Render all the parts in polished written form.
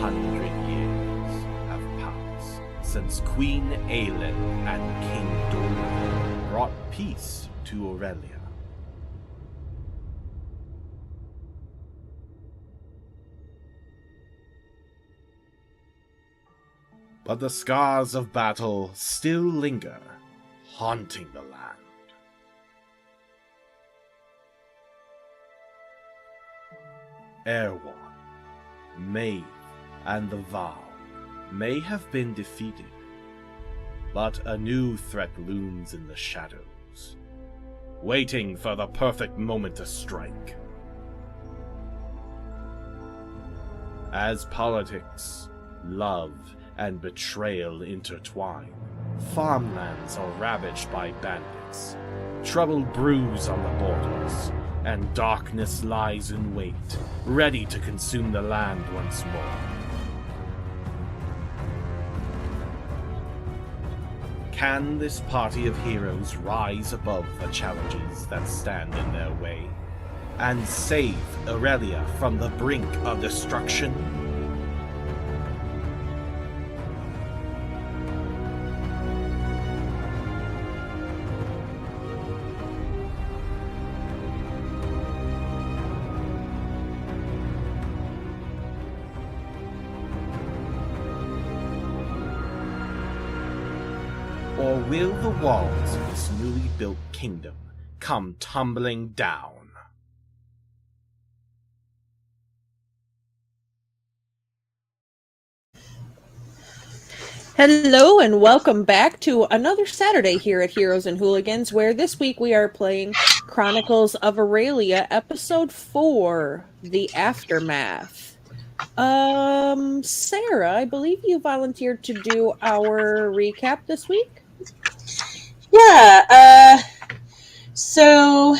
100 years have passed since Queen Aelin and King Doran brought peace to Erilea. But the scars of battle still linger, haunting the land. Erwan, Maeve, and the Vow may have been defeated, but a new threat looms in the shadows, waiting for the perfect moment to strike. As politics, love, and betrayal intertwine, farmlands are ravaged by bandits, trouble brews on the borders, and darkness lies in wait, ready to consume the land once more. Can this party of heroes rise above the challenges that stand in their way, and save Erilea from the brink of destruction? Or will the walls of this newly built kingdom come tumbling down? Hello and welcome back to another Saturday here at Heroes and Hooligans, where this week we are playing Chronicles of Erilea, Episode 4, The Aftermath. Sarah, I believe you volunteered to do our recap this week? Yeah, so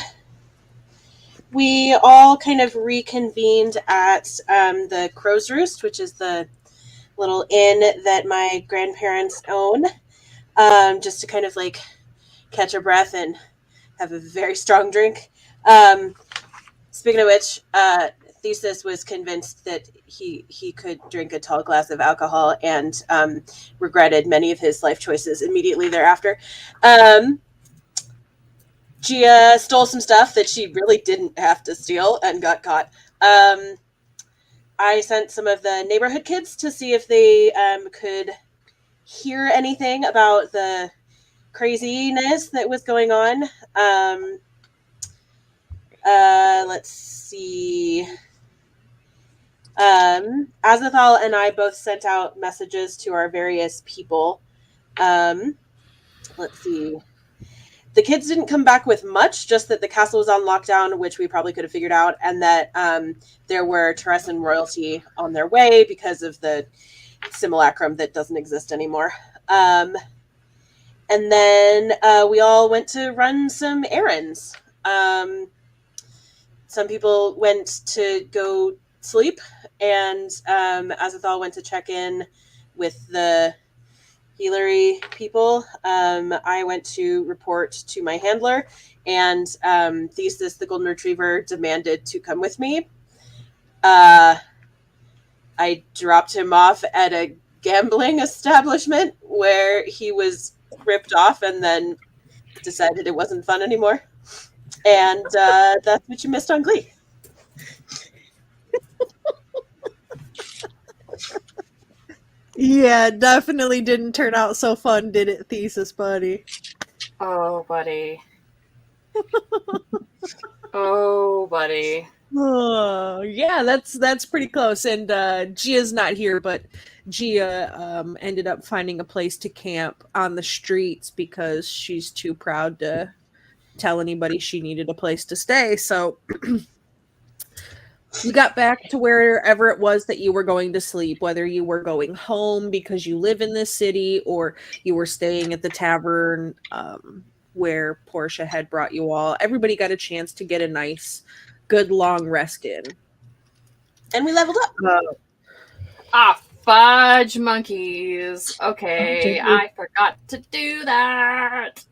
we all kind of reconvened at the Crow's Roost, which is the little inn that my grandparents own, just to kind of like catch our breath and have a very strong drink. Speaking of which, Thesis was convinced that he could drink a tall glass of alcohol and regretted many of his life choices immediately thereafter. Gia stole some stuff that she really didn't have to steal and got caught. I sent some of the neighborhood kids to see if they could hear anything about the craziness that was going on. Let's see. Azithal and I both sent out messages to our various people. Let's see. The kids didn't come back with much, just that the castle was on lockdown, which we probably could have figured out, and that there were Teresan royalty on their way because of the simulacrum that doesn't exist anymore. And then we all went to run some errands. Some people went to go sleep, and Azithal went to check in with the Healery people. I went to report to my handler, and Thesis, the golden retriever, demanded to come with me. I dropped him off at a gambling establishment where he was ripped off and then decided it wasn't fun anymore. And that's what you missed on Glee. Yeah, definitely didn't turn out so fun, did it, Thesis, buddy? Oh, buddy. Oh, buddy. Yeah, that's pretty close. And Gia's not here, but Gia ended up finding a place to camp on the streets because she's too proud to tell anybody she needed a place to stay. So you got back to wherever it was that you were going to sleep, whether you were going home because you live in this city or you were staying at the tavern where Portia had brought you all. Everybody got a chance to get a nice, good long rest in. And we leveled up. Fudge monkeys. Okay, I forgot to do that.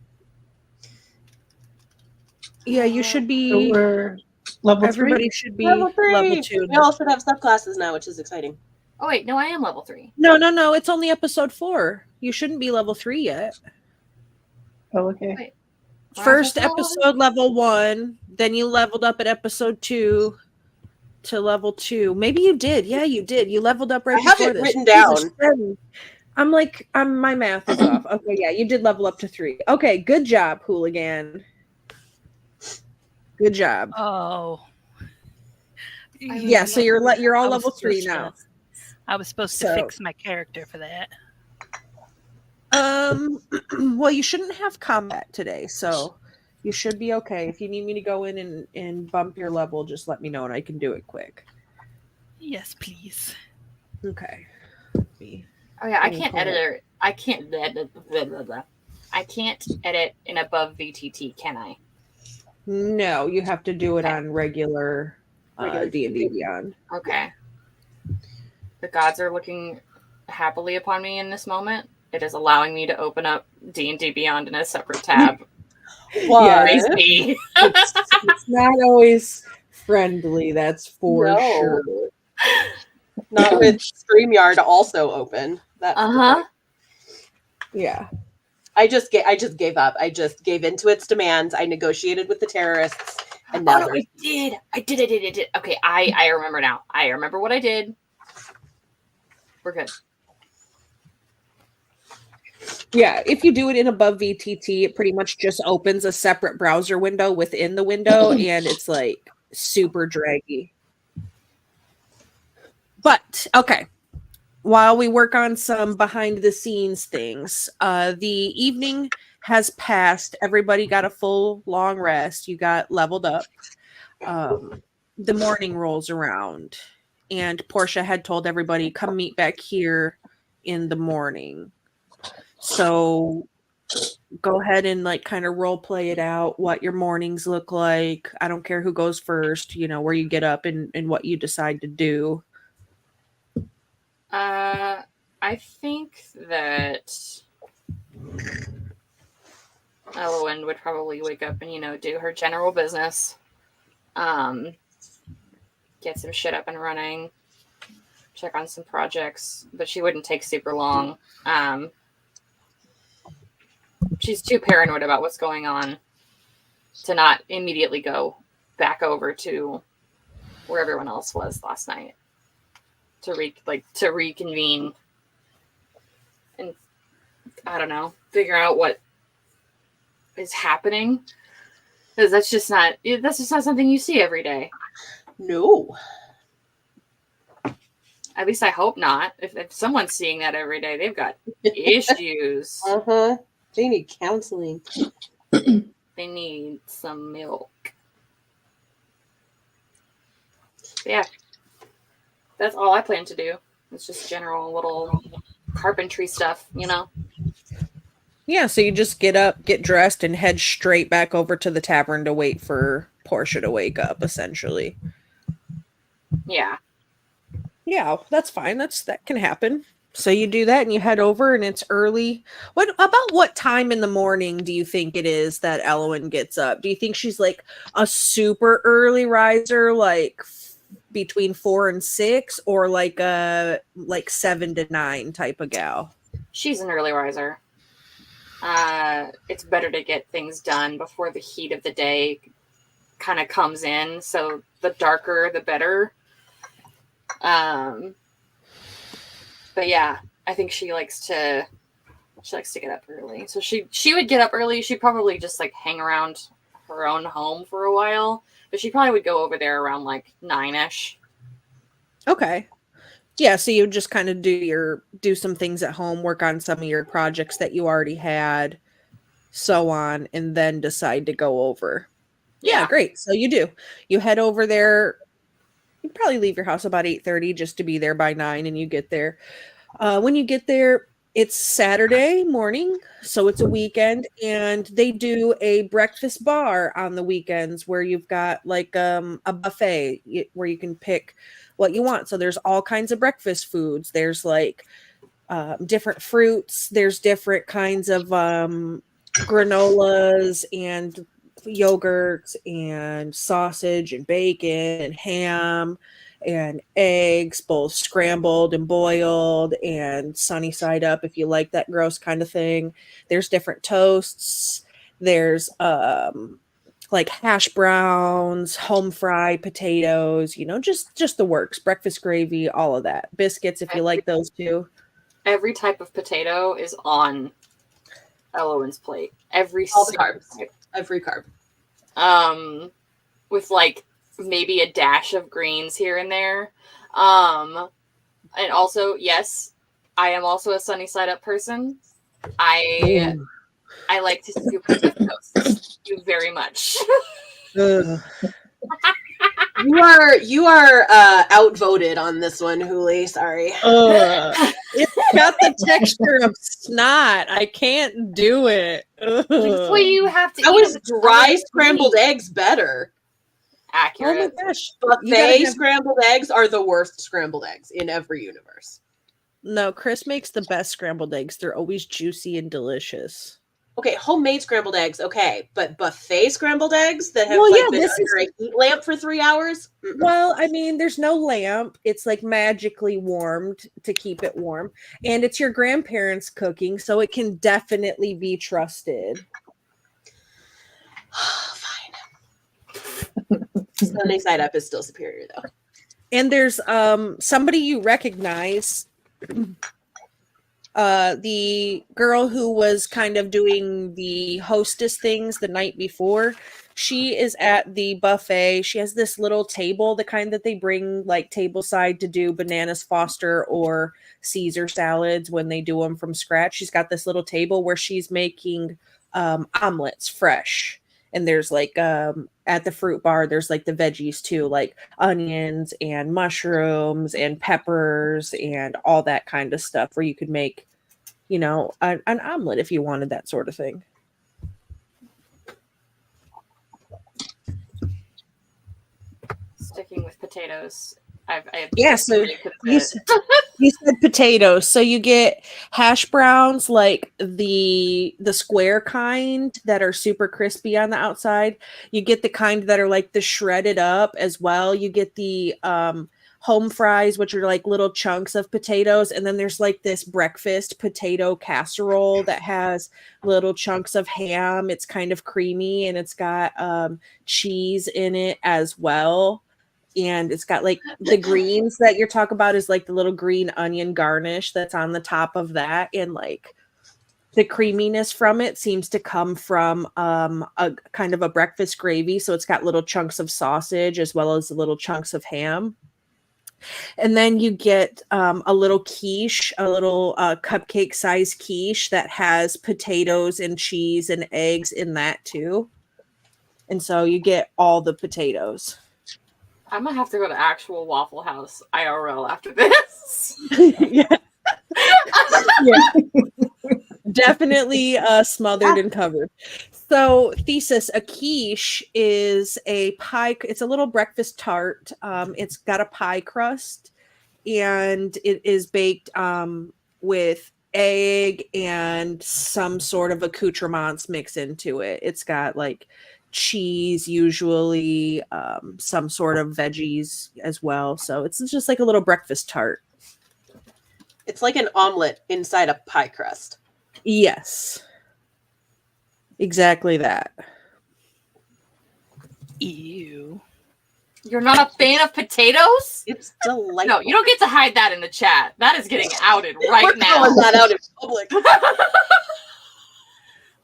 Yeah, you should be... So we're level 3? Everybody should be level 3. level 2. We all should have subclasses now, which is exciting. Oh wait, no, I am level 3. No. It's only episode 4. You shouldn't be level 3 yet. Oh, okay. Wait. First Level episode, level 1. Then you leveled up at episode 2 to level 2. Maybe you did. Yeah, you did. You leveled up right I have before it this. written down. My math is off. Okay, yeah, you did level up to 3. Okay, good job, hooligan. Good job. Oh. Yeah, so you're all I was level 3 supposed now. to- I was supposed to So- fix my character for that. Well, you shouldn't have combat today, so you should be okay. If you need me to go in and bump your level, just let me know and I can do it quick. Yes, please. Okay. Oh yeah, I Any can't comment? edit it. I can't I can't edit in above VTT, can I? No, you have to do it Okay. on regular Regular D&D Beyond. Okay. The gods are looking happily upon me in this moment. It is allowing me to open up D&D Beyond in a separate tab. Yeah, Praise me. It's not always friendly, that's for No. sure. Not with StreamYard also open. That's the Uh-huh. point. Yeah. I just gave up. I just gave into its demands. I negotiated with the terrorists, and now Oh, no, they're I did. Okay, I remember now. I remember what I did. We're good. Yeah, if you do it in above VTT, it pretty much just opens a separate browser window within the window, and it's like super draggy. But okay, while we work on some behind the scenes things, the evening has passed. Everybody got a full long rest. You got leveled up. The morning rolls around, and Portia had told everybody, "Come meet back here in the morning." So go ahead and like kind of role play it out, what your mornings look like. I don't care who goes first, you know, where you get up and what you decide to do. I think that Elowen would probably wake up and, do her general business. Get some shit up and running. Check on some projects, but she wouldn't take super long. She's too paranoid about what's going on to not immediately go back over to where everyone else was last night to reconvene and I don't know, figure out what is happening, because that's just not something you see every day. no. At least I hope not. If someone's seeing that every day, they've got issues. Uh-huh. They need counseling. They need some milk. But yeah, that's all I plan to do. It's just general little carpentry stuff, Yeah, so you just get up, get dressed, and head straight back over to the tavern to wait for Portia to wake up, essentially. Yeah. Yeah, that's fine. That can happen. So you do that and you head over and it's early. What time in the morning do you think it is that Elowen gets up? Do you think she's like a super early riser, like between 4 and 6, or like a 7 to 9 type of gal? She's an early riser. It's better to get things done before the heat of the day kind of comes in. So the darker, the better. But yeah, I think she likes to get up early. So she would get up early. She'd probably just like hang around her own home for a while, but she probably would go over there around like 9ish. Okay. Yeah, so you just kind of do some things at home, work on some of your projects that you already had, so on, and then decide to go over. Yeah, great. So you head over there. You probably leave your house about 8:30 just to be there by 9, and you get there. When you get there, it's Saturday morning, so it's a weekend, and they do a breakfast bar on the weekends where you've got like a buffet where you can pick what you want. So there's all kinds of breakfast foods. There's like different fruits. There's different kinds of granolas and yogurts and sausage and bacon and ham and eggs, both scrambled and boiled, and sunny side up if you like that gross kind of thing. There's different toasts. There's like hash browns, home fried potatoes, just the works, breakfast gravy, all of that. Biscuits if you like those too. Every type of potato is on Elowen's plate. All the carbs. Every carb. With like maybe a dash of greens here and there. And also, yes, I am also a sunny side up person. I like to scoop it with toast. Thank you very much. You are outvoted on this one, Huli. Sorry. It's got the texture of snot. I can't do it. That's what you have to How eat. is dry scrambled eggs better? Accurate. Oh my gosh. Buffet scrambled eggs are the worst scrambled eggs in every universe. No, Chris makes the best scrambled eggs. They're always juicy and delicious. Okay, homemade scrambled eggs, okay, but buffet scrambled eggs that have been under a heat lamp for 3 hours? Mm-mm. Well, I mean, there's no lamp. It's like magically warmed to keep it warm. And it's your grandparents' cooking, so it can definitely be trusted. Fine. Sunny side up is still superior, though. And there's somebody you recognize. The girl who was kind of doing the hostess things the night before, she is at the buffet. She has this little table, the kind that they bring like tableside to do bananas Foster or Caesar salads when they do them from scratch. She's got this little table where she's making omelets fresh. And there's like at the fruit bar, there's like the veggies too, like onions and mushrooms and peppers and all that kind of stuff where you could make, an omelet if you wanted that sort of thing. Sticking with potatoes. So you said potatoes. So you get hash browns, like the square kind that are super crispy on the outside. You get the kind that are like the shredded up as well. You get the home fries, which are like little chunks of potatoes. And then there's like this breakfast potato casserole that has little chunks of ham. It's kind of creamy and it's got cheese in it as well. And it's got like the greens that you're talking about is like the little green onion garnish that's on the top of that. And like the creaminess from it seems to come from a kind of a breakfast gravy. So it's got little chunks of sausage as well as little chunks of ham. And then you get a little quiche, a little cupcake size quiche that has potatoes and cheese and eggs in that too. And so you get all the potatoes. I'm gonna have to go to actual Waffle House IRL after this. Yeah. Definitely smothered and covered. So, thesis, a quiche is a pie. It's a little breakfast tart. It's got a pie crust, and it is baked with egg and some sort of accoutrements mixed into it. It's got like cheese, usually some sort of veggies as well. So it's just like a little breakfast tart. It's like an omelet inside a pie crust. Yes. Exactly that. Ew. You're not a fan of potatoes? It's delightful. No, you don't get to hide that in the chat. That is getting outed right We're now. throwing that out in public.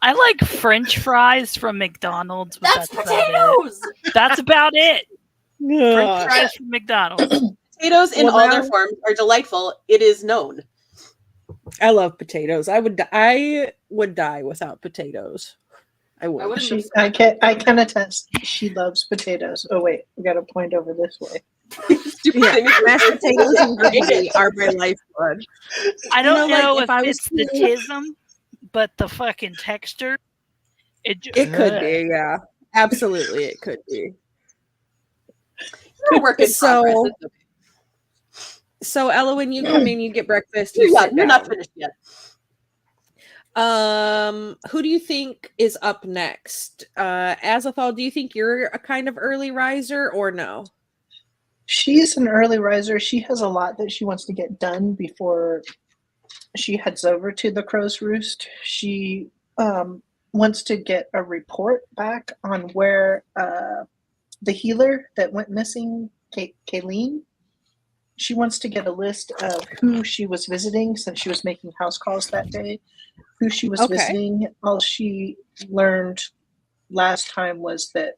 I like French fries from McDonald's. But That's potatoes! That's about it. French fries from McDonald's. Potatoes in all their forms are delightful. It is known. I love potatoes. I would die without potatoes. I would. I can attest. She loves potatoes. Oh wait, we got to point over this way. Mashed potatoes and gravy are my lifeblood. I don't know like, if I was it's the tism, but the fucking texture. It could be, yeah. Absolutely, it could be. You're a work in progress. So Ella, when you come in, you get breakfast. You're not finished yet. Who do you think is up next? Azathoth, do you think you're a kind of early riser or no? She's an early riser. She has a lot that she wants to get done before she heads over to the Crow's Roost. She wants to get a report back on where the healer that went missing, Kayleen, she wants to get a list of who she was visiting since she was making house calls that day, who she was visiting. All she learned last time was that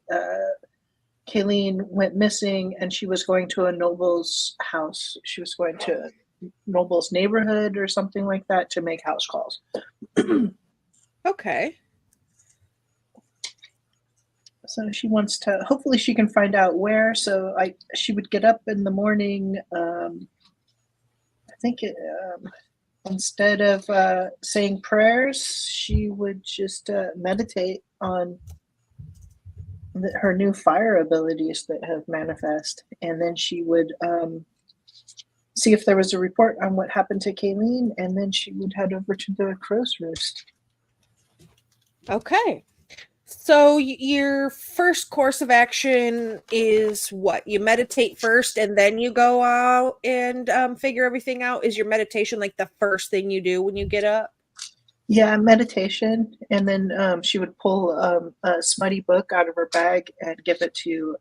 Kayleen went missing and she was going to a noble's house. She was going to noble's neighborhood or something like that to make house calls. Okay. So she wants to, hopefully she can find out where. So she would get up in the morning. I think instead of saying prayers, she would just meditate on her new fire abilities that have manifest. And then she would see if there was a report on what happened to Kayleen. And then she would head over to the Crow's Roost. Okay. So your first course of action is what? You meditate first and then you go out and figure everything out? Is your meditation like the first thing you do when you get up? Yeah, meditation. And then she would pull a smutty book out of her bag and give it to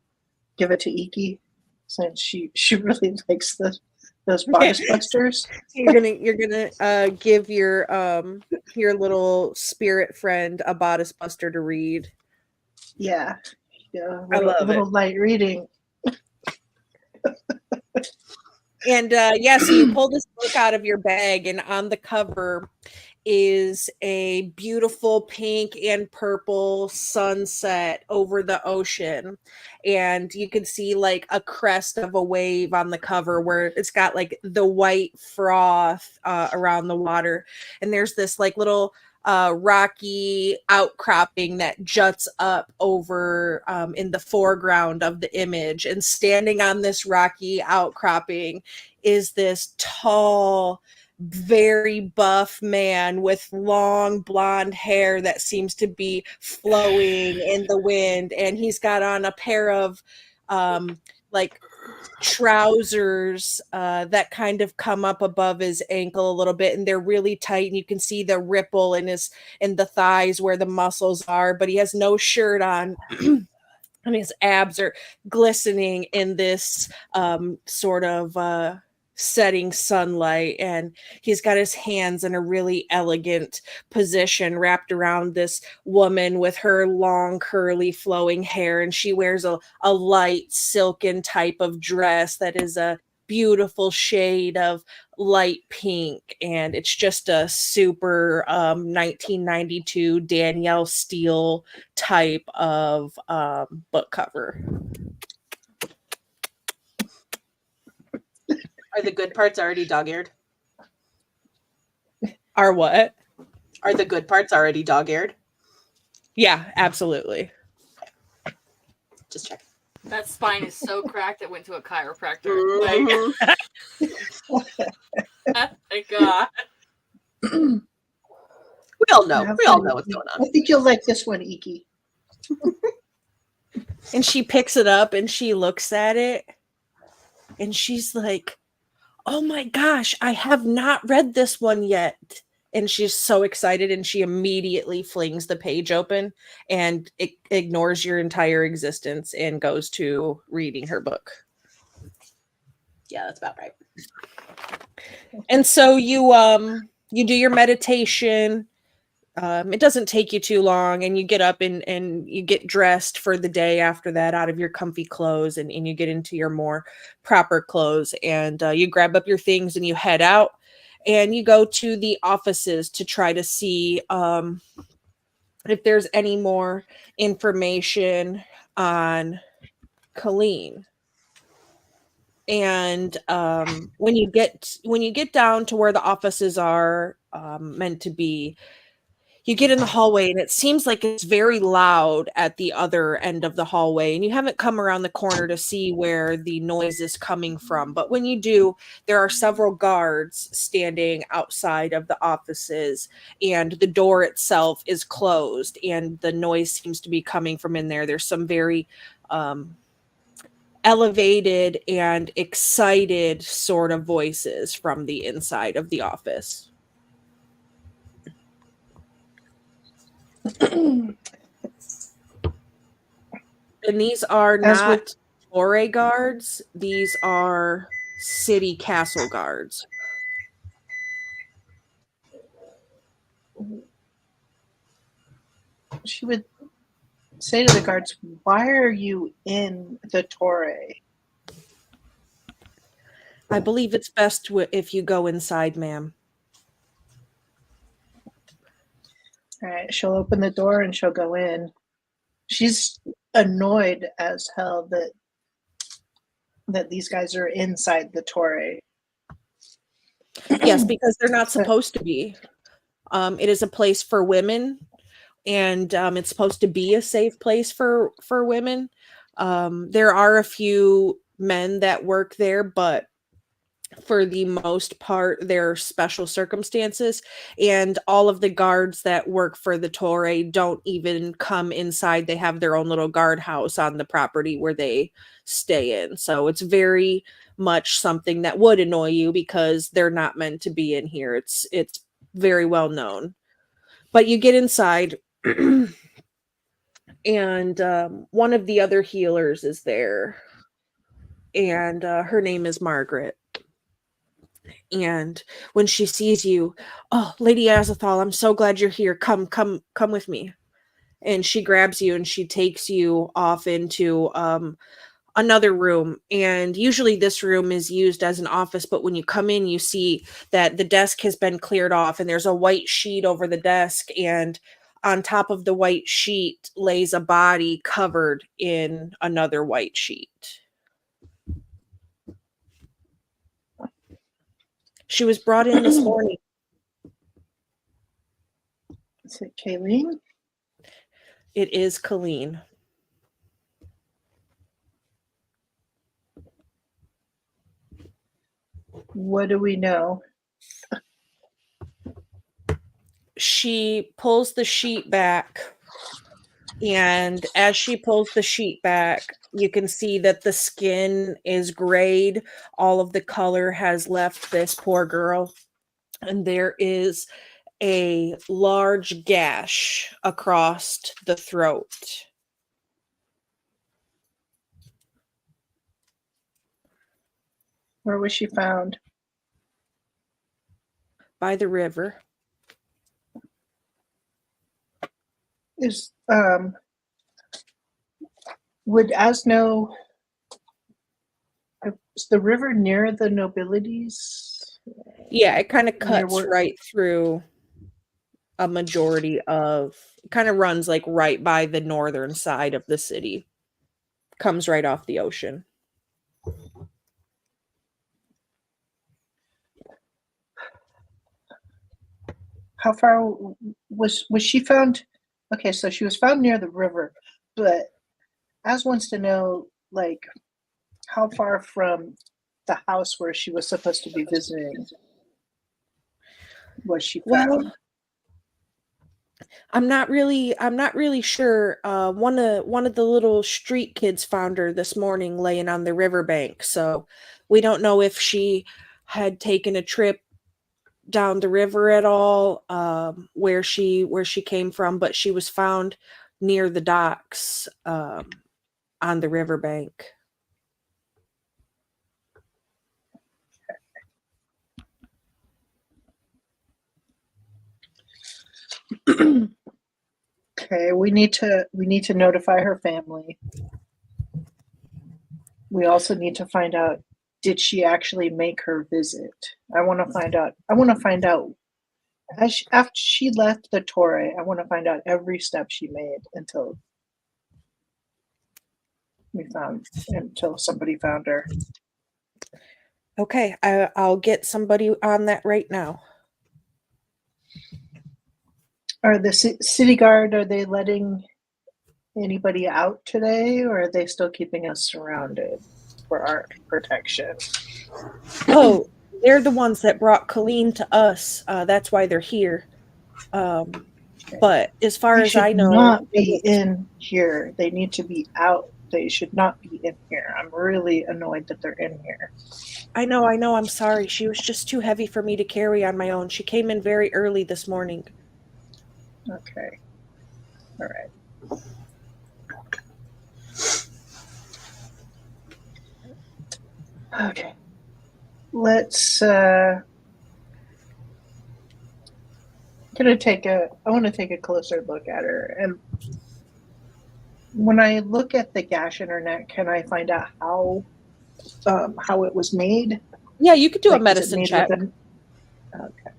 Iki, since she really likes those bodice busters. You're gonna give your little spirit friend a bodice buster to read. Yeah, I love little light reading. And so you pull this book out of your bag, and on the cover is a beautiful pink and purple sunset over the ocean, and you can see like a crest of a wave on the cover where it's got like the white froth around the water, and there's this like little rocky outcropping that juts up over in the foreground of the image, and standing on this rocky outcropping is this tall, very buff man with long blonde hair that seems to be flowing in the wind, and he's got on a pair of like trousers that kind of come up above his ankle a little bit, and they're really tight, and you can see the ripple in the thighs where the muscles are, but he has no shirt on. And his abs are glistening in this sort of setting sunlight, and he's got his hands in a really elegant position wrapped around this woman with her long curly flowing hair, and she wears a light silken type of dress that is a beautiful shade of light pink, and it's just a super 1992 Danielle Steele type of book cover. Are the good parts already dog-eared? Are what? Are the good parts already dog-eared? Yeah, absolutely. Just check. That spine is so cracked it went to a chiropractor. Mhm. Thank God. We all know. We all know what's going on. I think you'll like this one, Iki. And she picks it up and she looks at it and she's like, "Oh my gosh, I have not read this one yet." And she's so excited, and she immediately flings the page open and it ignores your entire existence and goes to reading her book. Yeah, that's about right. And so you do your meditation. It doesn't take you too long, and you get up and you get dressed for the day after that out of your comfy clothes, and you get into your more proper clothes, and you grab up your things and you head out, and you go to the offices to try to see if there's any more information on Colleen. And when you get down to where the offices are meant to be, you get in the hallway, and it seems like it's very loud at the other end of the hallway, and you haven't come around the corner to see where the noise is coming from. But when you do, there are several guards standing outside of the offices, and the door itself is closed, and the noise seems to be coming from in there. There's some very elevated and excited sort of voices from the inside of the office. And these are not Torre guards. These are city castle guards. She would say to the guards, "Why are you in the Torre?" I believe it's best if you go inside, ma'am. All right, she'll open the door and she'll go in. She's annoyed as hell that these guys are inside the Torre. Yes, because they're not supposed to be. It is a place for women, and it's supposed to be a safe place for women. There are a few men that work there, but for the most part, there are special circumstances, and all of the guards that work for the Torre don't even come inside. They have their own little guardhouse on the property where they stay in. So it's very much something that would annoy you because they're not meant to be in here. It's very well known. But you get inside, and one of the other healers is there, and her name is Margaret. And when she sees you, "Oh, Lady Azathoth, I'm so glad you're here. Come with me." And she grabs you and she takes you off into another room. And usually this room is used as an office, but when you come in, you see that the desk has been cleared off and there's a white sheet over the desk, and on top of the white sheet lays a body covered in another white sheet. She was brought in this morning. Is it Kayleen? It is Colleen. What do we know? She pulls the sheet back, and as she pulls the sheet back, you can see that the skin is grayed. All of the color has left this poor girl, and there is a large gash across the throat. Where was she found? By the river. Would Asno, is the river near the nobilities? Yeah, it kind of cuts right through a majority of, kind of runs like right by the northern side of the city. Comes right off the ocean. How far was she found? Okay, so she was found near the river, but Az wants to know, like, how far from the house where she was supposed to be visiting was she found? Well, I'm not really sure. One of the little street kids found her this morning laying on the riverbank. So we don't know if she had taken a trip down the river at all, where she came from, but she was found near the docks, on the riverbank. Okay, we need to notify her family. We also need to find out, did she actually make her visit? I want to find out after she left the Torre, I want to find out every step she made until somebody found her. Okay, I'll get somebody on that right now. Are the city guard, are they letting anybody out today, or are they still keeping us surrounded for our protection? Oh, they're the ones that brought Colleen to us. That's why they're here. But as far as I know, not be in here. They need to be out They should not be in here. I'm really annoyed that they're in here. I know. I'm sorry. She was just too heavy for me to carry on my own. She came in very early this morning. Okay. All right. Okay. Let's I want to take a closer look at her. And when I look at the gash in her neck, can I find out how it was made? Yeah, you could do Like, a was it medicine made check. with okay.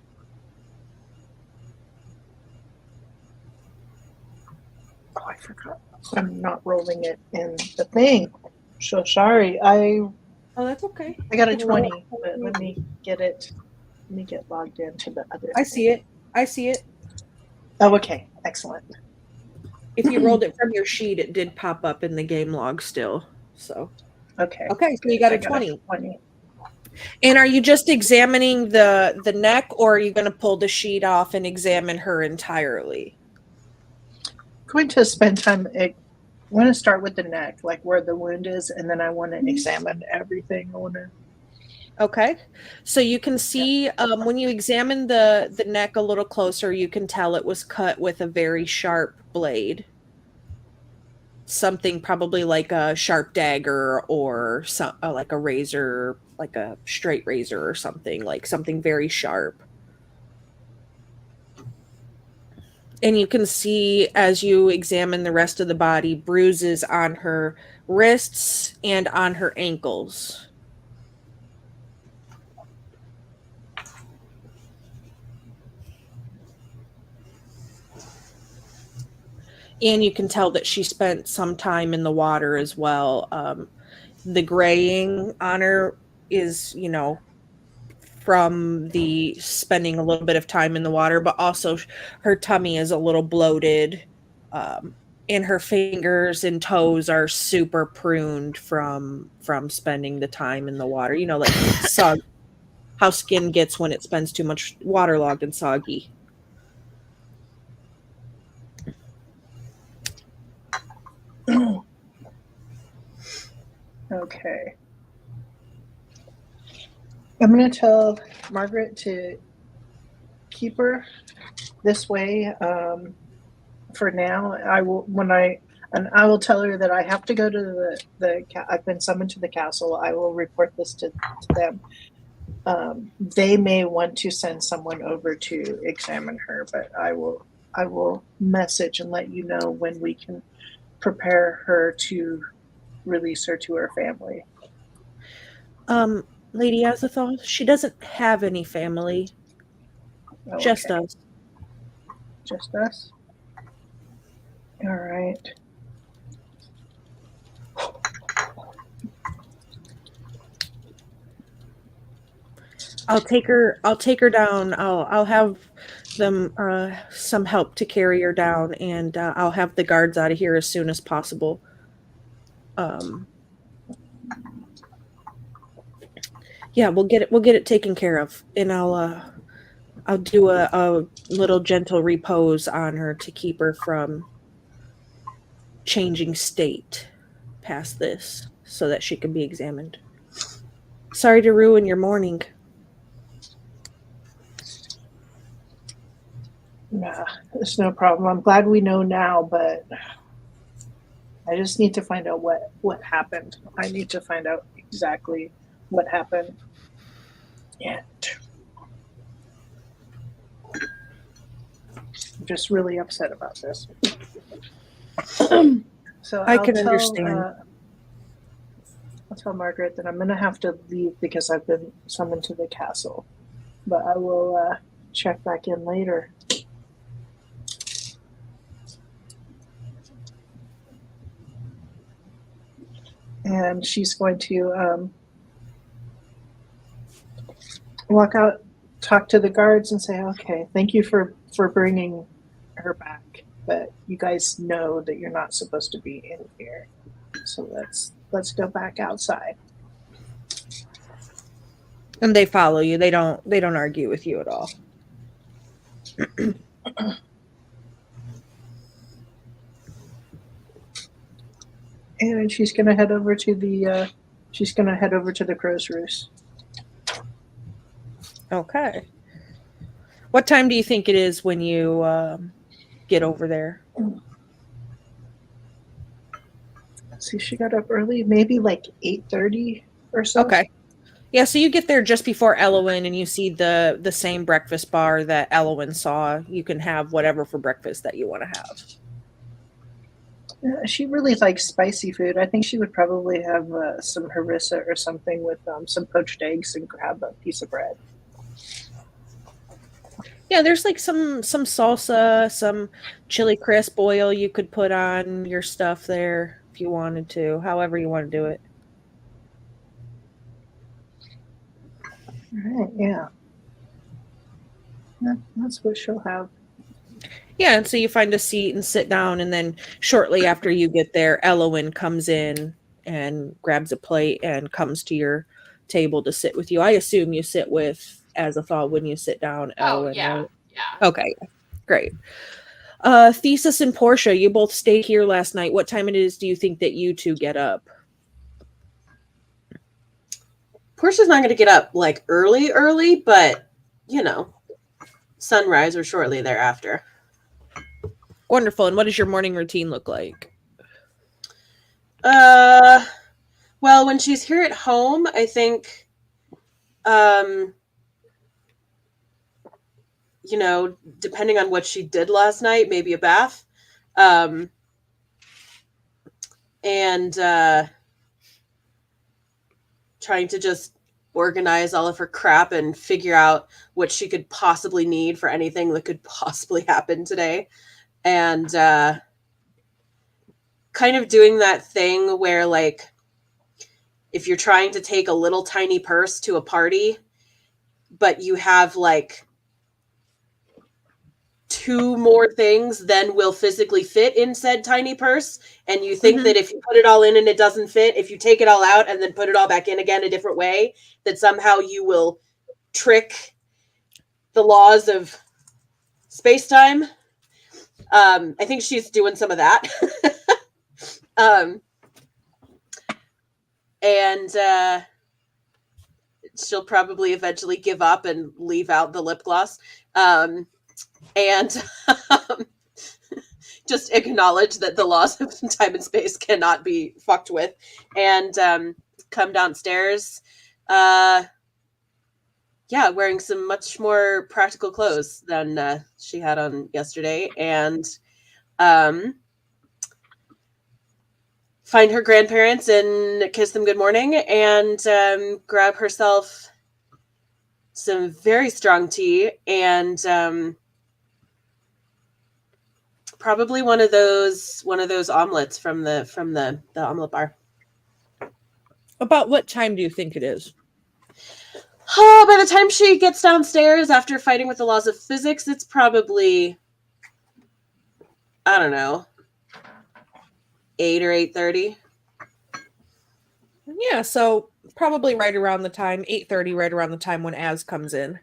Oh, I forgot. I'm not rolling it in the thing. So sorry. Oh, that's okay. I got a You can roll 20, it. but let me get logged into the other. I see it. Oh, okay. Excellent. If you rolled it from your sheet, it did pop up in the game log still. So Okay. okay, so you got I a 20. 20. And are you just examining the neck, or are you going to pull the sheet off and examine her entirely? Going to spend time. I want to start with the neck, like where the wound is, and then I want to examine everything. I want to. Okay, so you can see when you examine the neck a little closer, you can tell it was cut with a very sharp blade. Something probably like a sharp dagger or like a razor, like a straight razor or something, like something very sharp. And you can see as you examine the rest of the body, bruises on her wrists and on her ankles. And you can tell that she spent some time in the water as well. The graying on her is, from the spending a little bit of time in the water, but also her tummy is a little bloated. And her fingers and toes are super pruned from spending the time in the water. Like how skin gets when it spends too much waterlogged and soggy. Okay. I'm going to tell Margaret to keep her this way for now. I will tell her that I have to go to I've been summoned to the castle. I will report this to them. They may want to send someone over to examine her, but I will message and let you know when we can prepare her to release her to her family. Lady Azathoth, she doesn't have any family. Oh, Just okay. us. Just us? All right. I'll take her down. I'll have them some help to carry her down, and I'll have the guards out of here as soon as possible. Yeah, we'll get it taken care of, and I'll do a little gentle repose on her to keep her from changing state past this, so that she can be examined. Sorry to ruin your morning. Nah, it's no problem. I'm glad we know now, but I just need to find out what happened. I need to find out exactly what happened. And I'm just really upset about this. So I can understand. I'll tell Margaret that I'm going to have to leave because I've been summoned to the castle. But I will check back in later. And she's going to walk out, talk to the guards, and say, "Okay, thank you for bringing her back, but you guys know that you're not supposed to be in here. So let's go back outside." And they follow you. They don't argue with you at all. and she's gonna head over to the crow's roost. Okay. What time do you think it is when you get over there? Let's see, she got up early, maybe like 8:30 or so. Okay. Yeah, so you get there just before Elowin, and you see the same breakfast bar that Elowin saw. You can have whatever for breakfast that you want to have. She really likes spicy food. I think she would probably have some harissa or something with some poached eggs and grab a piece of bread. Yeah, there's like some salsa, some chili crisp oil you could put on your stuff there if you wanted to, however you want to do it. All right, yeah. That's what she'll have. Yeah, and so you find a seat and sit down, and then shortly after you get there, Elowin comes in and grabs a plate and comes to your table to sit with you. I assume you sit with Azathoth when you sit down, Elowin. Oh, yeah. Right? Yeah. Okay, great. Thesis and Portia, you both stayed here last night. What time it is do you think that you two get up? Portia's not going to get up like early, but sunrise or shortly thereafter. Wonderful. And what does your morning routine look like? Well, when she's here at home, I think, depending on what she did last night, maybe a bath, and trying to just organize all of her crap and figure out what she could possibly need for anything that could possibly happen today. And kind of doing that thing where, like, if you're trying to take a little tiny purse to a party, but you have like 2 more things than will physically fit in said tiny purse, and you think that if you put it all in and it doesn't fit, if you take it all out and then put it all back in again a different way, that somehow you will trick the laws of space-time. I think she's doing some of that. And she'll probably eventually give up and leave out the lip gloss. And just acknowledge that the laws of time and space cannot be fucked with, and come downstairs, wearing some much more practical clothes than she had on yesterday, and find her grandparents and kiss them good morning, and grab herself some very strong tea, and probably one of those omelets from the omelet bar. About what time do you think it is? Oh, by the time she gets downstairs after fighting with the laws of physics, it's probably, I don't know, 8 or 8:30. Yeah, so probably right around the time, 8:30, right around the time when Az comes in.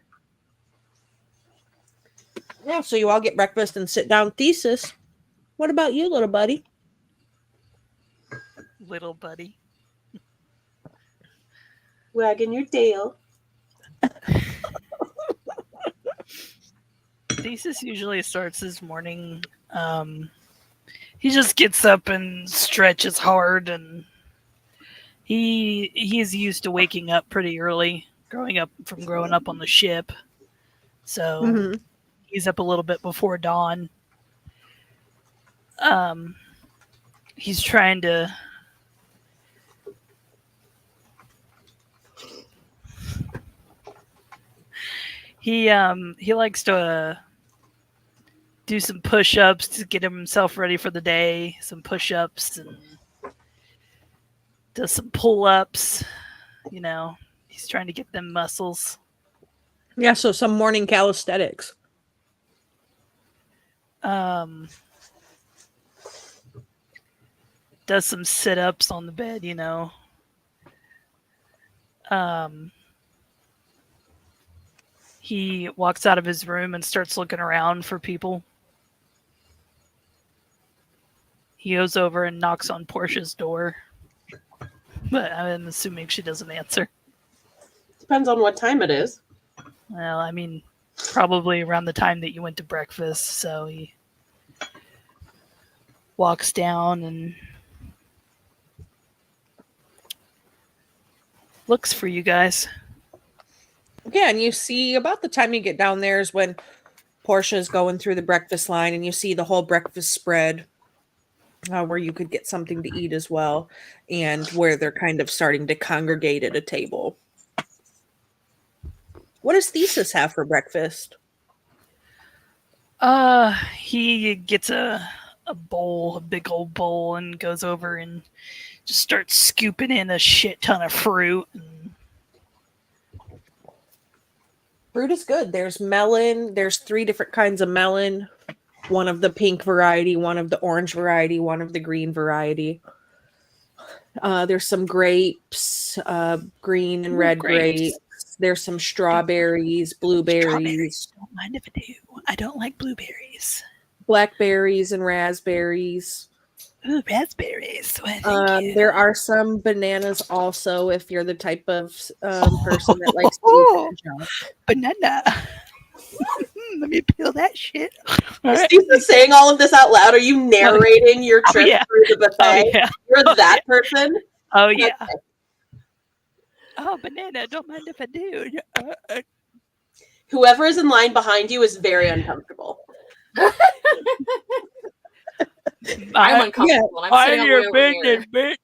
Yeah, so you all get breakfast and sit down. Thesis, what about you, little buddy? Little buddy. Wagging your tail. Thesis usually starts his morning. He just gets up and stretches hard, and he's used to waking up pretty early, growing up on the ship. So he's up a little bit before dawn. He's trying to he likes to do some push-ups to get himself ready for the day, some push-ups, and does some pull-ups. He's trying to get them muscles. Yeah, so some morning calisthenics. Does some sit-ups on the bed, He walks out of his room and starts looking around for people. He goes over and knocks on Portia's door. But I'm assuming she doesn't answer. Depends on what time it is. Well, I mean, probably around the time that you went to breakfast, so he walks down and looks for you guys. Yeah, and you see about the time you get down there is when Portia's going through the breakfast line, and you see the whole breakfast spread where you could get something to eat as well, and where they're kind of starting to congregate at a table. What does Thesis have for breakfast? He gets a bowl, a big old bowl, and goes over and just starts scooping in a shit ton of fruit. And Fruit is good. There's melon. There's 3 different kinds of melon. One of the pink variety, one of the orange variety, one of the green variety. There's some grapes, green and red grapes. There's some strawberries, blueberries. Don't mind if I do. I don't like blueberries. Blackberries and raspberries. Ooh, raspberries. Well, thank you. There are some bananas also if you're the type of person that likes to eat junk. Banana. Let me peel that shit. Is Thesis saying all of this out loud? Are you narrating your trip through the buffet? You're that person? Oh, yeah. Okay. Oh, banana. Don't mind if I do. Whoever is in line behind you is very uncomfortable. I'm uncomfortable. I'm sitting your over here. bitch.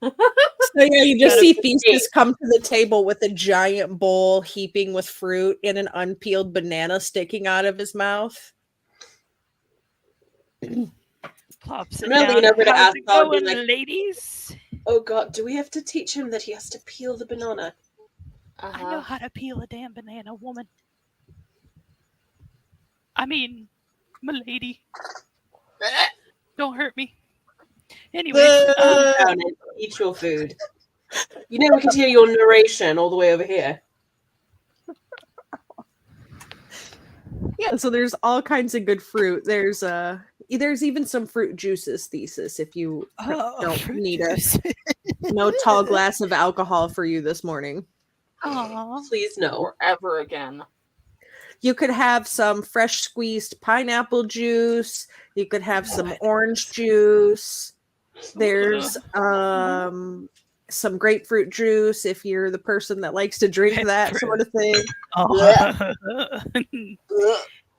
So yeah, you just see Thesis come to the table with a giant bowl heaping with fruit and an unpeeled banana sticking out of his mouth. Pops it I'm gonna down. lean over to How's ask it Paul, be going, like, ladies? oh god, do we have to teach him that he has to peel the banana? I know how to peel a damn banana, woman. I mean, my lady. Don't hurt me. Anyway, Down and eat your food. You know we can hear your narration all the way over here. Yeah, so there's all kinds of good fruit. There's even some fruit juices, Thesis, if you don't need no tall glass of alcohol for you this morning. Aww. Please no. Forever again. You could have some fresh squeezed pineapple juice. You could have some orange juice. There's some grapefruit juice if you're the person that likes to drink that sort of thing. Oh.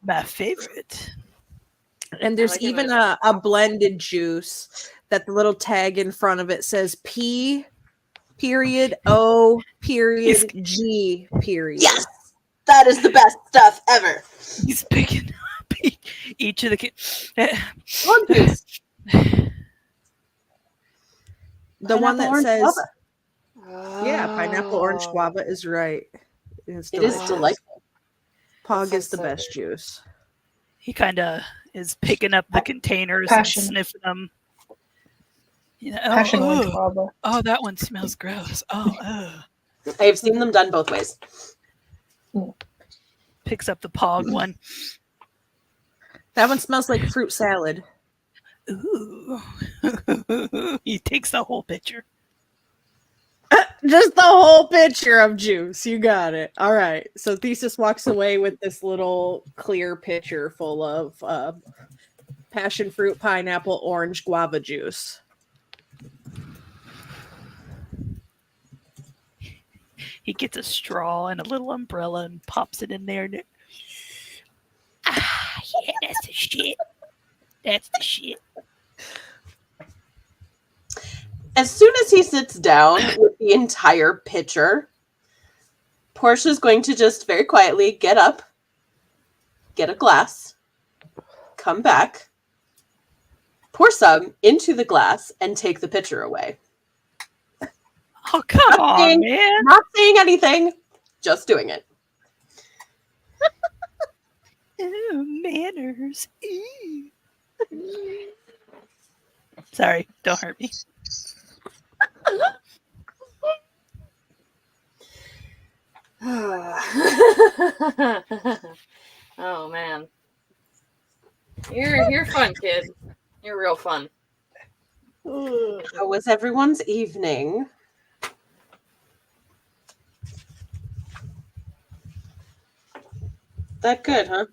My favorite. And there's like even a blended juice that the little tag in front of it says P period O period G period. Yes! That is the best stuff ever. He's picking up each of the kids. The one that Pineapple, says, orange yeah, pineapple orange guava is right. It's It is delightful. Pog is the best juice. He kind of is picking up the containers Passion. and sniffing them. You know, Passion orange guava. oh, that one smells gross. Oh. I have seen them done both ways. Picks up the Pog one. That one smells like fruit salad. Ooh. He takes the whole pitcher. Just the whole pitcher of juice. You got it. All right. So Thesis walks away with this little clear pitcher full of passion fruit, pineapple, orange, guava juice. He gets a straw and a little umbrella and pops it in there. And yeah, that's the shit. That's the shit. As soon as he sits down with the entire pitcher, Portia's going to just very quietly get up, get a glass, come back, pour some into the glass, and take the pitcher away. Oh, come on, man. Not saying anything, just doing it. Ew, manners. Ew. Sorry, don't hurt me. Oh man, you're fun, kid. You're real fun. How was everyone's evening? That good, huh?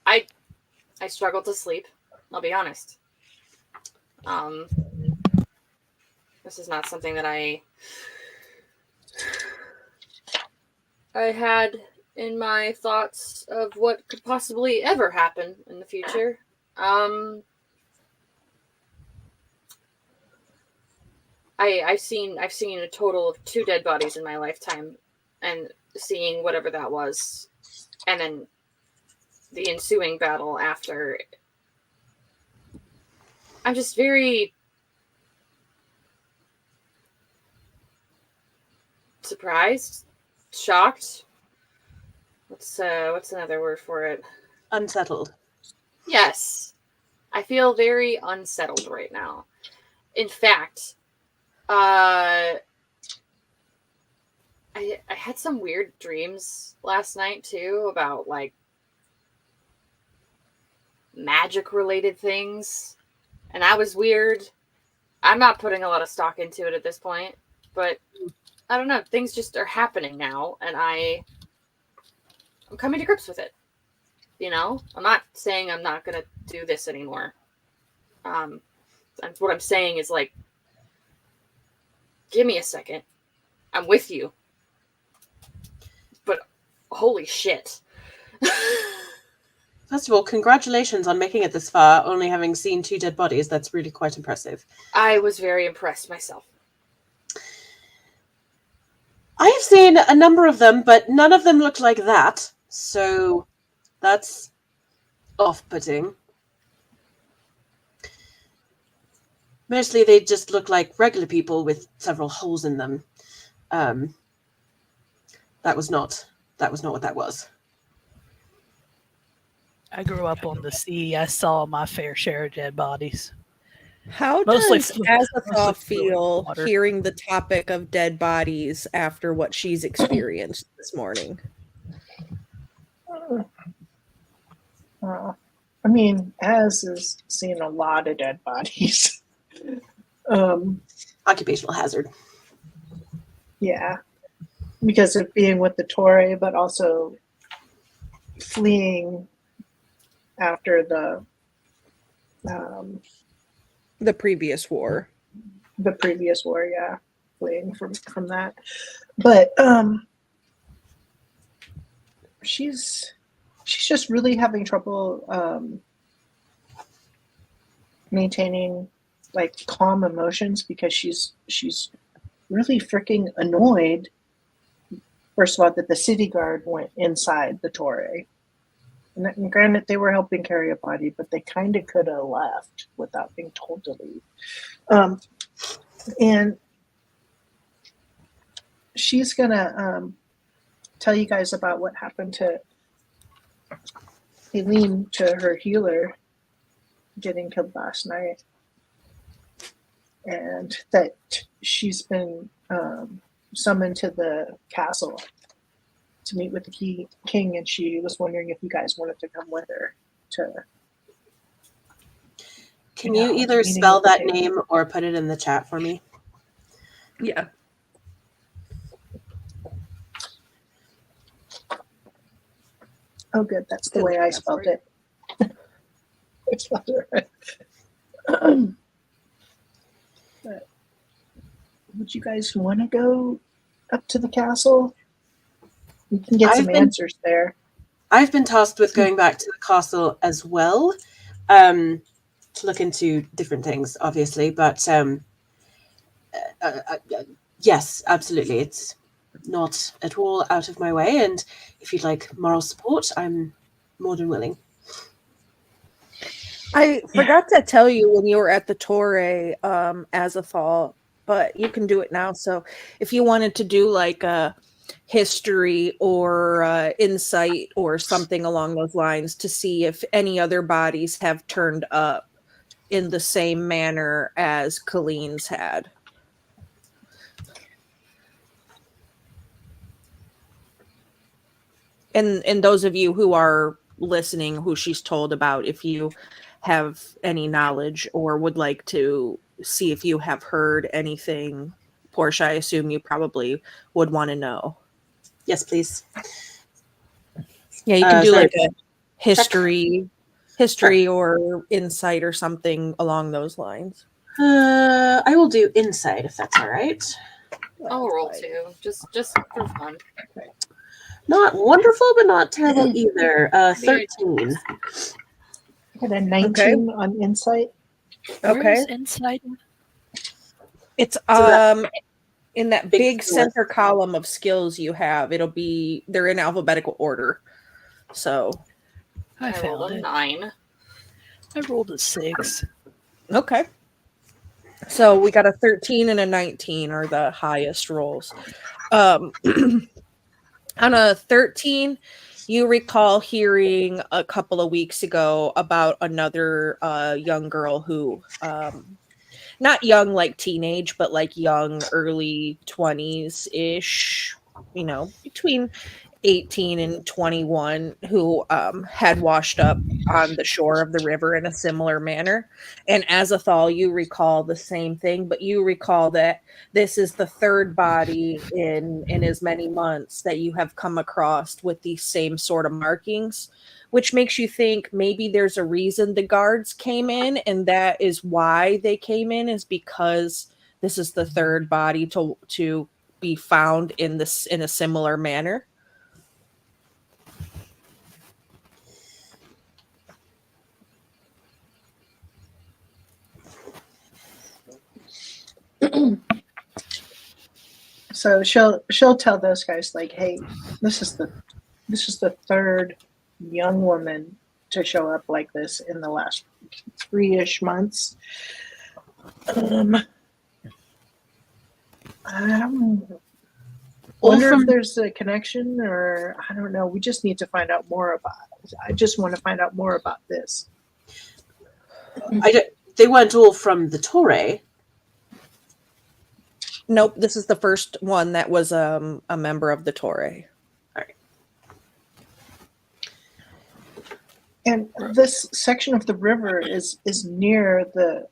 I struggled to sleep. I'll be honest. This is not something that I had in my thoughts of what could possibly ever happen in the future. I've seen a total of 2 dead bodies in my lifetime, and seeing whatever that was, and then the ensuing battle after. I'm just very surprised, shocked. What's another word for it? Unsettled. Yes. I feel very unsettled right now. In fact, I had some weird dreams last night too about like magic related things, and that was weird. I'm not putting a lot of stock into it at this point, but I don't know, things just are happening now, and I'm coming to grips with it. You know, I'm not saying I'm not gonna do this anymore. And what I'm saying is like, give me a second. I'm with you. But holy shit. First of all, congratulations on making it this far, only having seen 2 dead bodies. That's really quite impressive. I was very impressed myself. I have seen a number of them, but none of them look like that. So that's off-putting. Mostly they just look like regular people with several holes in them. That was not what that was. I grew up on the sea. I saw my fair share of dead bodies. How Mostly does flu- Azathoth mostly fluid feel water. hearing the topic of dead bodies after what she's experienced this morning? I mean, Az has seen a lot of dead bodies. Occupational hazard. Yeah, because of being with the Torre, but also fleeing after the previous war. The previous war, yeah, fleeing from that. But she's just really having trouble maintaining like calm emotions because she's really freaking annoyed. First of all, that the city guard went inside the Torre. And granted, they were helping carry a body, but they kind of could have left without being told to leave. And she's gonna tell you guys about what happened to Eileen, to her healer, getting killed last night, and that she's been summoned to the castle to meet with the king, and she was wondering if you guys wanted to come with her to. Can you either spell that name or put it in the chat for me? Yeah. Oh, good. That's the way I spelled it. I spelled it right. But would you guys want to go up to the castle? You can get some answers there. I've been tasked with going back to the castle as well, to look into different things, obviously. But yes, absolutely. It's not at all out of my way. And if you'd like moral support, I'm more than willing. I forgot to tell you when you were at the Torre, Azathoth, but you can do it now. So if you wanted to do like a history or insight or something along those lines to see if any other bodies have turned up in the same manner as Colleen's had. And those of you who are listening, who she's told about, if you have any knowledge or would like to see if you have heard anything. Portia, I assume you probably would want to know. Yes, please. Yeah, you can do sorry. like a history or insight or something along those lines. I will do insight if that's all right. I'll roll too, just for fun. Not wonderful, but not terrible either. 13. I got a 19 on insight. Where's insight? It's in that big center column of skills you have. They're in alphabetical order. So I rolled found a it. 9. I rolled a 6. okay. So we got a 13 and a 19 are the highest rolls. On a 13, you recall hearing a couple of weeks ago about another young girl who, not young like teenage, but like young, early 20s-ish, between 18 and 21, who had washed up on the shore of the river in a similar manner. And Azethal, you recall the same thing, but you recall that this is the third body in as many months that you have come across with these same sort of markings, which makes you think maybe there's a reason the guards came in, and that is why they came in, is because this is the third body to be found in a similar manner. So she'll tell those guys like, hey, this is the third young woman to show up like this in the last 3-ish months. I wonder if there's a connection, or I don't know. We just need to find out more about it. I just want to find out more about this. They weren't all from the Torre. Nope, this is the first one that was a member of the Torre. All right. And this section of the river is near the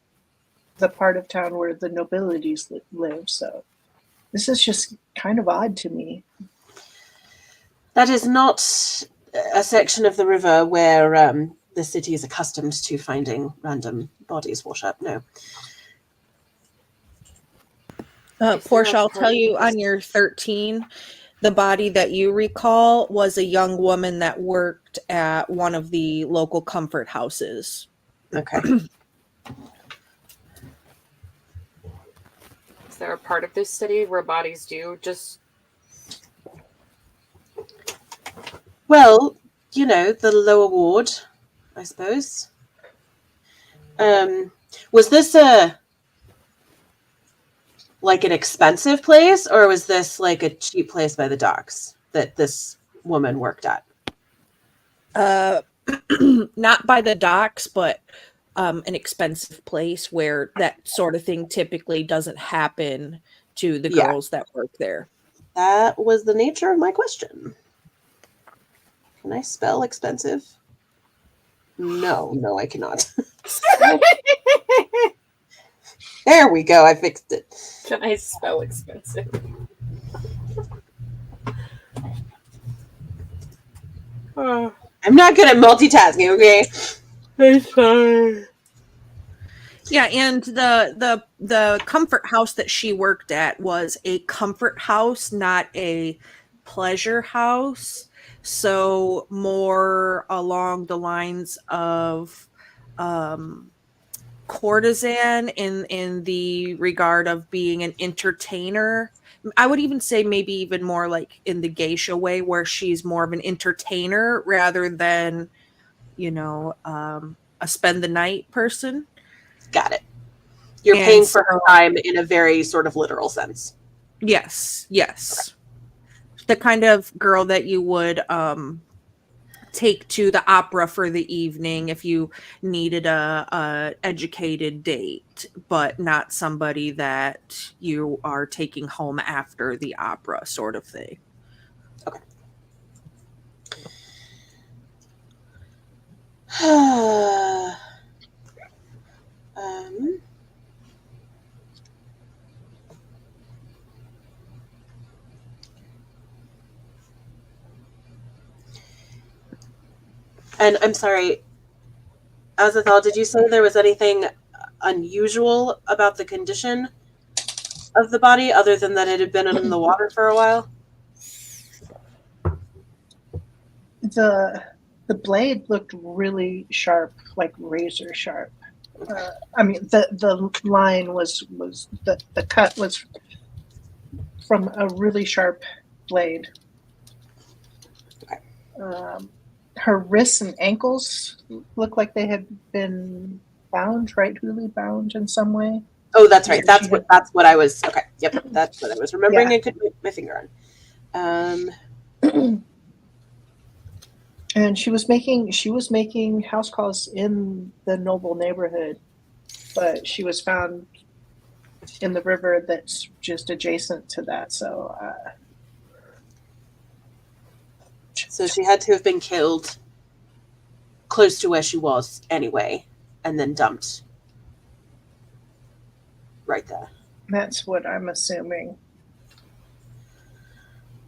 part of town where the nobilities live. So this is just kind of odd to me. That is not a section of the river where the city is accustomed to finding random bodies wash up. No. Portia, I'll tell you, on your 13, the body that you recall was a young woman that worked at one of the local comfort houses. Okay. Is there a part of this city where bodies do just... Well, the lower ward, I suppose. Was this like an expensive place, or was this like a cheap place by the docks that this woman worked at? Not by the docks, but an expensive place where that sort of thing typically doesn't happen to the girls that work there. That was the nature of my question. Can I spell expensive? No, I cannot. There we go. I fixed it. Can I spell expensive? I'm not good at multitasking, okay? It's fine. Yeah, and the comfort house that she worked at was a comfort house, not a pleasure house. So more along the lines of courtesan in the regard of being an entertainer. I would even say maybe even more like in the geisha way, where she's more of an entertainer rather than, a spend the night person. Got it. You're paying for her time in a very sort of literal sense. Yes. Okay. The kind of girl that you would take to the opera for the evening if you needed a educated date, but not somebody that you are taking home after the opera, sort of thing. Okay. And I'm sorry, Azathal, did you say there was anything unusual about the condition of the body other than that it had been in the water for a while? The blade looked really sharp, like razor sharp. I mean, the line was the cut was from a really sharp blade. Okay. Her wrists and ankles look like they had been bound, rightfully bound in some way. Oh, that's right. That's what I was. Okay, yep, that's what I was remembering. Yeah. I could put my finger on. And she was making house calls in the noble neighborhood, but she was found in the river that's just adjacent to that. So she had to have been killed close to where she was anyway, and then dumped right there. That's what I'm assuming.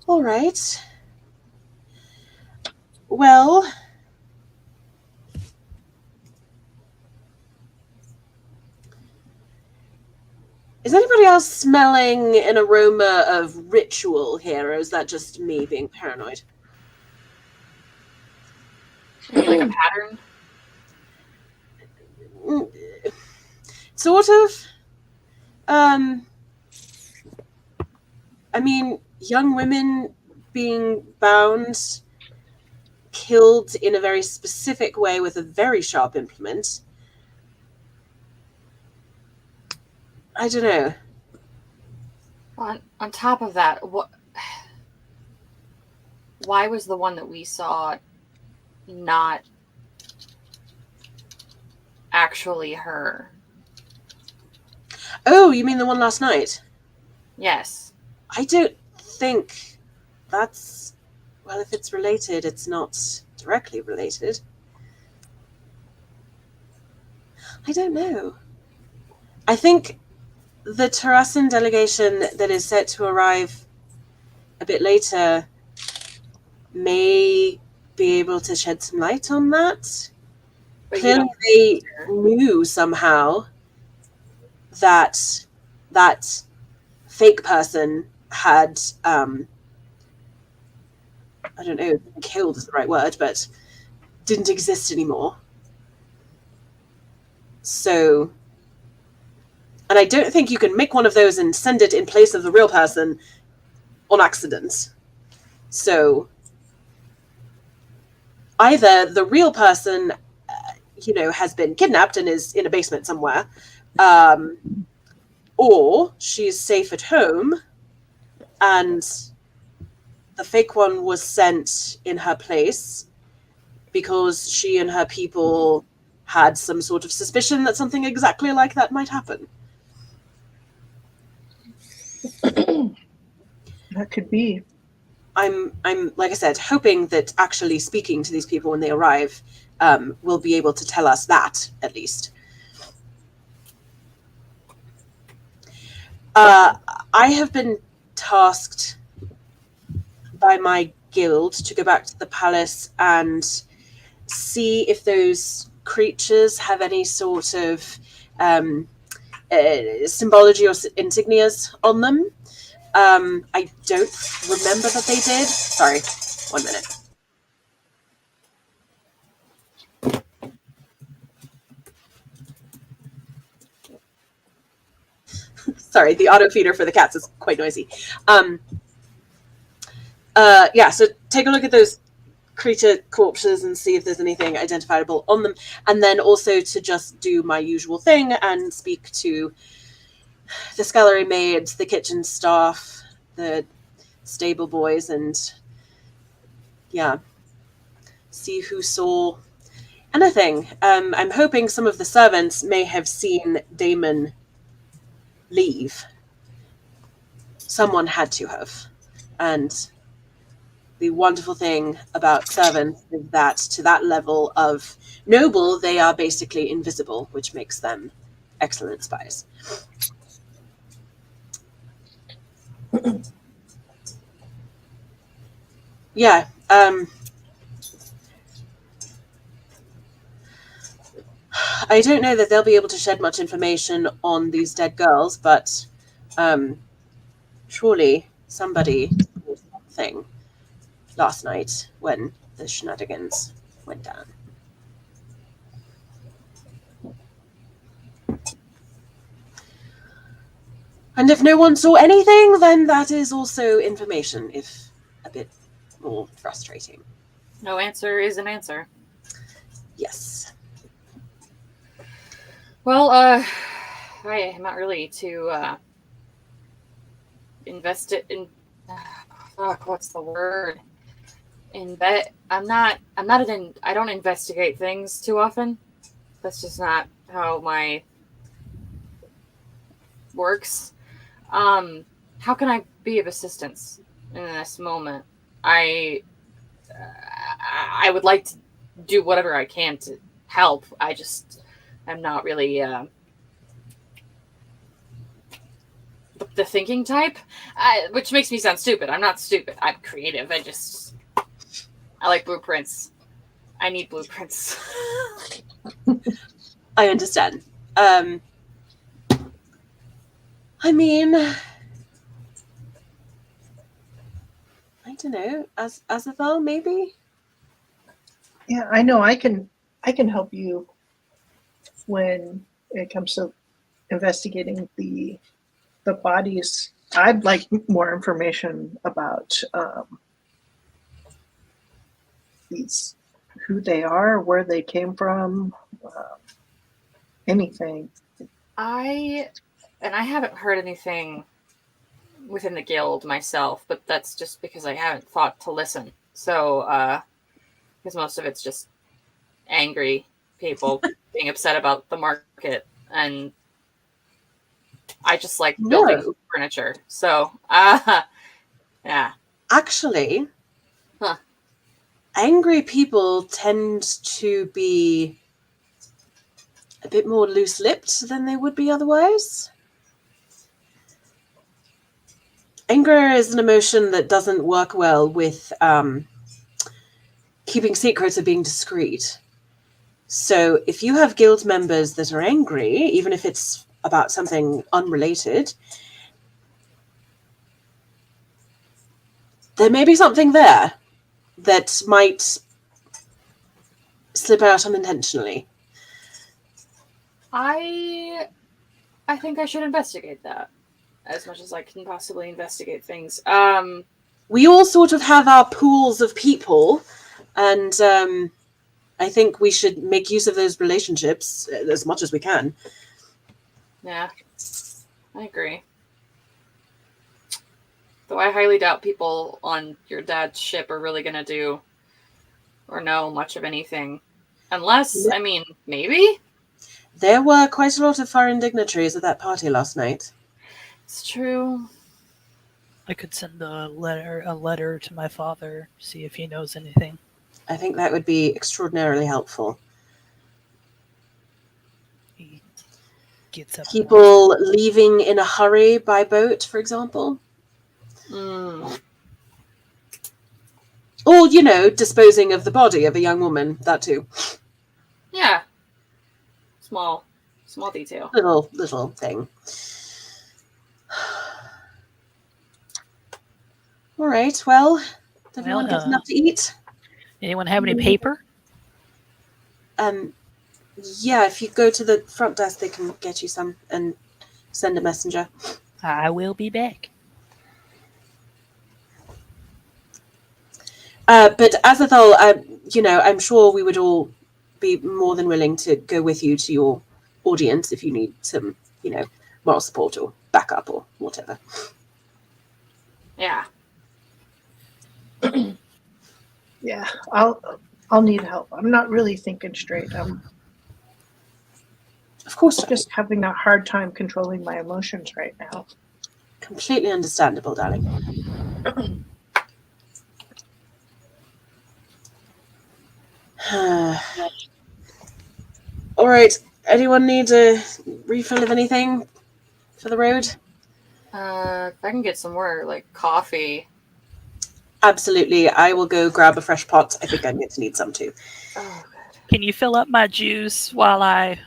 All right. Well, is anybody else smelling an aroma of ritual here, or is that just me being paranoid? Maybe like a pattern? Sort of. I mean, young women being bound, killed in a very specific way with a very sharp implement. I don't know. On top of that, why was the one that we saw not actually her? Oh, you mean the one last night? Yes. I don't think that's... Well, if it's related, it's not directly related. I don't know. I think the Terrassan delegation that is set to arrive a bit later may be able to shed some light on that. But clearly they knew somehow that that fake person had I don't know, killed is the right word, but didn't exist anymore. So, and I don't think you can make one of those and send it in place of the real person on accident. So either the real person, has been kidnapped and is in a basement somewhere, or she's safe at home and the fake one was sent in her place because she and her people had some sort of suspicion that something exactly like that might happen. That could be. I'm like I said, hoping that actually speaking to these people when they arrive will be able to tell us that, at least. I have been tasked by my guild to go back to the palace and see if those creatures have any sort of symbology or insignias on them. I don't remember that they did. Sorry, 1 minute. Sorry, the auto feeder for the cats is quite noisy. So take a look at those creature corpses and see if there's anything identifiable on them, and then also to just do my usual thing and speak to the scullery maids, the kitchen staff, the stable boys, and see who saw anything. I'm hoping some of the servants may have seen Damon leave. Someone had to have. And the wonderful thing about servants is that to that level of noble, they are basically invisible, which makes them excellent spies. I don't know that they'll be able to shed much information on these dead girls, but surely somebody did something last night when the shenanigans went down. And if no one saw anything, then that is also information, if a bit more frustrating. No answer is an answer. Yes. Well, I am not really to invest it in. Fuck, what's the word? I don't investigate things too often. That's just not how my works. How can I be of assistance in this moment? I would like to do whatever I can to help. I'm not really the thinking type, which makes me sound stupid. I'm not stupid. I'm creative. I like blueprints. I need blueprints. I understand. I mean, I don't know. Azathoth, maybe? Yeah, I know. I can help you when it comes to investigating the bodies. I'd like more information about these, who they are, where they came from, anything. I haven't heard anything within the guild myself, but that's just because I haven't thought to listen. So, because most of it's just angry people being upset about the market, and I just like building furniture. So, yeah. Actually, angry people tend to be a bit more loose-lipped than they would be otherwise. Anger is an emotion that doesn't work well with keeping secrets or being discreet. So if you have guild members that are angry, even if it's about something unrelated, there may be something there that might slip out unintentionally. I think I should investigate that as much as I can possibly investigate things. We all sort of have our pools of people, and I think we should make use of those relationships as much as we can. Yeah, I agree. Though I highly doubt people on your dad's ship are really going to do or know much of anything. Unless, I mean, maybe? There were quite a lot of foreign dignitaries at that party last night. It's true. I could send a letter to my father, see if he knows anything. I think that would be extraordinarily helpful. He gets up. People leaving in a hurry by boat, for example. Or, disposing of the body of a young woman, that too. Yeah. Small detail. Little thing. All right, well, did everyone get enough to eat? Anyone have any paper? Yeah, if you go to the front desk, they can get you some and send a messenger. I will be back. But Azathoth, I'm sure we would all be more than willing to go with you to your audience if you need some, moral support or backup or whatever. Yeah. Yeah, I'll need help. I'm not really thinking straight. I'm of course just having a hard time controlling my emotions right now. Completely understandable, darling. All right. Anyone need a refill of anything for the road? If I can get some more, coffee. Absolutely. I will go grab a fresh pot. I think I'm going to need some too. Oh, good. Can you fill up my juice while I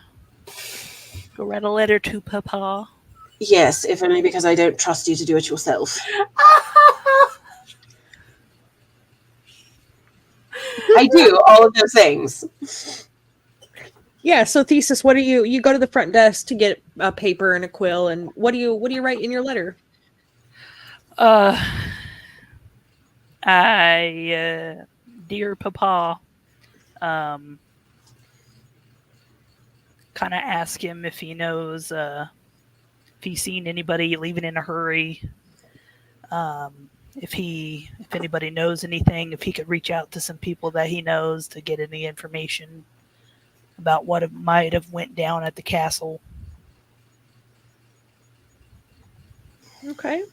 go write a letter to Papa? Yes, if only because I don't trust you to do it yourself. I do all of those things. Yeah, so Thesis, what do you go to the front desk to get a paper and a quill, and what do you write in your letter? Dear Papa, kind of ask him if he knows, if he's seen anybody leaving in a hurry. If anybody knows anything, if he could reach out to some people that he knows to get any information about what might have went down at the castle. Okay.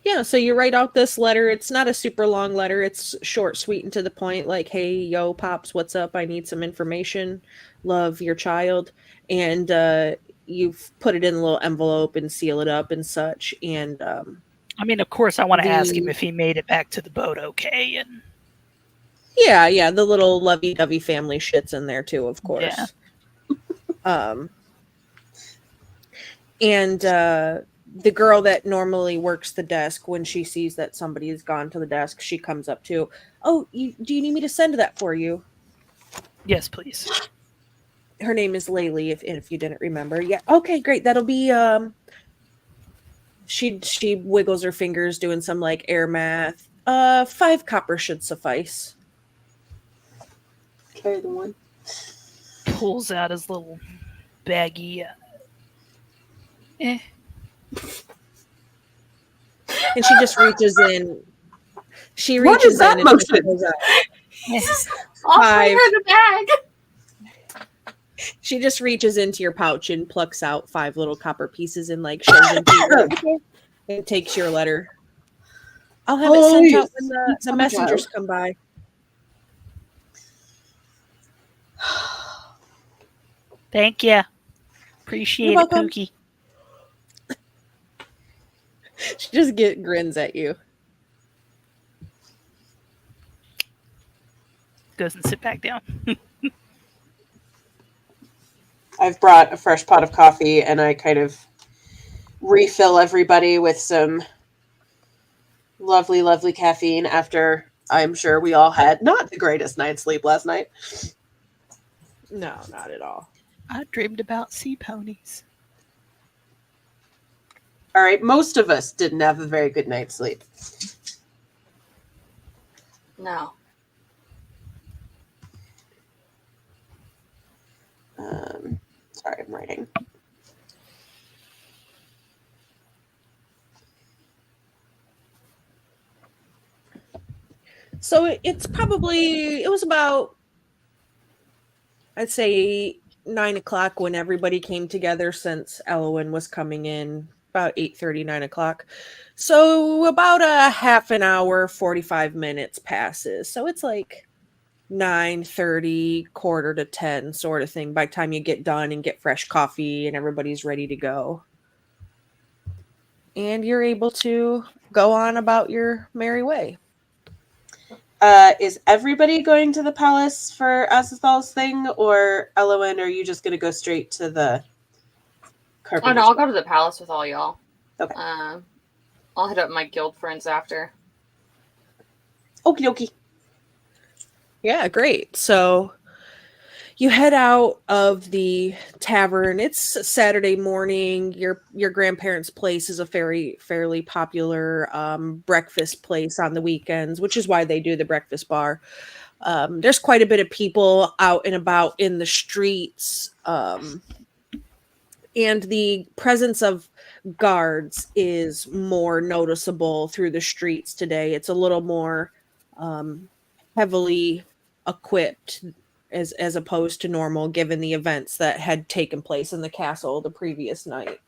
Yeah, so you write out this letter. It's not a super long letter. It's short, sweet, and to the point. Like, hey, yo, Pops, what's up? I need some information. Love, your child. And you've put it in a little envelope and seal it up and such. And I mean, of course, I want to ask him if he made it back to the boat okay. And yeah, the little lovey-dovey family shit's in there too, of course. Yeah. And the girl that normally works the desk, when she sees that somebody has gone to the desk, she comes up to, oh, do you need me to send that for you? Yes, please. Her name is Laylee, if you didn't remember. Yeah, okay, great. That'll be she wiggles her fingers doing some like air math. 5 copper should suffice. Carry the one. Pulls out his little baggie. And she just reaches in. She reaches What is that in motion? and pulls out Offering her the bag. She just reaches into your pouch and plucks out 5 little copper pieces and like shows them to you. And takes your letter. I'll have it sent out when the messengers come by. Thank you. Appreciate You're it, welcome. Pookie. She just grins at you. Goes and sit back down. I've brought a fresh pot of coffee and I kind of refill everybody with some lovely, lovely caffeine after I'm sure we all had not the greatest night's sleep last night. No, not at all. I dreamed about sea ponies. All right, most of us didn't have a very good night's sleep. No. Sorry, I'm writing. So it was about, I'd say 9 o'clock when everybody came together, since Elowin was coming in about 8:30, 9 o'clock. So about a half an hour, 45 minutes passes. So it's like 9:30, quarter to 10 sort of thing by the time you get done and get fresh coffee and everybody's ready to go. And you're able to go on about your merry way. Is everybody going to the palace for Azathal's thing, or Elowin, are you just going to go straight to the Oh carpenter? no, I'll go to the palace with all y'all. Okay. I'll hit up my guild friends after. Okie dokie. Yeah, great. So you head out of the tavern. It's Saturday morning. Your grandparents' place is a fairly popular breakfast place on the weekends, which is why they do the breakfast bar. There's quite a bit of people out and about in the streets, and the presence of guards is more noticeable through the streets today. It's a little more heavily equipped as opposed to normal, given the events that had taken place in the castle the previous night.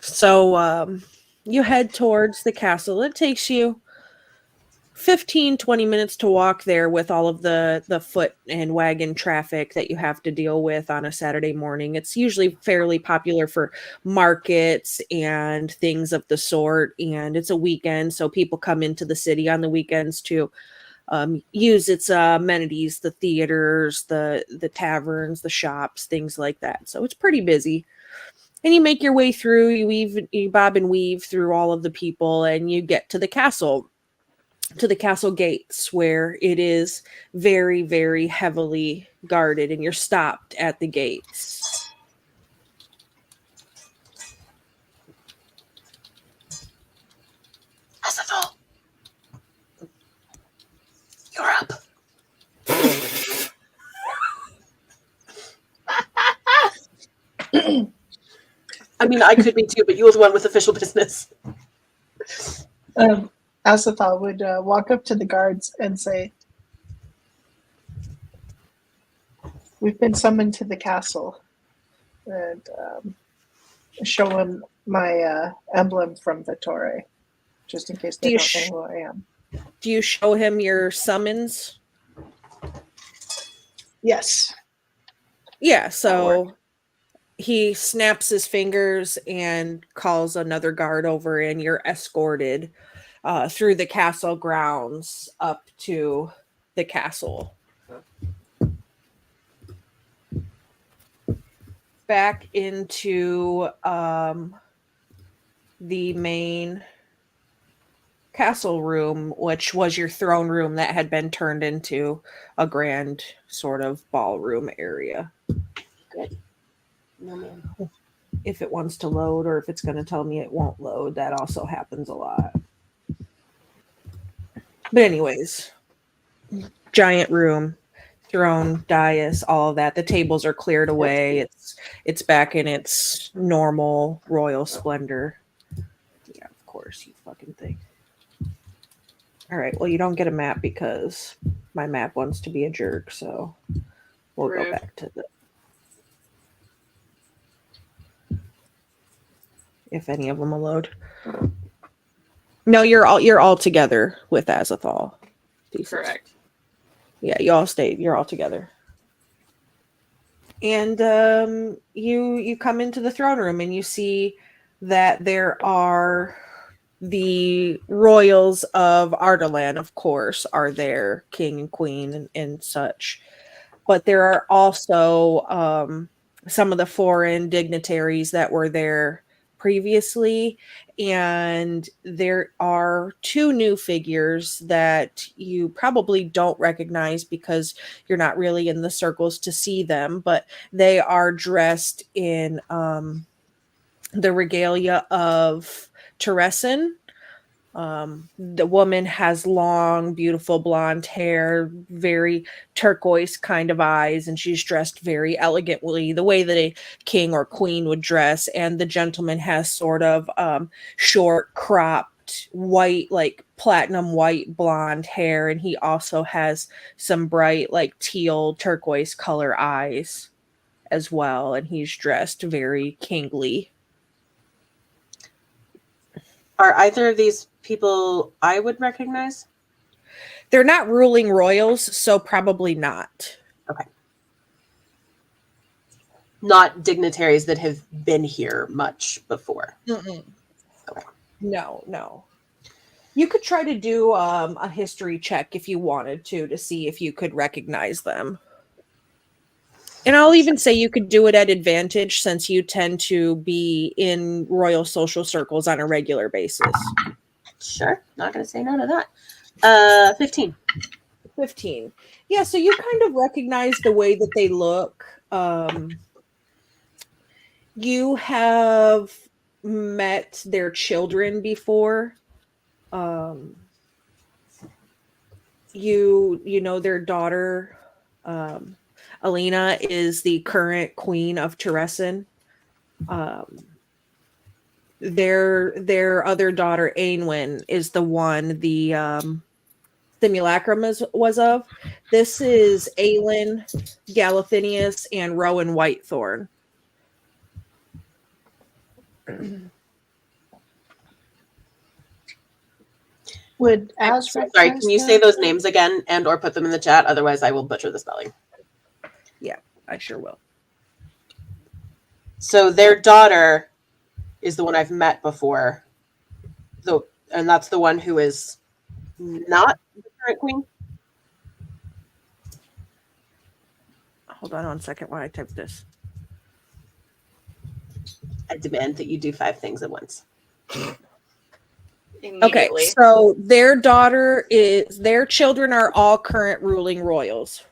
So you head towards the castle. It takes you 15-20 minutes to walk there with all of the foot and wagon traffic that you have to deal with on a Saturday morning. It's usually fairly popular for markets and things of the sort, and it's a weekend, so people come into the city on the weekends to use its amenities, the theaters, the taverns, the shops, things like that. So it's pretty busy. And you make your way through, you bob and weave through all of the people, and you get to the castle gates, where it is very, very heavily guarded, and you're stopped at the gates. Asafal, you're up. I mean, I could be too, but you were the one with official business. Asafal would walk up to the guards and say, "We've been summoned to the castle," and show him my emblem from Vittore, just in case they don't know who I am. Do you show him your summons? Yes. Yeah, so he snaps his fingers and calls another guard over, and you're escorted through the castle grounds up to the castle. Back into the main castle room, which was your throne room that had been turned into a grand sort of ballroom area. Good. No, man. If it wants to load, or if it's going to tell me it won't load, that also happens a lot. But anyways, giant room, throne, dais, all of that. The tables are cleared away. It's back in its normal royal splendor. Yeah, of course, you fucking thing. All right, well, you don't get a map because my map wants to be a jerk, so we'll go back to the... If any of them will load. No, you're all together with Azathal. Correct. Yeah, you're all together. And you come into the throne room, and you see that there are the royals of Ardalan, of course, are there, king and queen and such. But there are also some of the foreign dignitaries that were there previously, and there are two new figures that you probably don't recognize because you're not really in the circles to see them, but they are dressed in the regalia of Teresin. The woman has long, beautiful blonde hair, very turquoise kind of eyes, and she's dressed very elegantly, the way that a king or queen would dress. And the gentleman has sort of short, cropped, white, like platinum white blonde hair, and he also has some bright, like teal, turquoise color eyes as well, and he's dressed very kingly. Are either of these people I would recognize? They're not ruling royals, so probably not. Okay. Not dignitaries that have been here much before. Mm-mm. Okay. No. You could try to do a history check if you wanted to see if you could recognize them. And I'll even say you could do it at advantage since you tend to be in royal social circles on a regular basis. Sure. Not going to say no to that. 15. 15. Yeah, so you kind of recognize the way that they look. You have met their children before. You know their daughter, Alina, is the current queen of Teresin. Their other daughter, Aenwyn, is the one the simulacrum was of. This is Aelin, Galathinius, and Rowan Whitethorn. Would I'm sorry, can you say those names again and or put them in the chat? Otherwise, I will butcher the spelling. Yeah, I sure will. So their daughter is the one I've met before. And that's the one who is not the current queen? Hold on 1 second while I type this. I demand that you do 5 things at once. Okay, Immediately. so their children are all current ruling royals.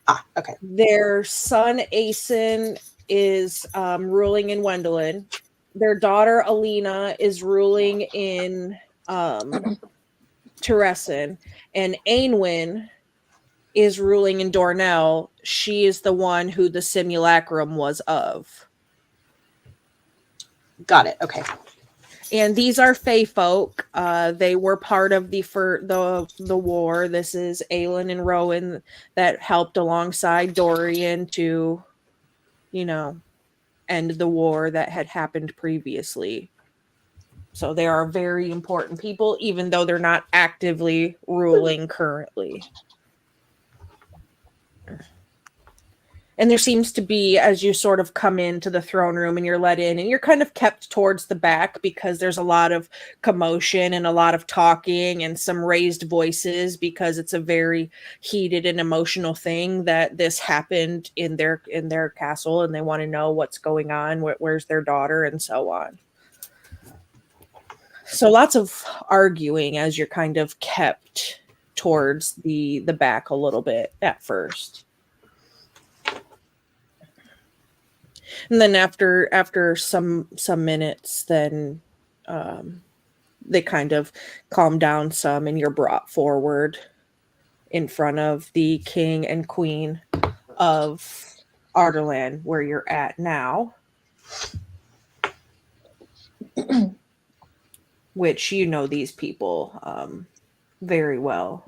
Ah, okay. Their son Aeson is ruling in Wendelin. Their daughter Alina is ruling in Teresin, and Aenwyn is ruling in Dornell. She is the one who the simulacrum was of. Got it. Okay. And these are Fey folk. They were part of the war. This is Aelin and Rowan that helped alongside Dorian to, end the war that had happened previously. So they are very important people, even though they're not actively ruling currently. And there seems to be, as you sort of come into the throne room and you're let in, and you're kind of kept towards the back because there's a lot of commotion and a lot of talking and some raised voices because it's a very heated and emotional thing that this happened in their castle, and they want to know what's going on, where's their daughter, and so on. So lots of arguing as you're kind of kept towards the back a little bit at first. And then after some minutes, then they kind of calm down some, and you're brought forward in front of the king and queen of Arderland, where you're at now. Which these people very well.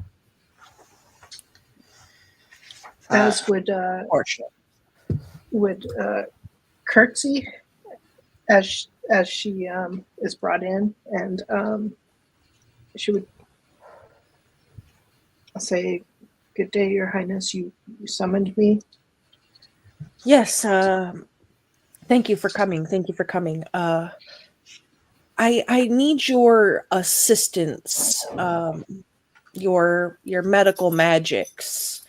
As would curtsy as she is brought in, and she would say, "Good day, Your Highness. You summoned me." Yes. Thank you for coming. I need your assistance, your medical magics.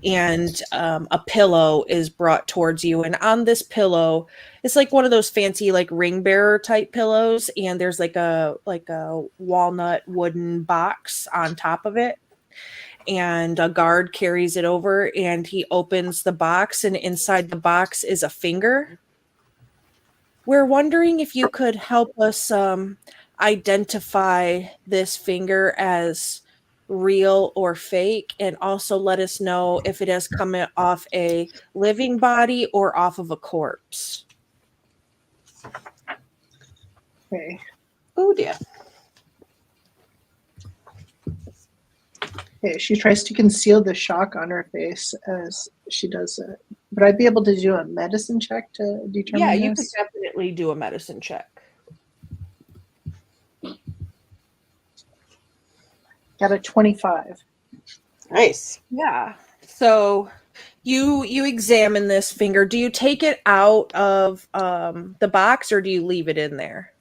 And a pillow is brought towards you, and on this pillow, it's like one of those fancy like ring bearer type pillows, and there's like a walnut wooden box on top of it, and a guard carries it over, and he opens the box, and inside the box is a finger. We're wondering if you could help us identify this finger as real or fake, and also let us know if it has come off a living body or off of a corpse. Okay. Oh dear. Okay. She tries to conceal the shock on her face as she does it. Would I be able to do a medicine check to determine Yeah, you this? could definitely do a medicine check. Got a 25. Nice. Yeah. So you examine this finger. Do you take it out of the box, or do you leave it in there?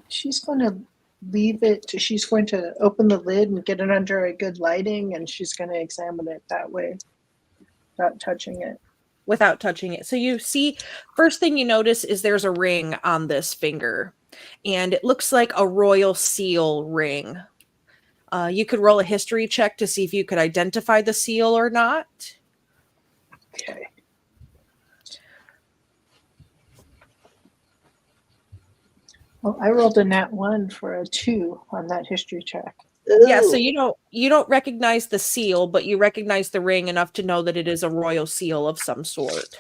She's going to leave it. She's going to open the lid and get it under a good lighting, and she's going to examine it that way, without touching it. Without touching it. So you see, first thing you notice is there's a ring on this finger, and it looks like a royal seal ring. You could roll a history check to see if you could identify the seal or not. Okay. Well, I rolled a nat 1 for a 2 on that history check. Yeah, so Ooh. you don't recognize the seal, but you recognize the ring enough to know that it is a royal seal of some sort.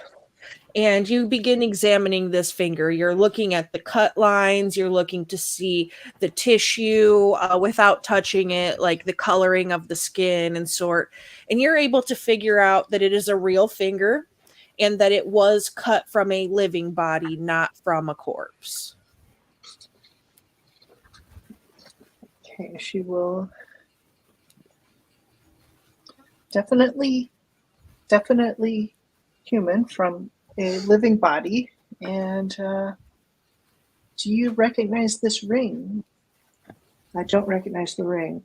And you begin examining this finger. You're looking at the cut lines. You're looking to see the tissue without touching it, like the coloring of the skin and sort. And you're able to figure out that it is a real finger and that it was cut from a living body, not from a corpse. Okay, she will definitely human from a living body. And do you recognize this ring? I don't recognize the ring.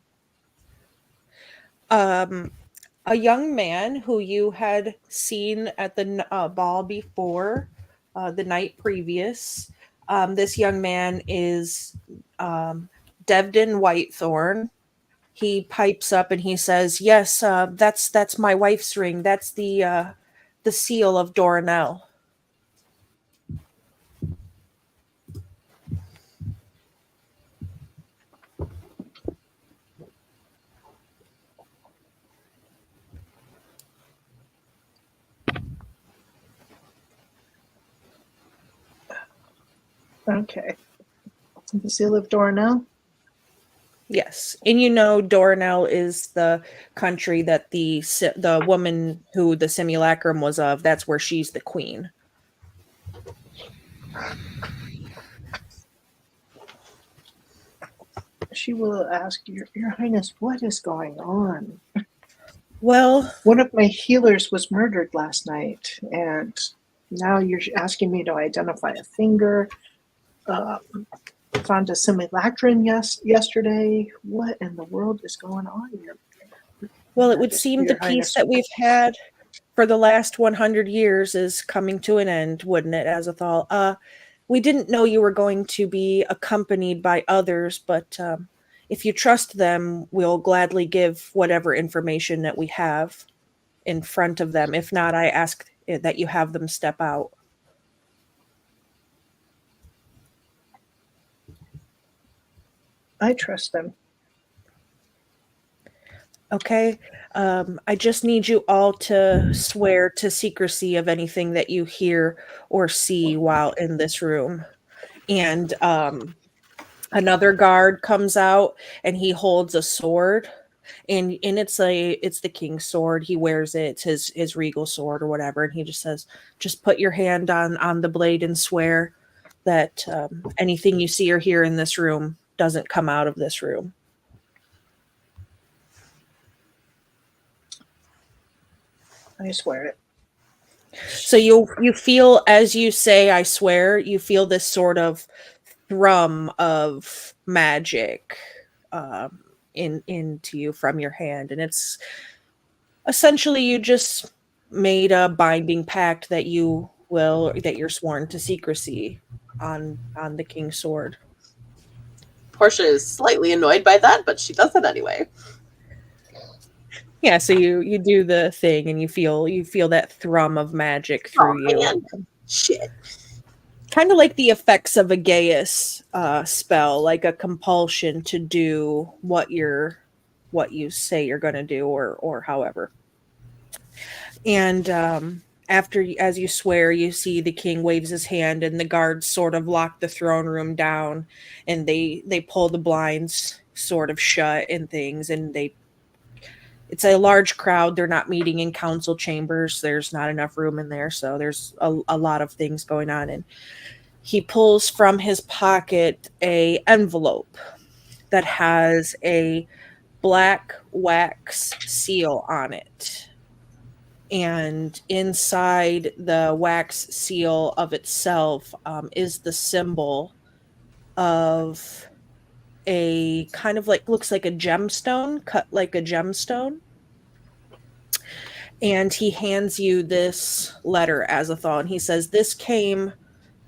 a young man who you had seen at the ball before, the night previous. This young man is Devden Whitethorn. He pipes up and he says, "Yes, that's my wife's ring. That's the seal of Doranel." Okay. The seal of Dornell? Yes, and you know Doranel is the country that the woman who the simulacrum was of. That's where she's the queen. She will ask, Your Highness, what is going on? Well, One of my healers was murdered last night, and now you're asking me to identify a finger. Found a simulacrum yesterday. What in the world is going on here? well, it would seem the Your peace Highness. that we've had for the last 100 years is coming to an end, wouldn't it, Azathal? We didn't know you were going to be accompanied by others, but if you trust them, we'll gladly give whatever information that we have in front of them. If not, I ask that you have them step out. I trust them. Okay. I just need you all to swear to secrecy of anything that you hear or see while in this room. And another guard comes out and he holds a sword. And it's the king's sword. He wears it. It's his regal sword or whatever. And he just says, just put your hand on the blade and swear that anything you see or hear in this room doesn't come out of this room. I swear it. So you feel, as you say, I swear, you feel this sort of thrum of magic into you from your hand, and it's essentially you just made a binding pact that you're sworn to secrecy on the king's sword. Portia is slightly annoyed by that, but she does it anyway. Yeah, so you do the thing and you feel that thrum of magic through you. Man. Shit. Kind of like the effects of a Gaius spell, like a compulsion to do what you say you're going to do, or however. And as you swear, you see the king waves his hand, and the guards sort of lock the throne room down, and they pull the blinds sort of shut and things, and it's a large crowd. They're not meeting in council chambers. There's not enough room in there, so there's a lot of things going on. And he pulls from his pocket a envelope that has a black wax seal on it. And inside the wax seal of itself is the symbol of a kind of looks like a gemstone, cut like a gemstone. And he hands you this letter, Azathal, and he says, this came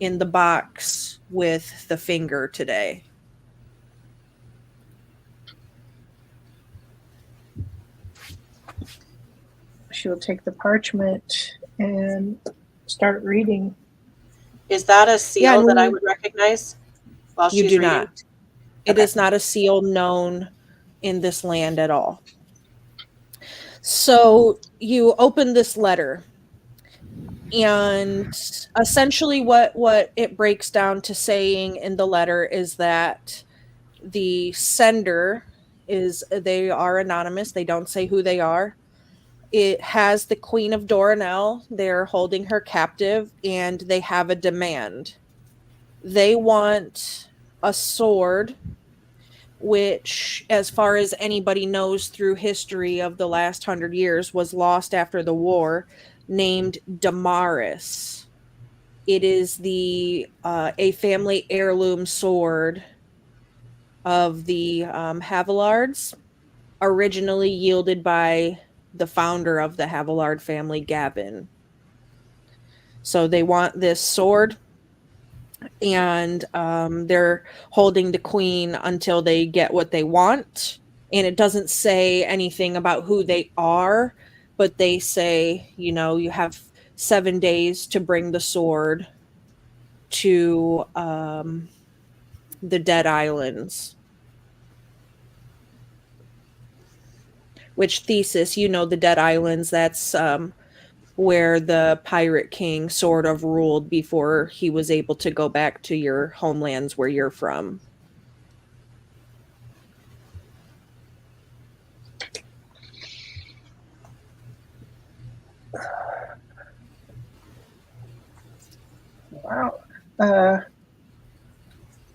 in the box with the finger today. She'll take the parchment and start reading. Is that a seal that I would recognize while she's reading? You do not. It is not a seal known in this land at all. So you open this letter, and essentially what it breaks down to saying in the letter is that the sender they are anonymous. They don't say who they are. It has the Queen of Doranel. They're holding her captive, and they have a demand. They want a sword, which, as far as anybody knows through history of the last 100 years, was lost after the war, named Damaris. It is a family heirloom sword of the Havilards, originally yielded by the founder of the Havillard family, Gavin. So they want this sword, and they're holding the queen until they get what they want. And it doesn't say anything about who they are, but they say, you have 7 days to bring the sword to the Dead Islands. Which, Thesis, the Dead Islands, that's where the Pirate King sort of ruled before he was able to go back to your homelands where you're from. Wow.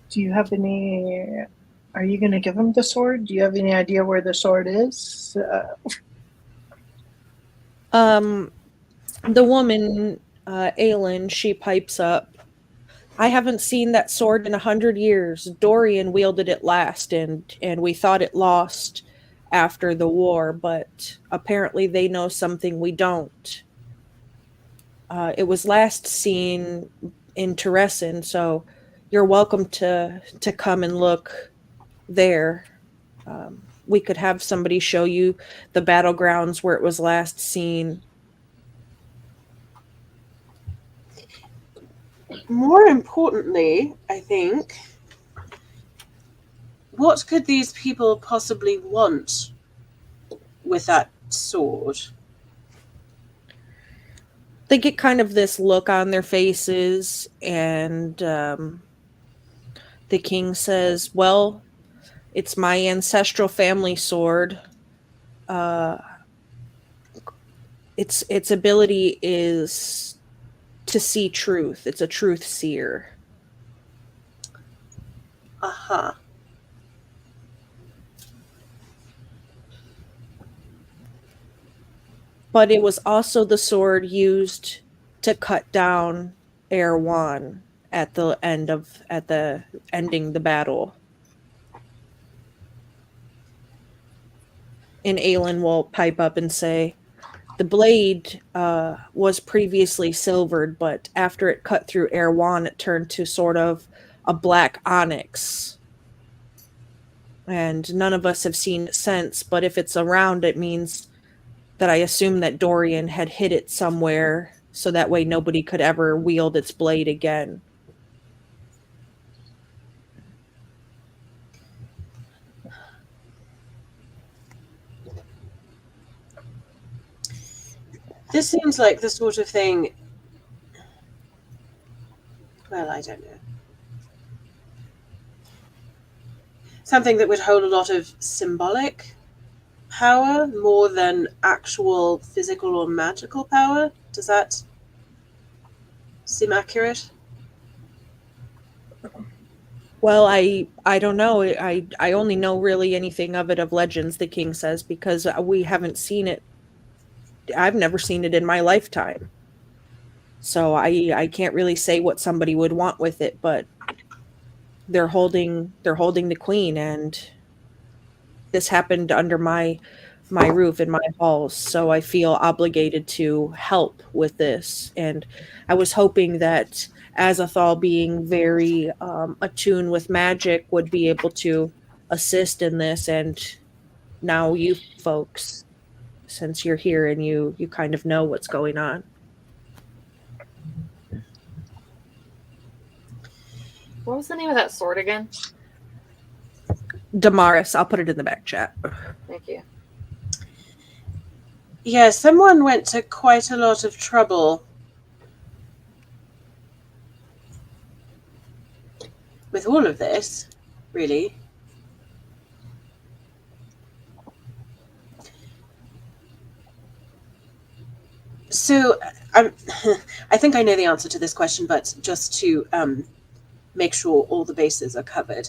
Do you have any... Are you going to give him the sword? Do you have any idea where the sword is? The woman, Aelin, she pipes up. I haven't seen that sword in 100 years. Dorian wielded it last, and we thought it lost after the war, but apparently they know something we don't. It was last seen in Teresin, so you're welcome to come and look there. We could have somebody show you the battlegrounds where it was last seen. More importantly, I think, what could these people possibly want with that sword? They get kind of this look on their faces, and the king says, well, it's my ancestral family sword. Its ability is to see truth. It's a truth seer. Uh-huh. But it was also the sword used to cut down Erwan at the ending the battle. And Aelin will pipe up and say, the blade was previously silvered, but after it cut through Erwan, it turned to sort of a black onyx. And none of us have seen it since, but if it's around, it means that I assume that Dorian had hid it somewhere, so that way nobody could ever wield its blade again. This seems like the sort of thing... Well, I don't know. Something that would hold a lot of symbolic power more than actual physical or magical power. Does that seem accurate? Well, I don't know. I only know really anything of it of legends, the king says, because we haven't seen it. I've never seen it in my lifetime. So I can't really say what somebody would want with it, but they're holding the queen, and this happened under my roof in my halls, so I feel obligated to help with this. And I was hoping that Azathoth, being very attuned with magic, would be able to assist in this. And now you folks, since you're here and you kind of know what's going on. What was the name of that sword again? Damaris, I'll put it in the back chat. Thank you. Yeah, someone went to quite a lot of trouble with all of this, really. So, I think I know the answer to this question, but just to make sure all the bases are covered.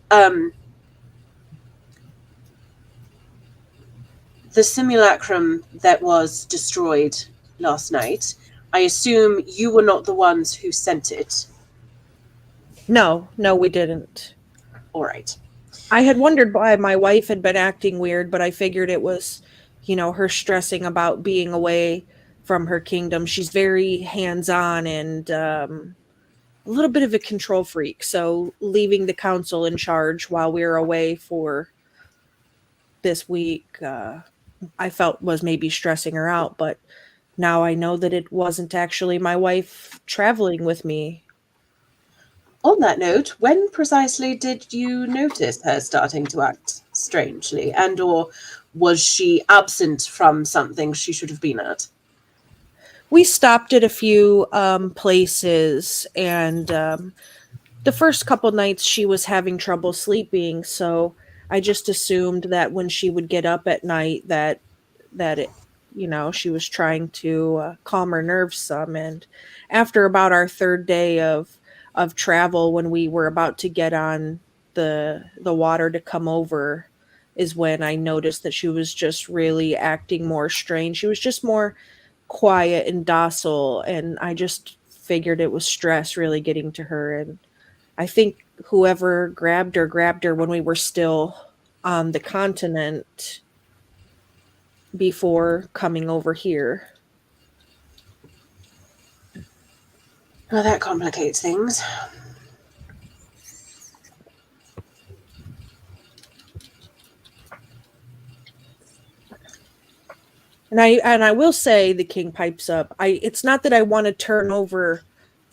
The simulacrum that was destroyed last night, I assume you were not the ones who sent it. No, we didn't. All right. I had wondered why my wife had been acting weird, but I figured it was her stressing about being away from her kingdom. She's very hands-on and a little bit of a control freak. So leaving the council in charge while we were away for this week, I felt was maybe stressing her out. But now I know that it wasn't actually my wife traveling with me. On that note, when precisely did you notice her starting to act strangely, and or was she absent from something she should have been at? We stopped at a few places, and the first couple nights she was having trouble sleeping, so I just assumed that when she would get up at night that it, she was trying to calm her nerves some. And after about our third day of travel, when we were about to get on the water to come over, is when I noticed that she was just really acting more strange. She was just more quiet and docile, and I just figured it was stress really getting to her. And I think whoever grabbed her when we were still on the continent before coming over here. Well, that complicates things. And I will say, the king pipes up, it's not that I want to turn over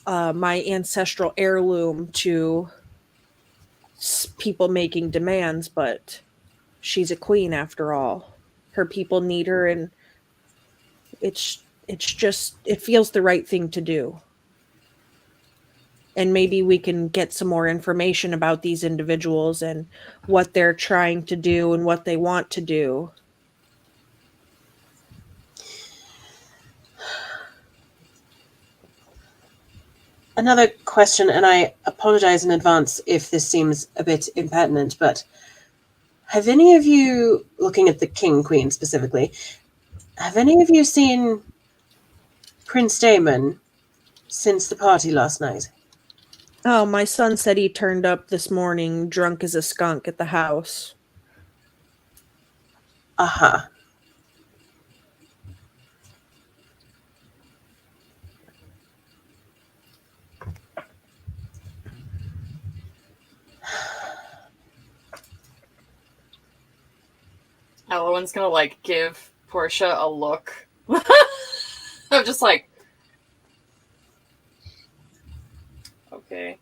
my ancestral heirloom to people making demands, but she's a queen after all. Her people need her, and it feels the right thing to do. And maybe we can get some more information about these individuals and what they're trying to do and what they want to do. Another question, and I apologize in advance if this seems a bit impertinent, but have any of you, looking at the King Queen specifically, have any of you seen Prince Damon since the party last night? Oh, my son said he turned up this morning drunk as a skunk at the house. Uh-huh. Elowen's gonna give Portia a look. I'm just like, okay.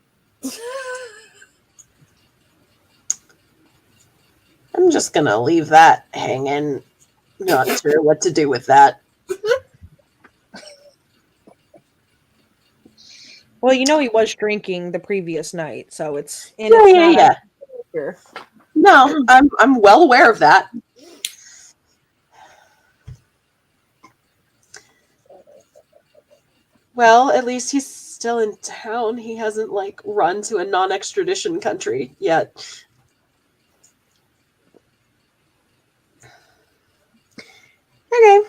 I'm just gonna leave that hanging. Not sure what to do with that. Well, he was drinking the previous night, so it's Yeah. No, I'm well aware of that. Well, at least he's still in town. He hasn't run to a non-extradition country yet. Okay.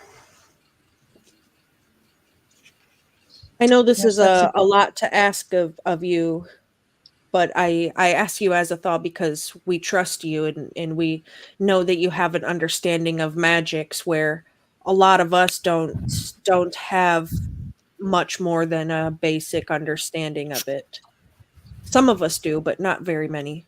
I know this is a lot to ask of you, but I ask you as a thought because we trust you, and we know that you have an understanding of magics where a lot of us don't have much more than a basic understanding of it. Some of us do, but not very many.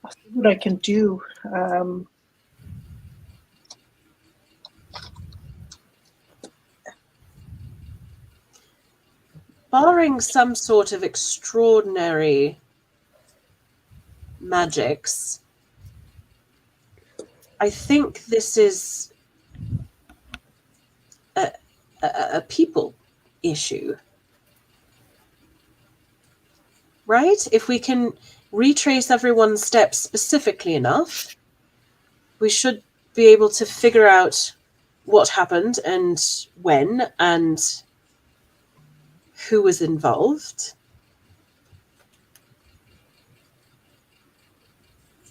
I'll see what I can do. Barring some sort of extraordinary magics, I think this is a people issue. Right? If we can retrace everyone's steps specifically enough, we should be able to figure out what happened and when and who was involved.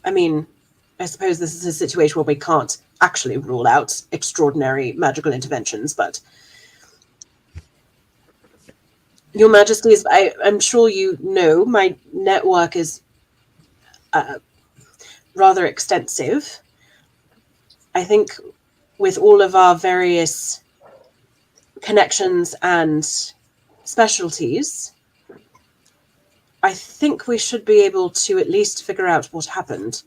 I mean, I suppose this is a situation where we can't actually rule out extraordinary magical interventions, but Your Majesties, I'm sure you know my network is rather extensive. I think with all of our various connections and specialties, I think we should be able to at least figure out what happened.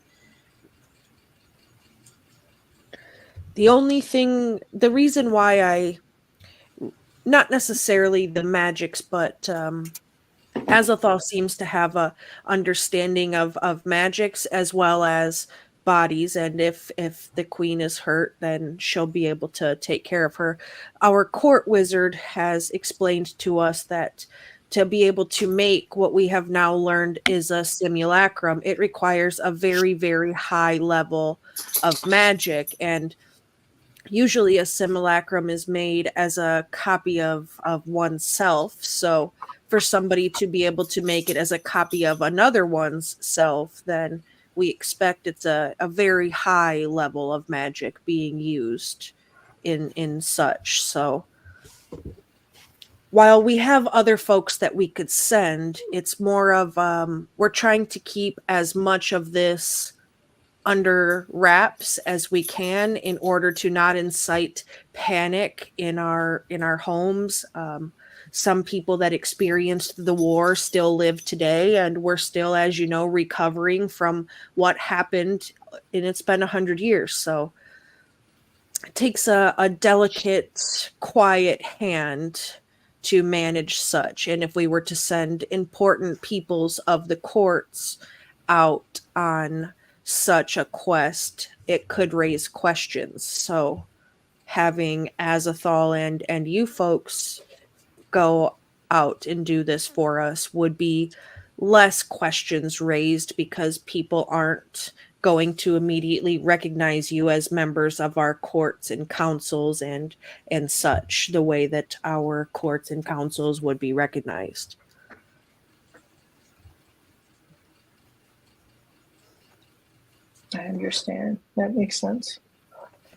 The reason why not necessarily the magics, but Azathoth seems to have a understanding of magics as well as bodies, and if the queen is hurt, then she'll be able to take care of her. Our court wizard has explained to us that to be able to make what we have now learned is a simulacrum, it requires a very, very high level of magic, and usually a simulacrum is made as a copy of oneself. So for somebody to be able to make it as a copy of another one's self, then we expect it's a very high level of magic being used in such. So while we have other folks that we could send, it's more of we're trying to keep as much of this under wraps as we can in order to not incite panic in our homes. Some people that experienced the war still live today, and we're still, as you know, recovering from what happened, and it's been 100 years. So it takes a delicate, quiet hand to manage such. And if we were to send important peoples of the courts out on such a quest, it could raise questions. So having Azathoth and you folks go out and do this for us would be less questions raised, because people aren't going to immediately recognize you as members of our courts and councils and such, the way that our courts and councils would be recognized. I understand. That makes sense.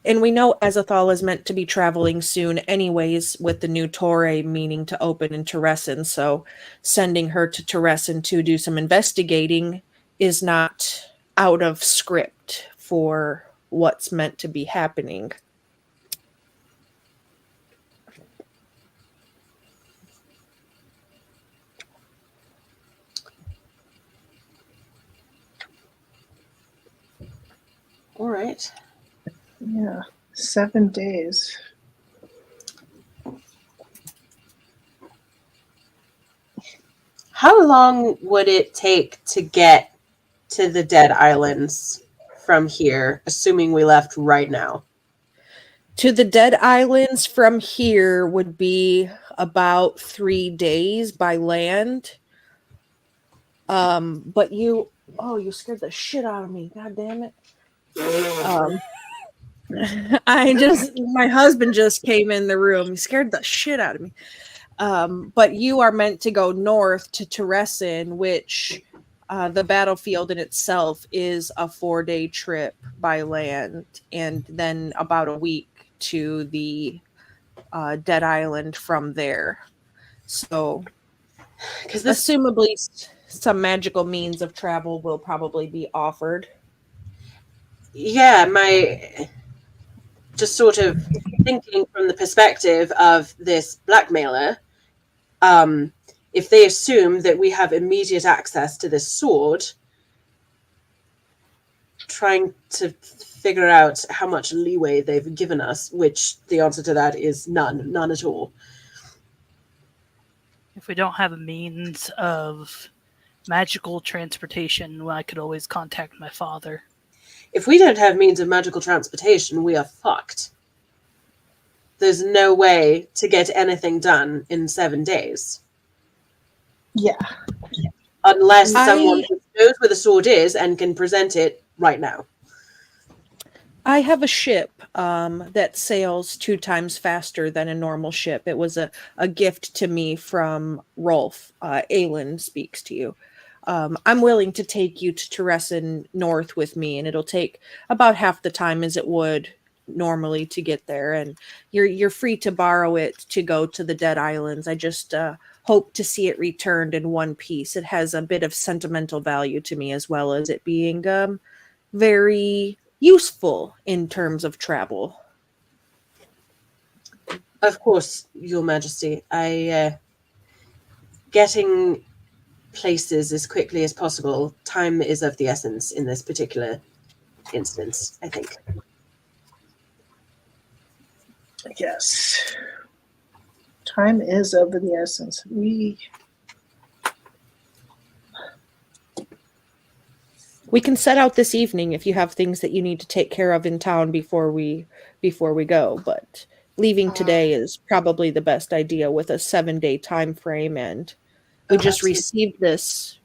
And we know Azathoth is meant to be traveling soon anyways, with the new Torre meaning to open in Teresin, so sending her to Teresin to do some investigating is not out of script for what's meant to be happening. All right. Yeah, 7 days. How long would it take to get to the Dead Islands from here, assuming we left right now? To the Dead Islands from here would be about 3 days by land. But you scared the shit out of me. God damn it. My husband just came in the room. He scared the shit out of me. But you are meant to go north to Teresin, which the battlefield in itself is a 4-day trip by land, and then about a week to the Dead Island from there. So, assumably, some magical means of travel will probably be offered. Yeah, my just sort of thinking from the perspective of this blackmailer, if they assume that we have immediate access to this sword, trying to figure out how much leeway they've given us, which the answer to that is none at all. If we don't have a means of magical transportation, I could always contact my father. If we don't have means of magical transportation, we are fucked. There's no way to get anything done in 7 days. Yeah. Unless someone who knows where the sword is and can present it right now. I have a ship that sails 2 times faster than a normal ship. It was a gift to me from Rolf. Aelin speaks to you. I'm willing to take you to Teresin north with me, and it'll take about half the time as it would normally to get there, and you're free to borrow it to go to the Dead Islands. I just hope to see it returned in one piece. It has a bit of sentimental value to me, as well as it being very useful in terms of travel. Of course, Your Majesty. Getting places as quickly as possible. Time is of the essence in this particular instance, I think. Yes. Time is of the essence. We can set out this evening if you have things that you need to take care of in town before we go, but leaving today is probably the best idea with a 7-day time frame, and we just received this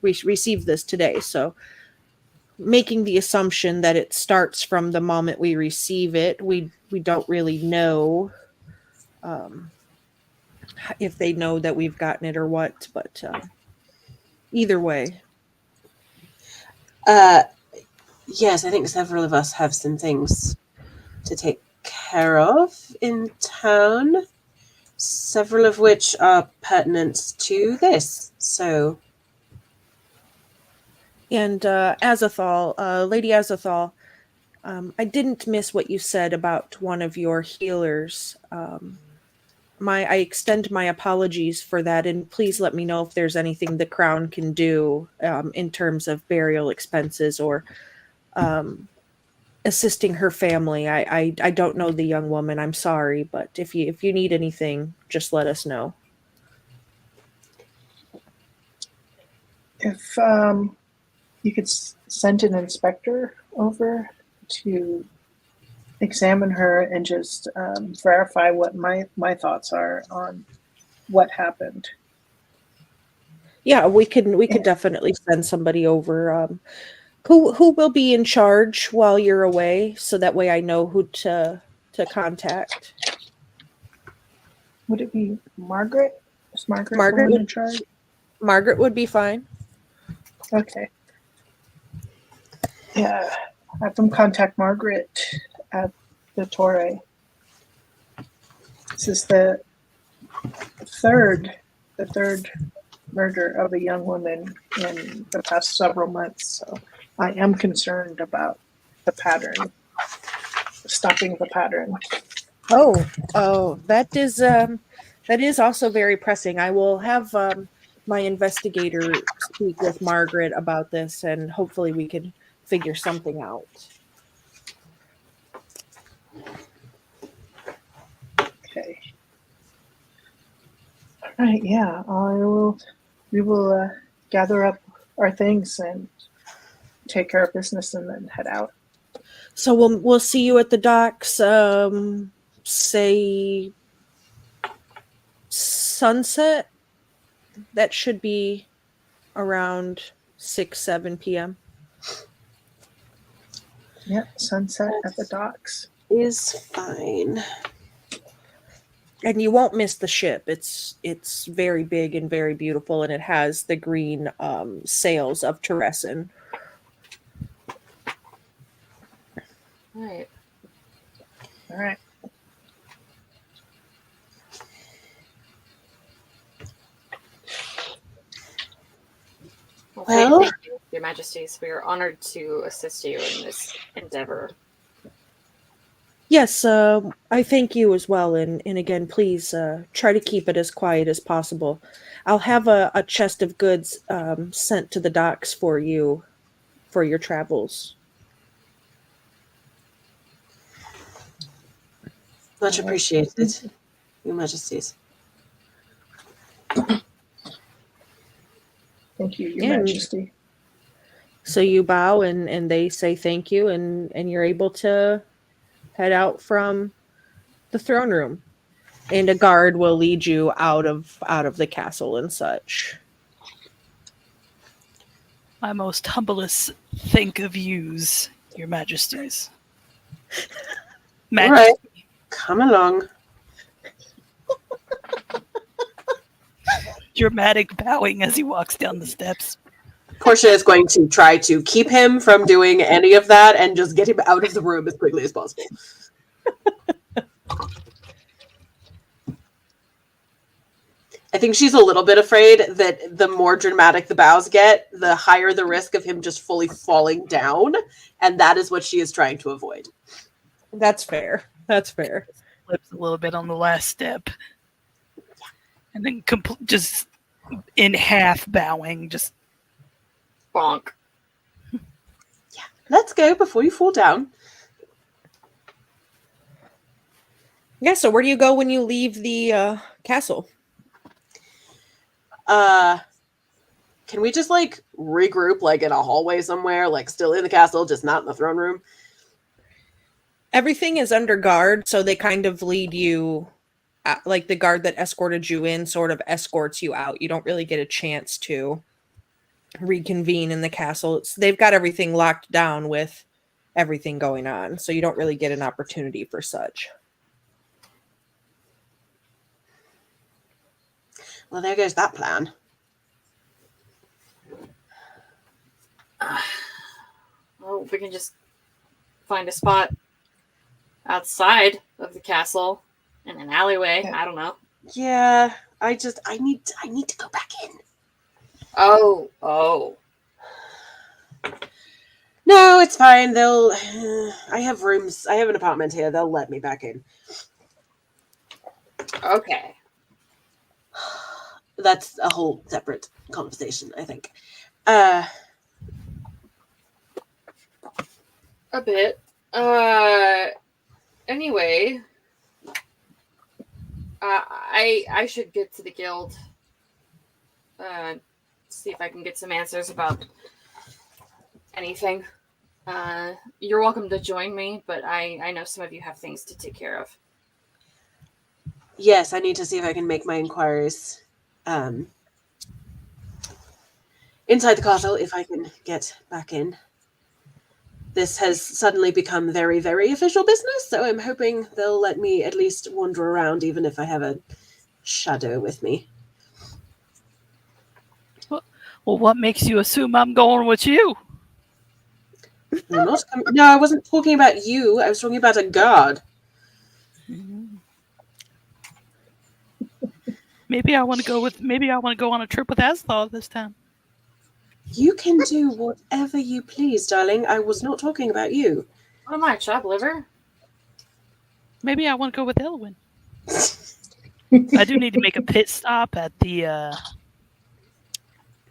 today, so making the assumption that it starts from the moment we receive it, we don't really know if they know that we've gotten it or what, but either way. Yes, I think several of us have some things to take care of in town, several of which are pertinent to this. So, and Azethal, Lady Azethal, I didn't miss what you said about one of your healers. I extend my apologies for that, and please let me know if there's anything the Crown can do in terms of burial expenses or assisting her family. I don't know the young woman. I'm sorry, but if you need anything, just let us know. If you could send an inspector over to examine her and just verify what my thoughts are on what happened. Yeah, we could definitely send somebody over. Who will be in charge while you're away, so that way I know who to contact. Would it be Margaret? Is Margaret Margaret in charge? Margaret would be fine. Okay. Yeah, have them contact Margaret at the Torre. This is the third murder of a young woman in the past several months. So I am concerned about the pattern, stopping the pattern. Oh, that is also very pressing. I will have my investigator speak with Margaret about this, and hopefully we can figure something out. Okay. All right. Yeah. We will gather up our things and take care of business, and then head out. So we'll see you at the docks. Say sunset. That should be around 6-7 p.m. Yep. Sunset at the docks is fine. And you won't miss the ship. It's very big and very beautiful, and it has the green sails of Teresin. All right. All right. Well, thank you, Your Majesties. We are honored to assist you in this endeavor. Yes, I thank you as well, and again, please try to keep it as quiet as possible. I'll have a chest of goods sent to the docks for you for your travels. Much appreciated, Your Majesties. Thank you, Your Majesty. So you bow, and they say thank you, and you're able to head out from the throne room, and a guard will lead you out of the castle and such. My most humblest thank of yous, Your Majesties. All right, come along. Dramatic bowing as he walks down the steps. Portia is going to try to keep him from doing any of that and just get him out of the room as quickly as possible. I think she's a little bit afraid that the more dramatic the bows get, the higher the risk of him just fully falling down, and that is what she is trying to avoid. That's fair. That's fair. Slips a little bit on the last step. And then just in half bowing, just Bonk. Let's go before you fall down. Yeah, so where do you go when you leave the castle? Can we just like regroup like in a hallway somewhere, like still in the castle, just not in the throne room? Everything is under guard, so they kind of lead you, like the guard that escorted you in sort of escorts you out. You don't really get a chance to reconvene in the castle. They've got everything locked down with everything going on, so you don't really get an opportunity for such. Well, there goes that plan. Well, we can just find a spot outside of the castle in an alleyway. I don't know. Yeah, I need to go back in. Oh. No, it's fine. They'll. I have rooms. I have an apartment here. They'll let me back in. Okay. That's a whole separate conversation, I think. A bit. Anyway, I should get to the guild. See if I can get some answers about anything. You're welcome to join me, but I know some of you have things to take care of. Yes, I need to see if I can make my inquiries inside the castle if I can get back in. This has suddenly become very, very official business, so I'm hoping they'll let me at least wander around, even if I have a shadow with me. well, what makes you assume I'm going with you? No, I wasn't talking about you. I was talking about a guard. Maybe I want to go on a trip with Asthal this time. You can do whatever you please, darling. I was not talking about you. What am I, chopped liver? Maybe I want to go with Elwyn. I do need to make a pit stop at the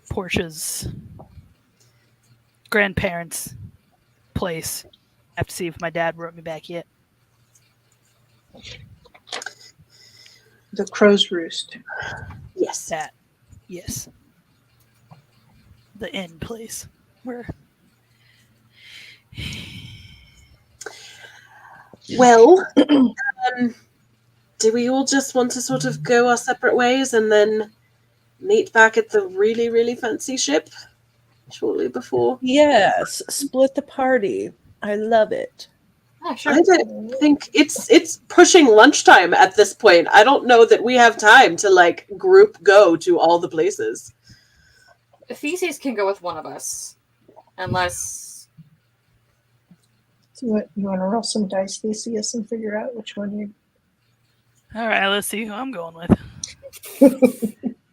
Portia's grandparents' place. I have to see if my dad wrote me back yet. The Crow's Roost. Yes. That, yes. The inn place where. Well, do we all just want to sort of go our separate ways and then meet back at the really, really fancy ship shortly before? Yes, split the party. I love it. Yeah, sure. I don't think it's pushing lunchtime at this point. I don't know that we have time to like group go to all the places. Theses can go with one of us, unless So what, you want to roll some dice, Theseus, and figure out which one you... All right, let's see who I'm going with.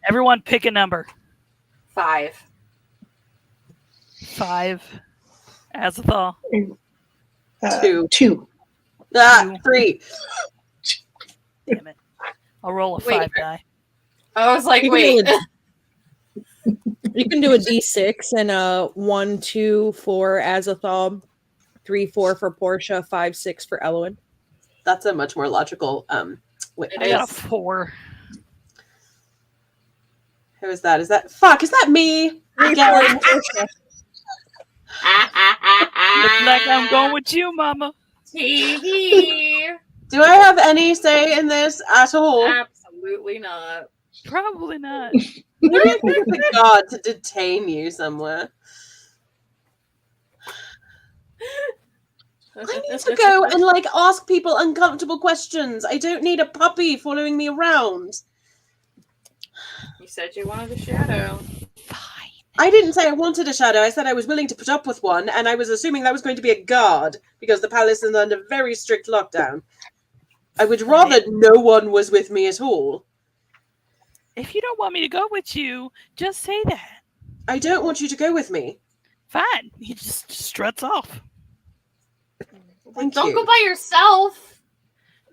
Everyone pick a number. 5. 5. Azathoth. 2. 2. 3. Damn it. I'll roll a Wait. 5 die. I was like, You can wait. You can do a D6 and a 1, 2, 4 Azathoth, 3, 4 for Portia, 5, 6 for Elwyn. That's a much more logical. Wait, I got a 4. who is that? Is that me? Again? Looks like I'm going with you, Mama. Tee-hee. Do I have any say in this at all? Absolutely not. Probably not. Maybe I can get the guard to detain you somewhere. I need to go and like ask people uncomfortable questions. I don't need a puppy following me around. You said you wanted a shadow. Fine. I didn't say I wanted a shadow. I said I was willing to put up with one, and I was assuming that was going to be a guard because the palace is under very strict lockdown. I would rather no one was with me at all. If you don't want me to go with you, just say that. I don't want you to go with me. Fine. He just struts off. Thank Don't you. go by yourself.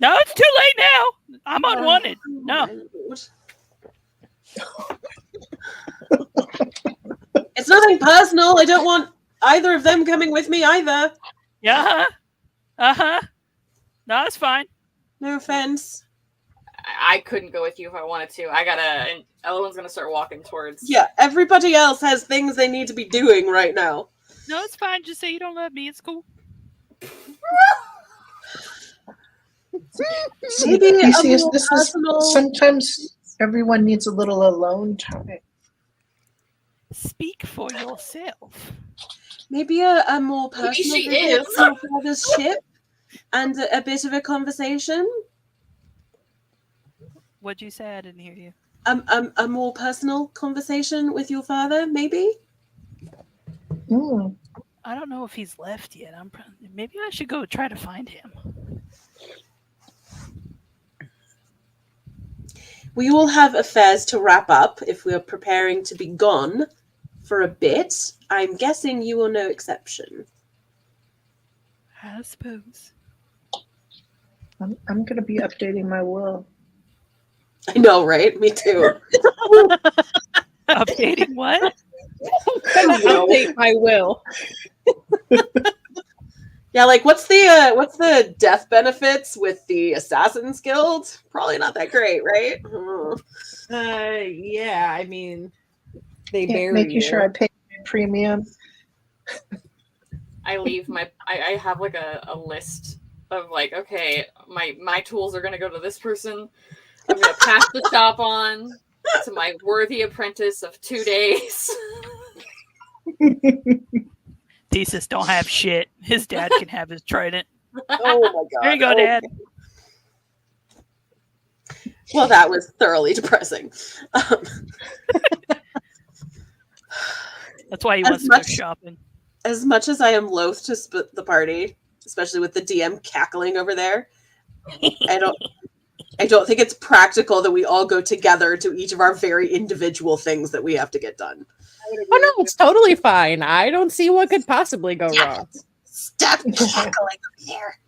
No, it's too late now. I'm unwanted. Oh, No. my Lord. It's nothing personal. I don't want either of them coming with me either. Yeah. Uh-huh. No, it's fine. No offense. I couldn't go with you if I wanted to. And Ellen's gonna start walking towards. Yeah, everybody else has things they need to be doing right now. No, it's fine. Just say you don't love me. It's cool. Maybe You see, a more this is personal- sometimes everyone needs a little alone time. Speak for yourself. Maybe a more personal she visit is. to your father's ship and a bit of a conversation. What'd you say? I didn't hear you. A more personal conversation with your father, maybe? Mm. I don't know if he's left yet. Maybe I should go try to find him. We all have affairs to wrap up if we are preparing to be gone for a bit. I'm guessing you are no exception. I suppose. I'm going to be updating my will. I know, right? Me too. Updating what? Update my will. Yeah, like what's the death benefits with the Assassin's Guild? Probably not that great, right? Yeah, I mean, they Yeah, bury making you. sure I pay my premium. I leave I have like a list of like, okay, my tools are gonna go to this person. I'm gonna pass the shop on to my worthy apprentice of 2 days. Thesis don't have shit. His dad can have his trident. Oh my god. There you go, Dad. Well, that was thoroughly depressing. That's why he As wants to go much- shopping. As much as I am loath to split the party, especially with the DM cackling over there, I don't think it's practical that we all go together to each of our very individual things that we have to get done. Oh no, it's totally fine. I don't see what could possibly go wrong. Stop cackling over there.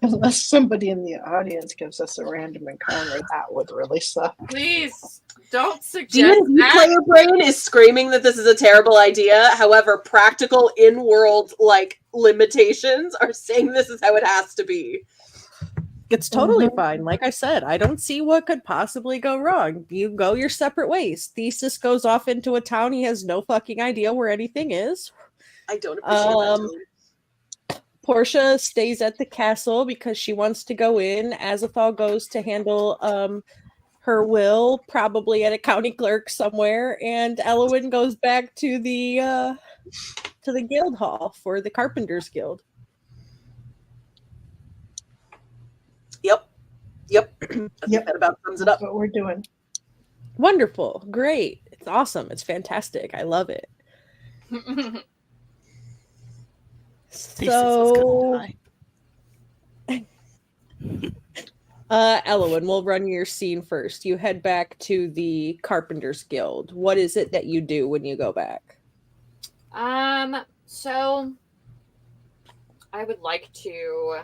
Unless somebody in the audience gives us a random encounter, that would really suck. Please don't suggest D&D that. player brain is screaming that this is a terrible idea. However, practical in-world limitations are saying this is how it has to be. It's totally fine. Like I said, I don't see what could possibly go wrong. You go your separate ways. Thesis goes off into a town. He has no fucking idea where anything is. I don't appreciate that. Tone. Portia stays at the castle because she wants to go in. Azethal goes to handle her will, probably at a county clerk somewhere, and Elowin goes back to the guild hall for the Carpenters Guild. Yep. Yep. That about sums it up. That's what we're doing. Wonderful. Great. It's awesome. It's fantastic. I love it. Thesis is So, gonna Elowin, we'll run your scene first. You head back to the Carpenters Guild. What is it that you do when you go back? So I would like to,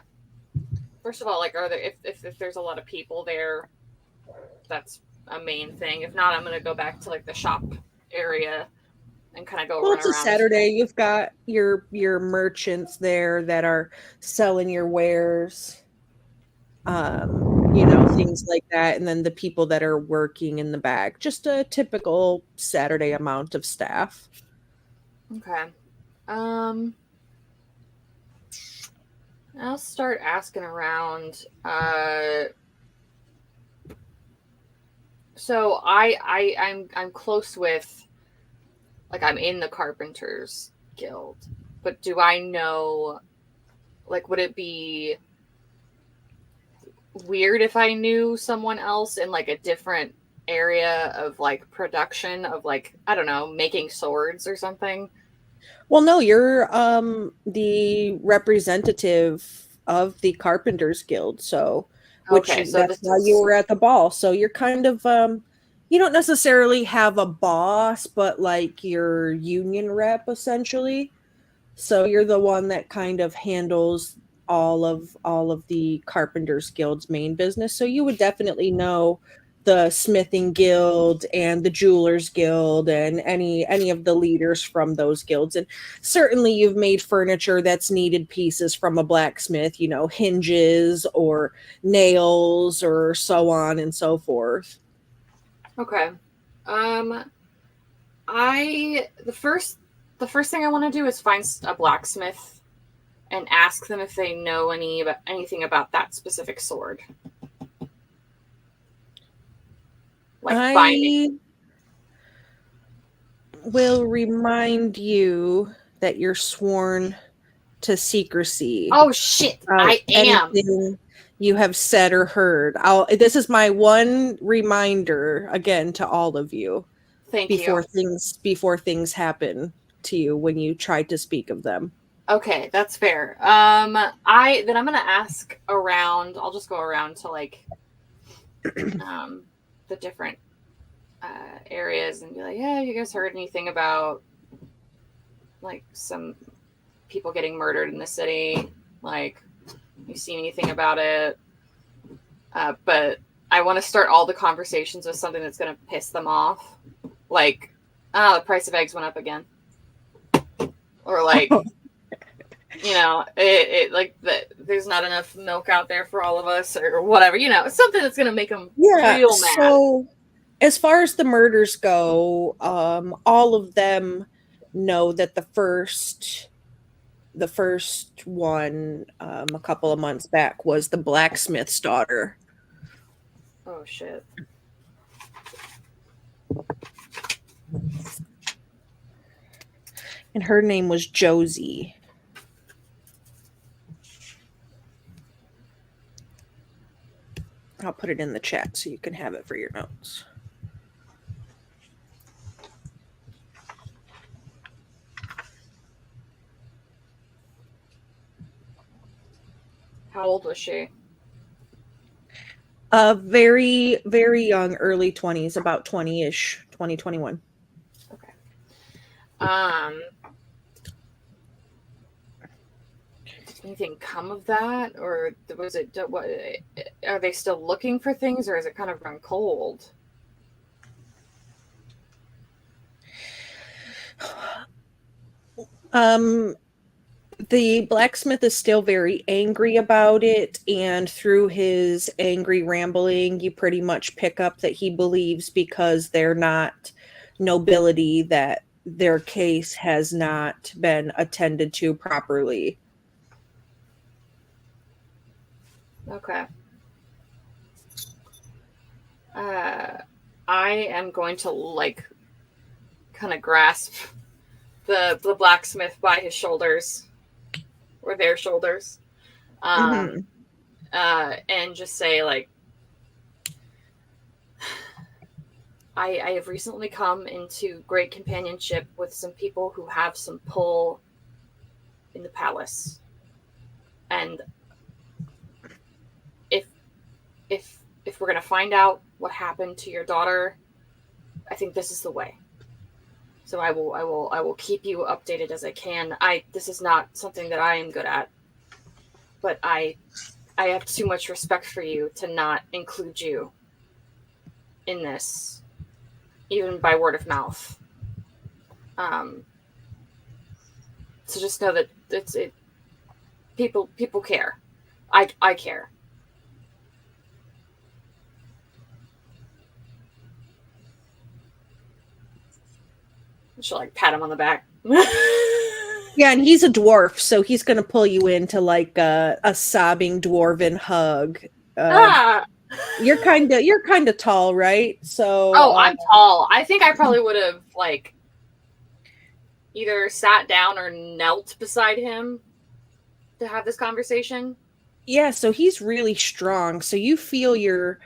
first of all, like, are there, if there's a lot of people there, that's a main thing. If not, I'm gonna go back to like the shop area and kind of go Well, run it's a around. Saturday. You've got your merchants there that are selling your wares, things like that, and then the people that are working in the back. Just a typical Saturday amount of staff. Okay. I'll start asking around. So I'm close with, like, I'm in the Carpenters Guild, but do I know, like, would it be weird if I knew someone else in like a different area of like production of, like, I don't know, making swords or something? Well, no, you're the representative of the Carpenters Guild, so Okay, so that's why you were at the ball. So you're kind of you don't necessarily have a boss, but like your union rep essentially. So you're the one that kind of handles all of the Carpenters Guild's main business. So you would definitely know the Smithing Guild and the Jewelers Guild and any of the leaders from those guilds. And certainly you've made furniture that's needed pieces from a blacksmith, you know, hinges or nails or so on and so forth. Okay. The first thing I want to do is find a blacksmith and ask them if they know anything about that specific sword. Like binding. I will remind you that you're sworn to secrecy. Oh shit! I am. Anything you have said or heard. This is my one reminder again to all of you. Before things happen to you when you try to speak of them. Okay, that's fair. I'm gonna ask around. I'll just go around to like the different areas and be like, yeah, you guys heard anything about like some people getting murdered in the city? Like, you seen anything about it? But I want to start all the conversations with something that's gonna piss them off. Like, the price of eggs went up again. Or like, you know, there's not enough milk out there for all of us or whatever, you know, something that's going to make them real mad. So as far as the murders go, all of them know that the first one a couple of months back was the blacksmith's daughter. Oh, shit. And her name was Josie. I'll put it in the chat so you can have it for your notes. How old was she? Very, very young, early 20s, about 20-ish, 2021. Okay. Did anything come of that? Or was it, what, are they still looking for things, or is it kind of run cold? The blacksmith is still very angry about it, and through his angry rambling, you pretty much pick up that he believes because they're not nobility that their case has not been attended to properly. Okay. I am going to like kind of grasp the blacksmith by his shoulders or their shoulders, and just say like, I have recently come into great companionship with some people who have some pull in the palace, and if we're gonna find out what happened to your daughter, I think this is the way. So I will keep you updated as I can. This is not something that I am good at, but I have too much respect for you to not include you in this, even by word of mouth. So just know that people care. I care. She'll like pat him on the back. Yeah, and he's a dwarf, so he's gonna pull you into like a sobbing dwarven hug. You're kind of tall, right? So I'm tall. I think I probably would have like either sat down or knelt beside him to have this conversation. Yeah, so he's really strong. So you feel your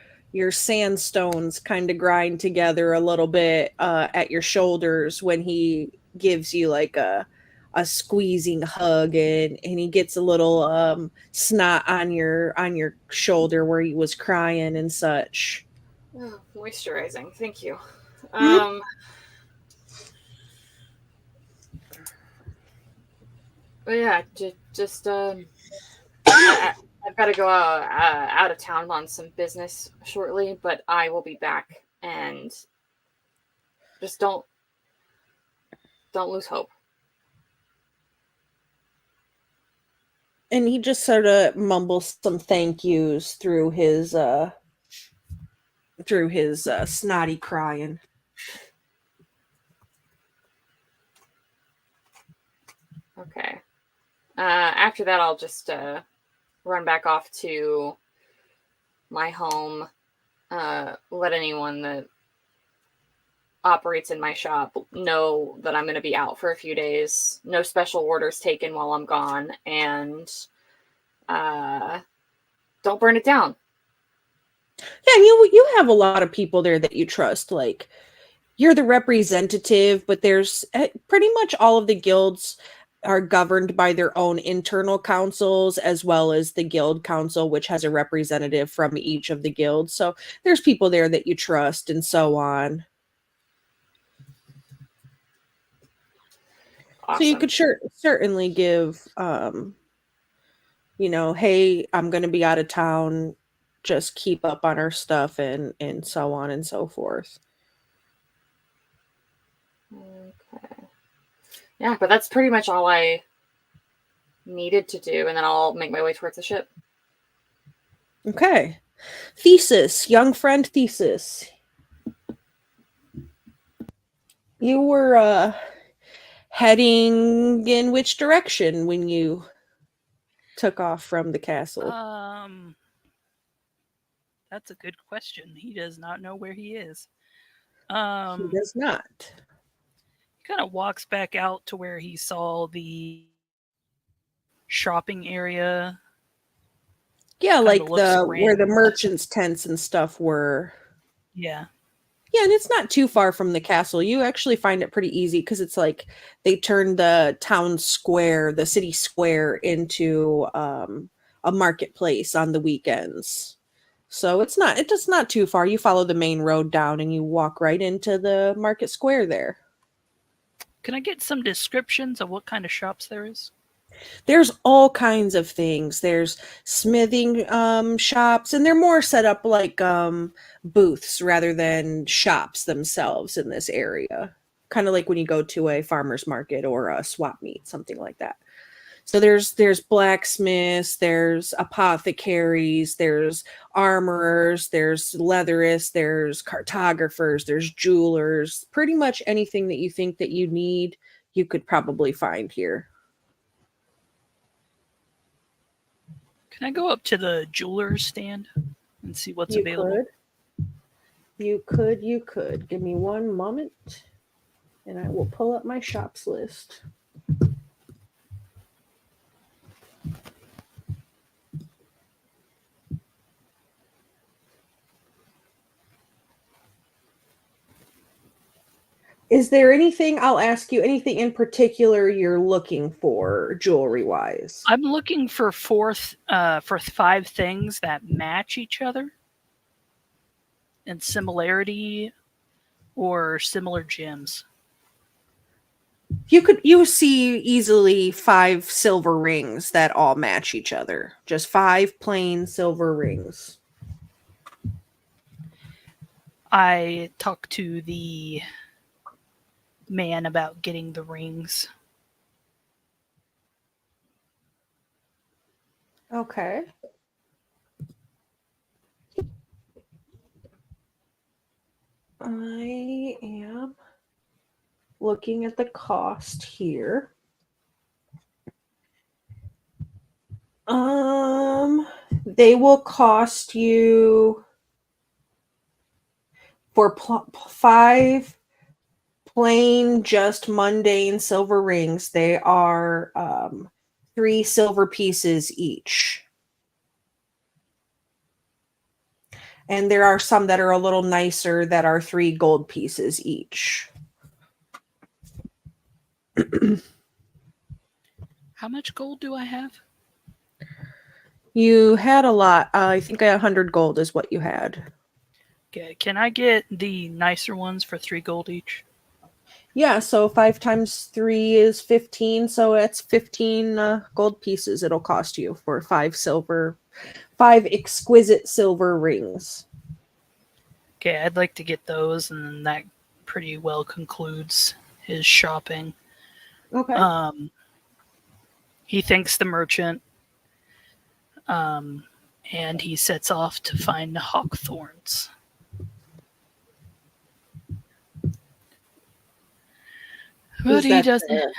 sandstones kind of grind together a little bit at your shoulders when he gives you like a squeezing hug, and he gets a little snot on your shoulder where he was crying and such. Oh, moisturizing. Thank you. Mhm. But yeah, just I've got to go out of town on some business shortly, but I will be back, and just don't lose hope. And he just sort of mumbles some thank yous through his snotty crying. Okay. After that, I'll just run back off to my home. Let anyone that operates in my shop know that I'm going to be out for a few days. No special orders taken while I'm gone, and don't burn it down. Yeah, you have a lot of people there that you trust. Like, you're the representative, but there's pretty much all of the guilds are governed by their own internal councils, as well as the guild council, which has a representative from each of the guilds. So there's people there that you trust, and so on. Awesome. So you could certainly give, hey, I'm going to be out of town. Just keep up on our stuff, and so on and so forth. Okay. Yeah, but that's pretty much all I needed to do, and then I'll make my way towards the ship. Okay. Thesis, young friend Thesis. You were heading in which direction when you took off from the castle? That's a good question. He does not know where he is. He does not. He kind of walks back out to where he saw the shopping area. Yeah, Kinda like looks where the random. merchants' tents and stuff were. Yeah. Yeah, and it's not too far from the castle. You actually find it pretty easy because it's like they turned the town square, the city square, into a marketplace on the weekends. So it's just not too far. You follow the main road down and you walk right into the market square there. Can I get some descriptions of what kind of shops there is? There's all kinds of things. There's smithing shops, and they're more set up like booths rather than shops themselves in this area. Kind of like when you go to a farmer's market or a swap meet, something like that. So there's blacksmiths, there's apothecaries, there's armorers, there's leatherists, there's cartographers, there's jewelers. Pretty much anything that you think that you need, you could probably find here. Can I go up to the jeweler's stand and see what's You available? You could. Give me one moment, and I will pull up my shops list. Is there anything, I'll ask you, anything in particular you're looking for jewelry-wise? I'm looking for for 5 things that match each other and similarity or similar gems. You see easily 5 silver rings that all match each other. Just 5 plain silver rings. I talked to the man about getting the rings. Okay. I am looking at the cost here. They will cost you for 5 plain, just mundane silver rings. They are 3 silver pieces each. And there are some that are a little nicer that are 3 gold pieces each. How much gold do I have? You had a lot. I think 100 gold is what you had. Okay, can I get the nicer ones for 3 gold each? Yeah, so 5 times 3 is 15, so it's 15 gold pieces it'll cost you for 5 exquisite silver rings. Okay, I'd like to get those, and then that pretty well concludes his shopping. Okay. He thanks the merchant, and he sets off to find hawkthorns. But he doesn't.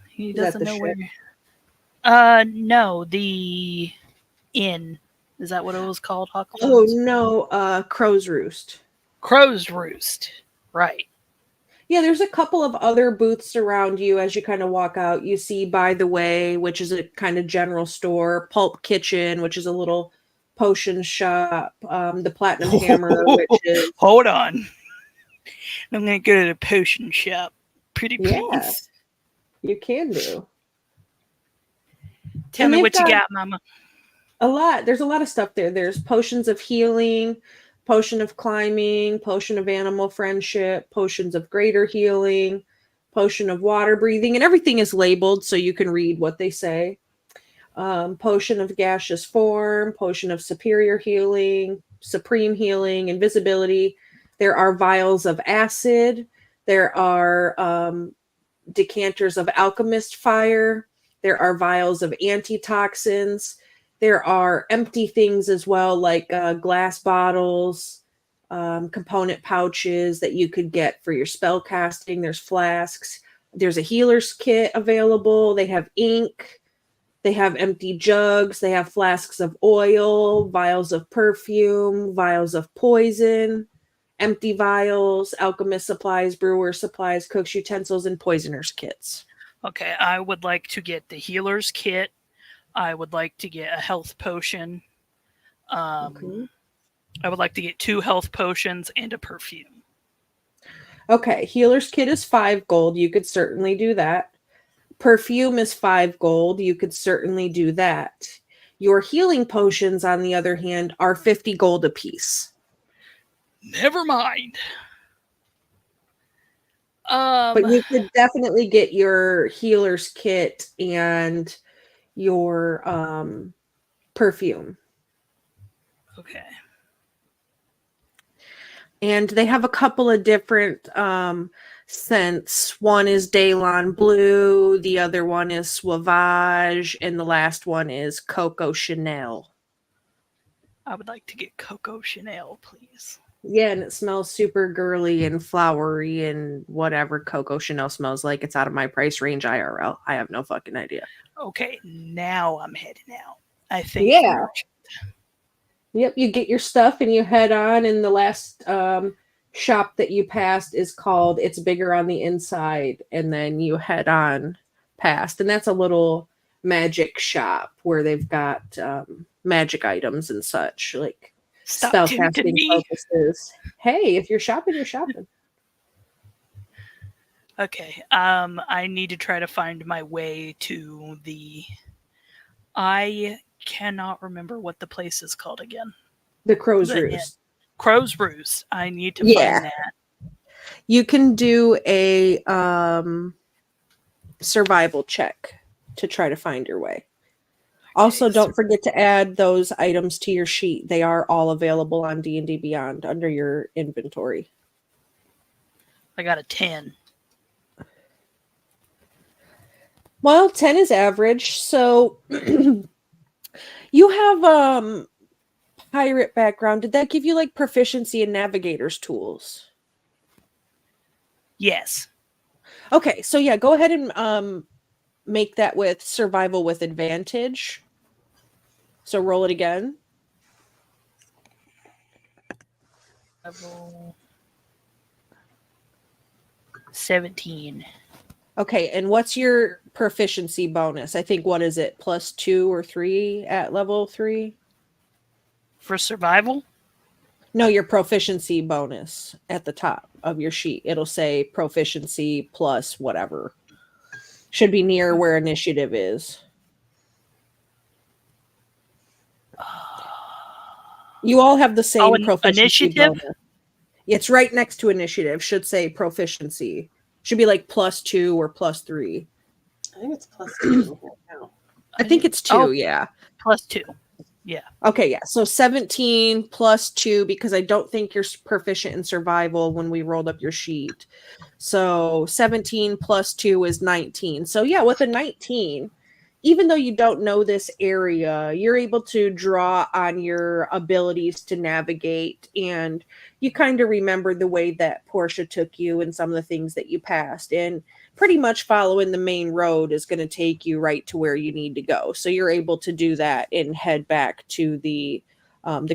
He doesn't know where. No, the inn. Is that what it was called? Hawkthorns? Oh no, Crow's Roost. Crow's Roost. Right. Yeah, there's a couple of other booths around you as you kind of walk out. You see By the Way, which is a kind of general store, Pulp Kitchen, which is a little potion shop, the Platinum Hammer, which is... Hold on. I'm going to go to the potion shop. Pretty please. Yeah, you can do. Tell me what you got, Mama. There's a lot of stuff there. There's potions of healing, potion of climbing, potion of animal friendship, potions of greater healing, potion of water breathing, and everything is labeled so you can read what they say. Potion of gaseous form, potion of superior healing, supreme healing, invisibility. There are vials of acid. There are decanters of alchemist fire. There are vials of antitoxins. There are empty things as well, like glass bottles, component pouches that you could get for your spell casting. There's flasks. There's a healer's kit available. They have ink. They have empty jugs. They have flasks of oil, vials of perfume, vials of poison, empty vials, alchemist supplies, brewer supplies, cook's utensils, and poisoner's kits. Okay, I would like to get the healer's kit. I would like to get a health potion. Okay. I would like to get 2 health potions and a perfume. Okay, healer's kit is 5 gold. You could certainly do that. Perfume is 5 gold. You could certainly do that. Your healing potions, on the other hand, are 50 gold apiece. Never mind. But you could definitely get your healer's kit and your perfume. Okay. And they have a couple of different scents. One is Daylon Blue, the other one is Sauvage, and the last one is Coco Chanel. I would like to get Coco Chanel, please. Yeah, and it smells super girly and flowery and whatever Coco Chanel smells like. It's out of my price range IRL. I have no fucking idea. Okay, now I'm heading out. I think. Yeah. Yep, you get your stuff and you head on, and the last shop that you passed is called It's Bigger on the Inside, and then you head on past. And that's a little magic shop where they've got magic items and such, like spell casting purposes. Hey, if you're shopping, you're shopping. Okay. I need to try to find my way to the... I cannot remember what the place is called again. The Crow's Roost. Crow's Roost. I need to find that. You can do a survival check to try to find your way. Also, don't forget to add those items to your sheet. They are all available on D&D Beyond under your inventory. I got a 10. Well, 10 is average. So you have pirate background. Did that give you like proficiency in navigator's tools? Yes. Okay, so yeah, go ahead and make that with survival with advantage. So roll it again. Level 17. Okay, and what's your proficiency bonus? I think, what is it, +2 or 3 at level 3? For survival? No, your proficiency bonus at the top of your sheet. It'll say proficiency plus whatever. Should be near where initiative is. You all have the same proficiency initiative? bonus. It's right next to initiative. Should say proficiency. Should be like +2 or +3. I think it's +2 right now. I think it's 2, Oh. yeah. +2. Yeah. Okay, yeah. So 17 +2, because I don't think you're proficient in survival when we rolled up your sheet. So 17 +2 is 19. So yeah, with a 19, even though you don't know this area, you're able to draw on your abilities to navigate, and you kind of remember the way that Portia took you and some of the things that you passed. And pretty much following the main road is going to take you right to where you need to go. So you're able to do that and head back to the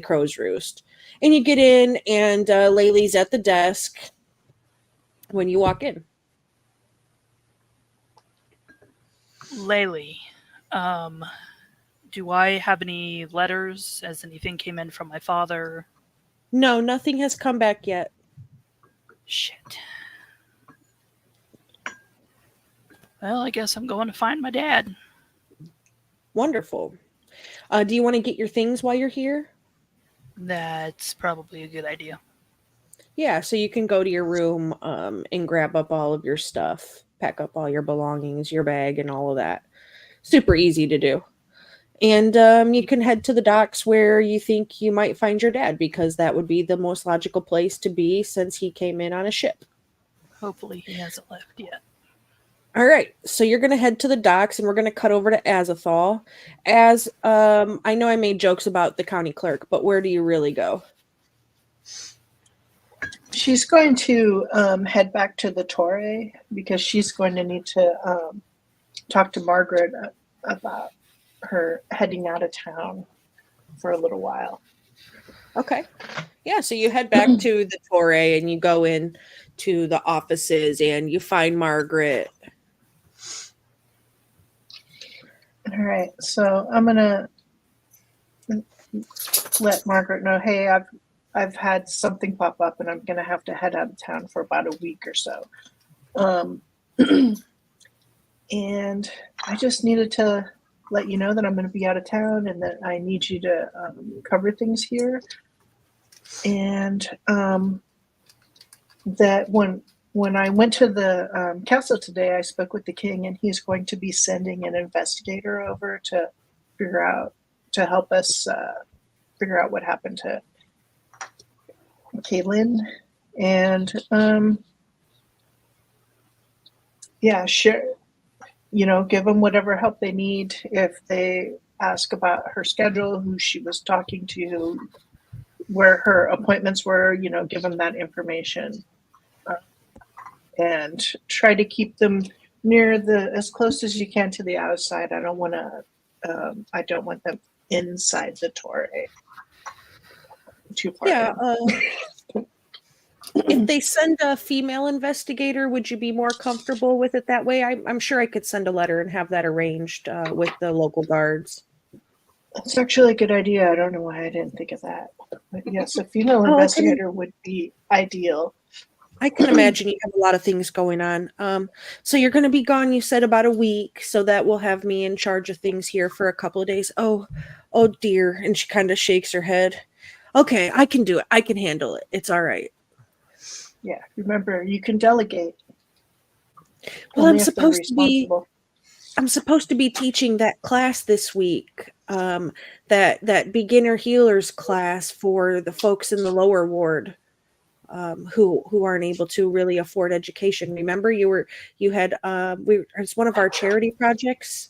Crow's Roost. And you get in, and Laylee's at the desk when you walk in. Laylee, do I have any letters? Has anything came in from my father? No, nothing has come back yet. Shit. Well, I guess I'm going to find my dad. Wonderful. Do you want to get your things while you're here? That's probably a good idea. Yeah, so you can go to your room and grab up all of your stuff, pack up all your belongings, your bag, and all of that. Super easy to do. And you can head to the docks where you think you might find your dad, because that would be the most logical place to be since he came in on a ship. Hopefully he hasn't left yet. All right, so you're going to head to the docks, and we're going to cut over to Azethal. I know I made jokes about the county clerk, but where do you really go? She's going to head back to the Torre because she's going to need to talk to Margaret about her heading out of town for a little while. Okay. Yeah, so you head back to the Torre and you go in to the offices and you find Margaret. All right, so I'm gonna let Margaret know, hey, I've had something pop up and I'm gonna have to head out of town for about a week or so. And I just needed to let you know that I'm going to be out of town and that I need you to cover things here. And that when I went to the castle today, I spoke with the king, and he's going to be sending an investigator over to help us figure out what happened to Caitlin. And sure. Give them whatever help they need. If they ask about her schedule, who she was talking to, where her appointments were, give them that information. And try to keep them near as close as you can to the outside. I don't want them inside the Torre. Too far. Yeah. If they send a female investigator, would you be more comfortable with it that way? I'm sure I could send a letter and have that arranged with the local guards. That's actually a good idea. I don't know why I didn't think of that. But yes, a female investigator would be ideal. I can imagine you have a lot of things going on. So you're going to be gone, you said, about a week. So that will have me in charge of things here for a couple of days. Oh dear. And she kind of shakes her head. Okay, I can do it. I can handle it. It's all right. Yeah, remember, you can delegate. Well, I'm supposed to be teaching that class this week, that beginner healers class for the folks in the lower ward who aren't able to really afford education. Remember, it's one of our charity projects.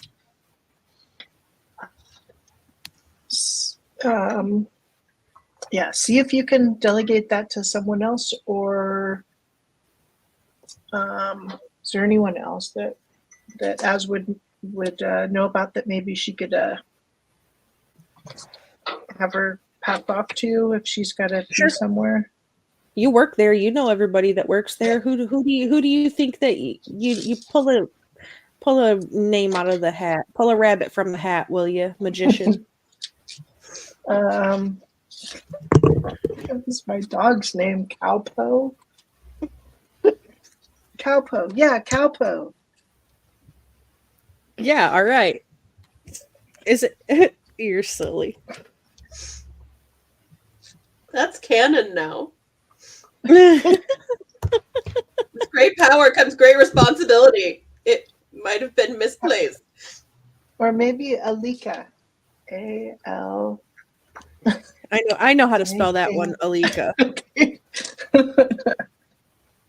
Yeah, see if you can delegate that to someone else, or is there anyone else that Az would know about that maybe she could have her pass off to if she's got to be somewhere? You work there, you know everybody that works there. Who do you think that you pull a name out of the hat, pull a rabbit from the hat, will you, magician? What was my dog's name? Cowpo? Cowpo. Yeah, Cowpo. Yeah, all right. Is it? You're silly. That's canon now. With great power comes great responsibility. It might have been misplaced. Or maybe Alika. A-L. I know how to spell that one, Alika. Okay. That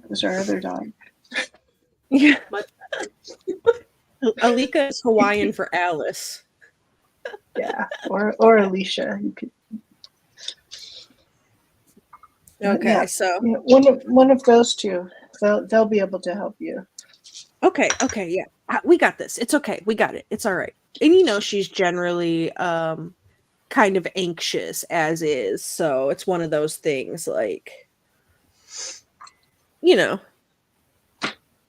was our other dog. Yeah. Much Alika is Hawaiian for Alice. Yeah. Or Alicia. You could. Okay, Yeah. so Yeah, one of those two. They'll be able to help you. okay, yeah. We got this. It's okay. We got it. It's all right. And you know she's generally kind of anxious as is, so it's one of those things like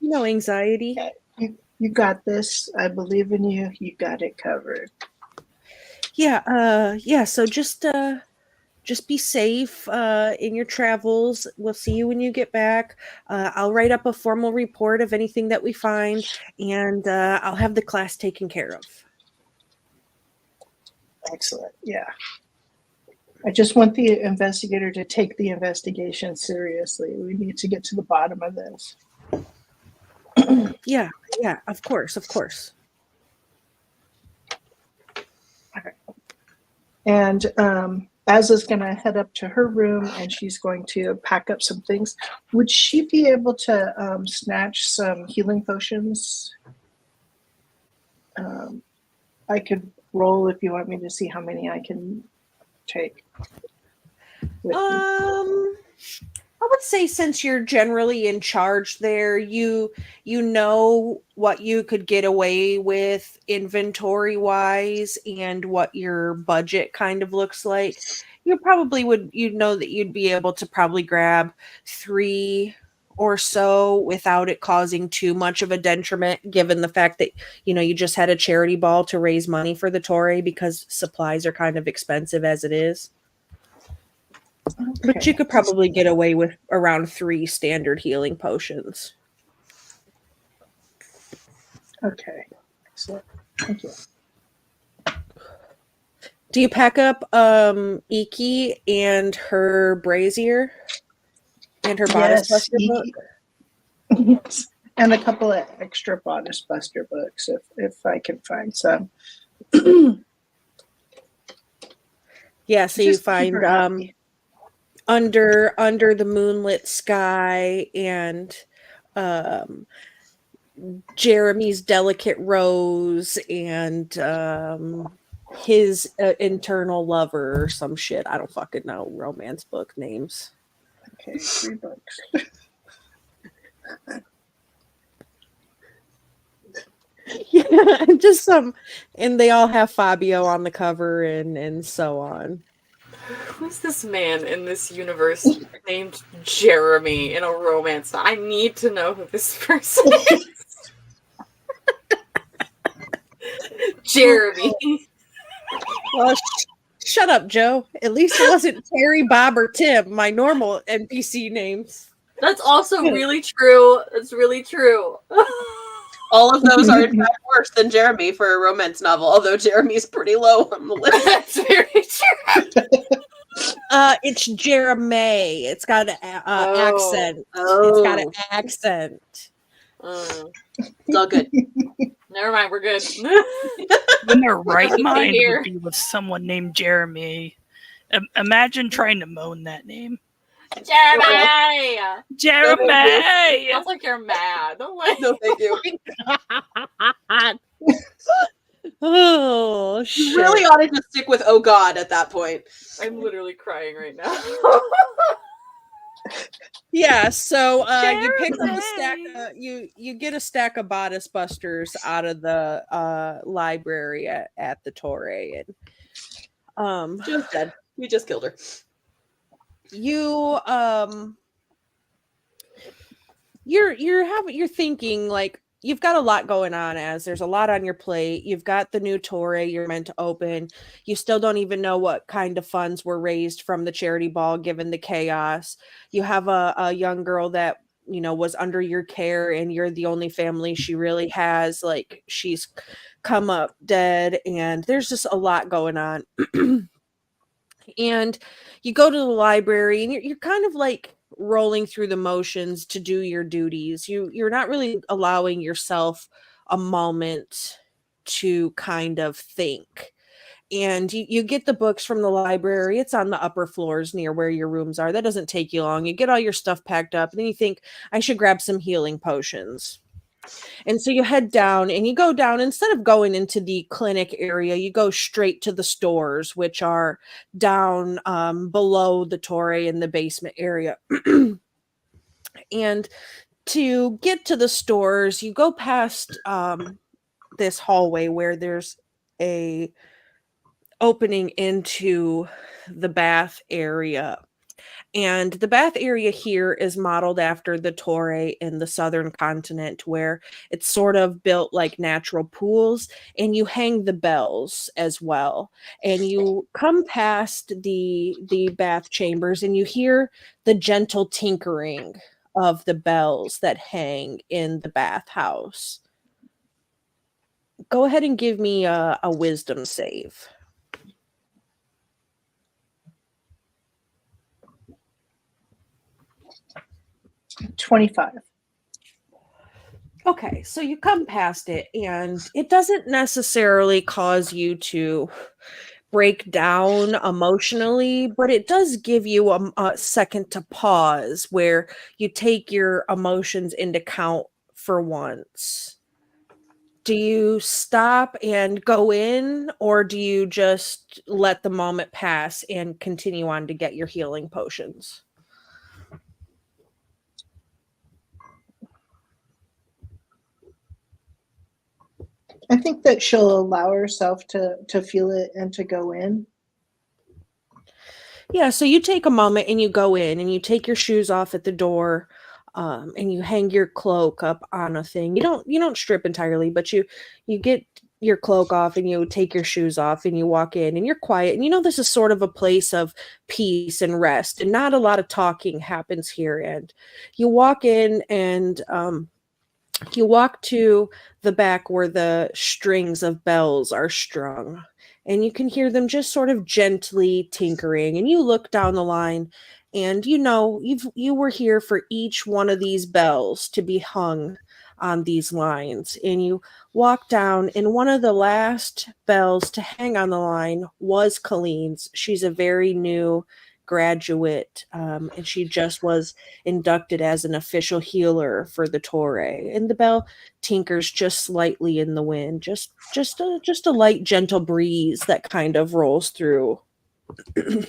anxiety. Yeah, you got this. I believe in you. You got it covered. Yeah, so just be safe in your travels. We'll see you when you get back. I'll write up a formal report of anything that we find, and I'll have the class taken care of. Excellent. Yeah. I just want the investigator to take the investigation seriously. We need to get to the bottom of this. Yeah, of course. And Az is going to head up to her room and she's going to pack up some things. Would she be able to snatch some healing potions? I could roll if you want me to see how many I can take. with me. I would say since you're generally in charge there, you know what you could get away with inventory wise and what your budget kind of looks like. You probably you'd know that you'd be able to probably grab 3 or so without it causing too much of a detriment, given the fact that you just had a charity ball to raise money for the Torre because supplies are kind of expensive as it is. But you could probably get away with around 3 standard healing potions. Okay. Excellent. Thank you. Do you pack up Iki and her brazier and her bodice buster book? Yes. And a couple of extra bodice buster books if I can find some. Yeah, so you find under the moonlit sky and Jeremy's delicate rose and his internal lover or some shit. I don't fucking know romance book names. Okay, 3 books. Yeah, just some, and they all have Fabio on the cover and so on. Who's this man in this universe named Jeremy in a romance? I need to know who this person is. Jeremy. Well, shut up, Joe. At least it wasn't Terry, Bob, or Tim, my normal NPC names. That's also really true. That's really true. All of those are in fact worse than Jeremy for a romance novel, although Jeremy's pretty low on the list. That's very true. It's Jeremy. It's got an accent. Oh. It's got an accent. It's all good. Never mind, we're good. In their right Keep it mind here. would be with someone named Jeremy. Imagine trying to moan that name. Jeremy! Jeremy! Sounds like you're mad. No, thank you. Oh, shit. You really ought to just stick with "Oh God" at that point. I'm literally crying right now. Yeah, so you pick up a Jeremy! stack. You get a stack of bodice busters out of the library at the Torre, and Joe's dead. We just killed her. you're thinking like you've got a lot going on, as there's a lot on your plate. You've got the new Torre you're meant to open. You still don't even know what kind of funds were raised from the charity ball given the chaos. You have a young girl that was under your care, and you're the only family she really has. Like, she's come up dead, and there's just a lot going on. And you go to the library, and you're kind of like rolling through the motions to do your duties. You're not really allowing yourself a moment to kind of think. And you get the books from the library. It's on the upper floors near where your rooms are. That doesn't take you long. You get all your stuff packed up, and then you think, I should grab some healing potions. And so you head down, and you go down. Instead of going into the clinic area, you go straight to the stores, which are down below the Torre in the basement area. And to get to the stores, you go past this hallway where there's a opening into the bath area. And the bath area here is modeled after the Torre in the southern continent, where it's sort of built like natural pools, and you hang the bells as well. And you come past the bath chambers, and you hear the gentle tinkering of the bells that hang in the bathhouse. Go ahead and give me a wisdom save. 25. Okay, so you come past it, and it doesn't necessarily cause you to break down emotionally, but it does give you a second to pause where you take your emotions into account for once. Do you stop and go in, or do you just let the moment pass and continue on to get your healing potions? I think that she'll allow herself to feel it and to go in. Yeah, so you take a moment and you go in, and you take your shoes off at the door, and you hang your cloak up on a thing. You don't strip entirely, but you get your cloak off, and you take your shoes off, and you walk in, and you're quiet. And this is sort of a place of peace and rest, and not a lot of talking happens here. And you walk in, and you walk to the back where the strings of bells are strung, and you can hear them just sort of gently tinkering. And you look down the line, and you were here for each one of these bells to be hung on these lines. And you walk down, and one of the last bells to hang on the line was Colleen's. She's a very new graduate, and she just was inducted as an official healer for the Torre. And the bell tinkers just slightly in the wind, just a light, gentle breeze that kind of rolls through, and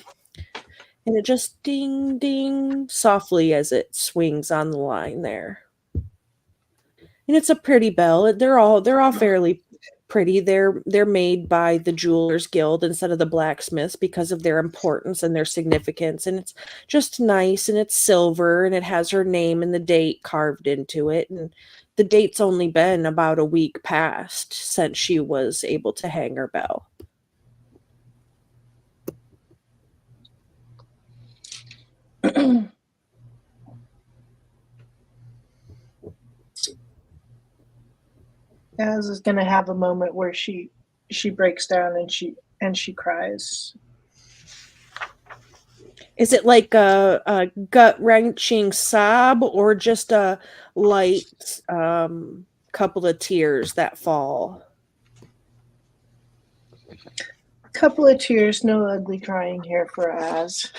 it just ding ding softly as it swings on the line there. And it's a pretty bell. They're all fairly pretty. They're made by the Jewelers Guild instead of the blacksmiths because of their importance and their significance. And it's just nice, and it's silver, and it has her name and the date carved into it. And the date's only been about a week past since she was able to hang her bell. Az is going to have a moment where she breaks down and she cries. Is it like a gut-wrenching sob, or just a light couple of tears that fall? A couple of tears, no ugly crying here for Az.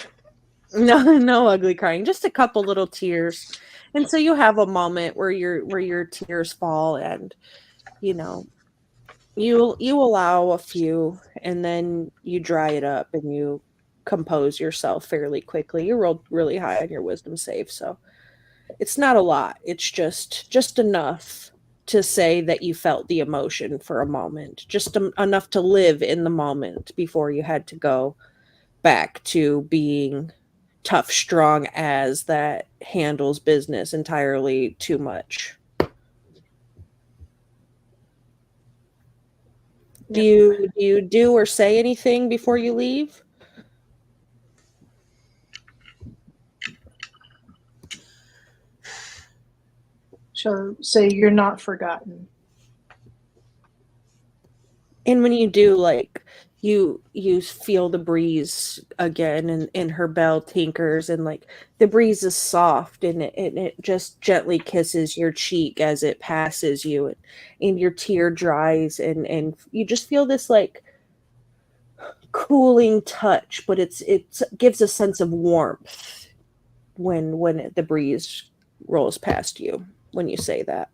No ugly crying, just a couple little tears. And so you have a moment where your tears fall, and you allow a few, and then you dry it up, and you compose yourself fairly quickly. You rolled really high on your wisdom save, so it's not a lot. It's just enough to say that you felt the emotion for a moment, just enough to live in the moment before you had to go back to being tough, strong as that handles business entirely too much. Do you do or say anything before you leave? She'll say, "You're not forgotten." And when you do, like, you feel the breeze again, and her bell tinkers, and like the breeze is soft, and it just gently kisses your cheek as it passes you, and your tear dries, and you just feel this like cooling touch, but it gives a sense of warmth when the breeze rolls past you when you say that.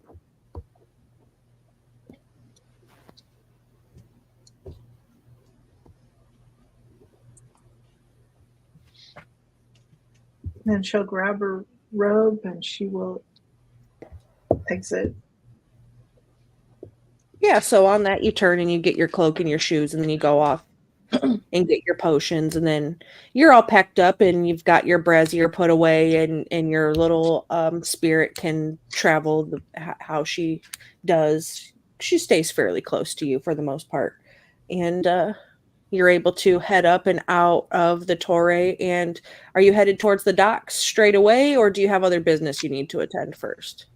Then she'll grab her robe and she will exit. Yeah, so on that you turn and you get your cloak and your shoes, and then you go off and get your potions, and then you're all packed up and you've got your brazier put away, and your little spirit can travel how she does. She stays fairly close to you for the most part, and you're able to head up and out of the Torre. And are you headed towards the docks straight away, or do you have other business you need to attend first?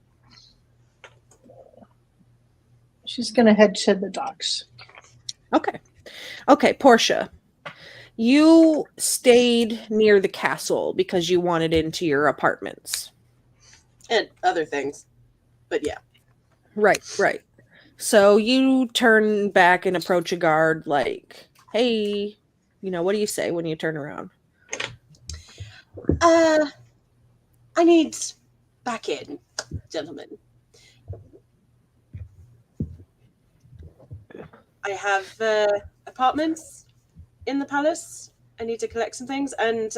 She's going to head to the docks. Okay, Portia. You stayed near the castle because you wanted into your apartments. And other things. But yeah. Right. So you turn back and approach a guard like, hey, what do you say when you turn around? I need back in, gentlemen. I have apartments in the palace. I need to collect some things, and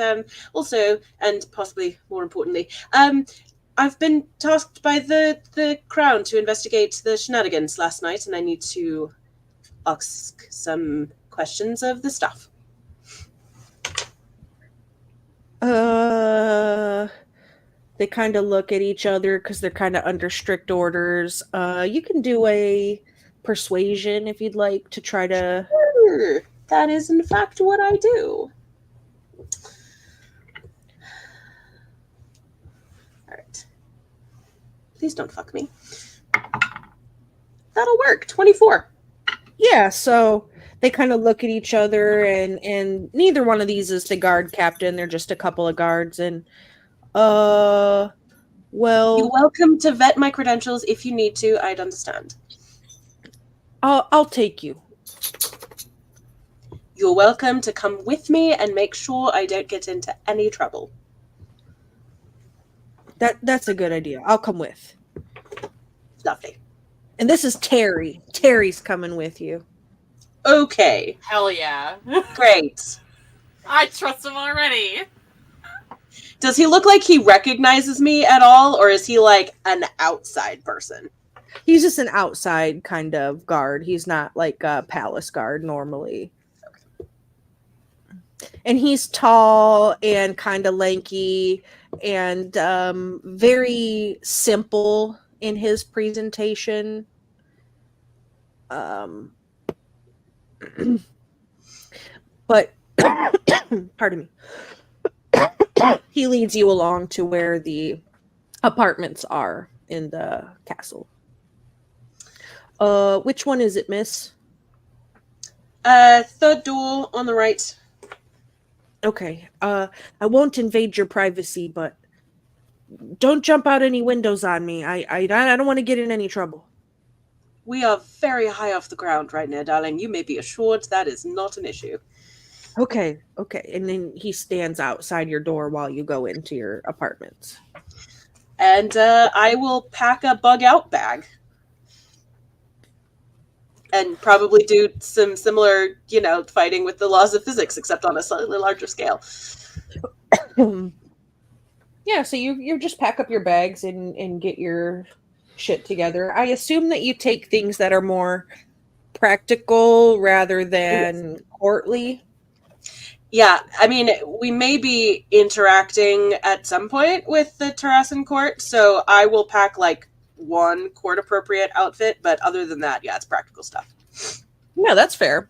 also, and possibly more importantly, I've been tasked by the crown to investigate the shenanigans last night, and I need to ask some questions of the staff. They kind of look at each other because they're kind of under strict orders. You can do a persuasion if you'd like to try to. Sure. That is in fact what I do. All right. Please don't fuck me. That'll work. 24. Yeah, so they kind of look at each other, and neither one of these is the guard captain. They're just a couple of guards, and well, You're welcome to vet my credentials if you need to. I'd understand. I'll take you. You're welcome to come with me and make sure I don't get into any trouble. That's a good idea. I'll come with. Lovely. And this is Terry. Terry's coming with you. Okay. Hell yeah. Great. I trust him already. Does he look like he recognizes me at all, or is he like an outside person? He's just an outside kind of guard. He's not like a palace guard normally. Okay. And he's tall and kind of lanky and very simple in his presentation. But pardon me. He leads you along to where the apartments are in the castle. Which one is it, miss? Third door on the right. Okay. I won't invade your privacy, but don't jump out any windows on me. I don't want to get in any trouble. We are very high off the ground right now, darling. You may be assured that is not an issue. Okay. And then he stands outside your door while you go into your apartments. And I will pack a bug out bag. And probably do some similar, fighting with the laws of physics, except on a slightly larger scale. Yeah, so you just pack up your bags and get your shit together. I assume that you take things that are more practical rather than courtly. Yeah, I mean, we may be interacting at some point with the Terrassen court, so I will pack like one court-appropriate outfit, but other than that, yeah, it's practical stuff. Yeah, that's fair.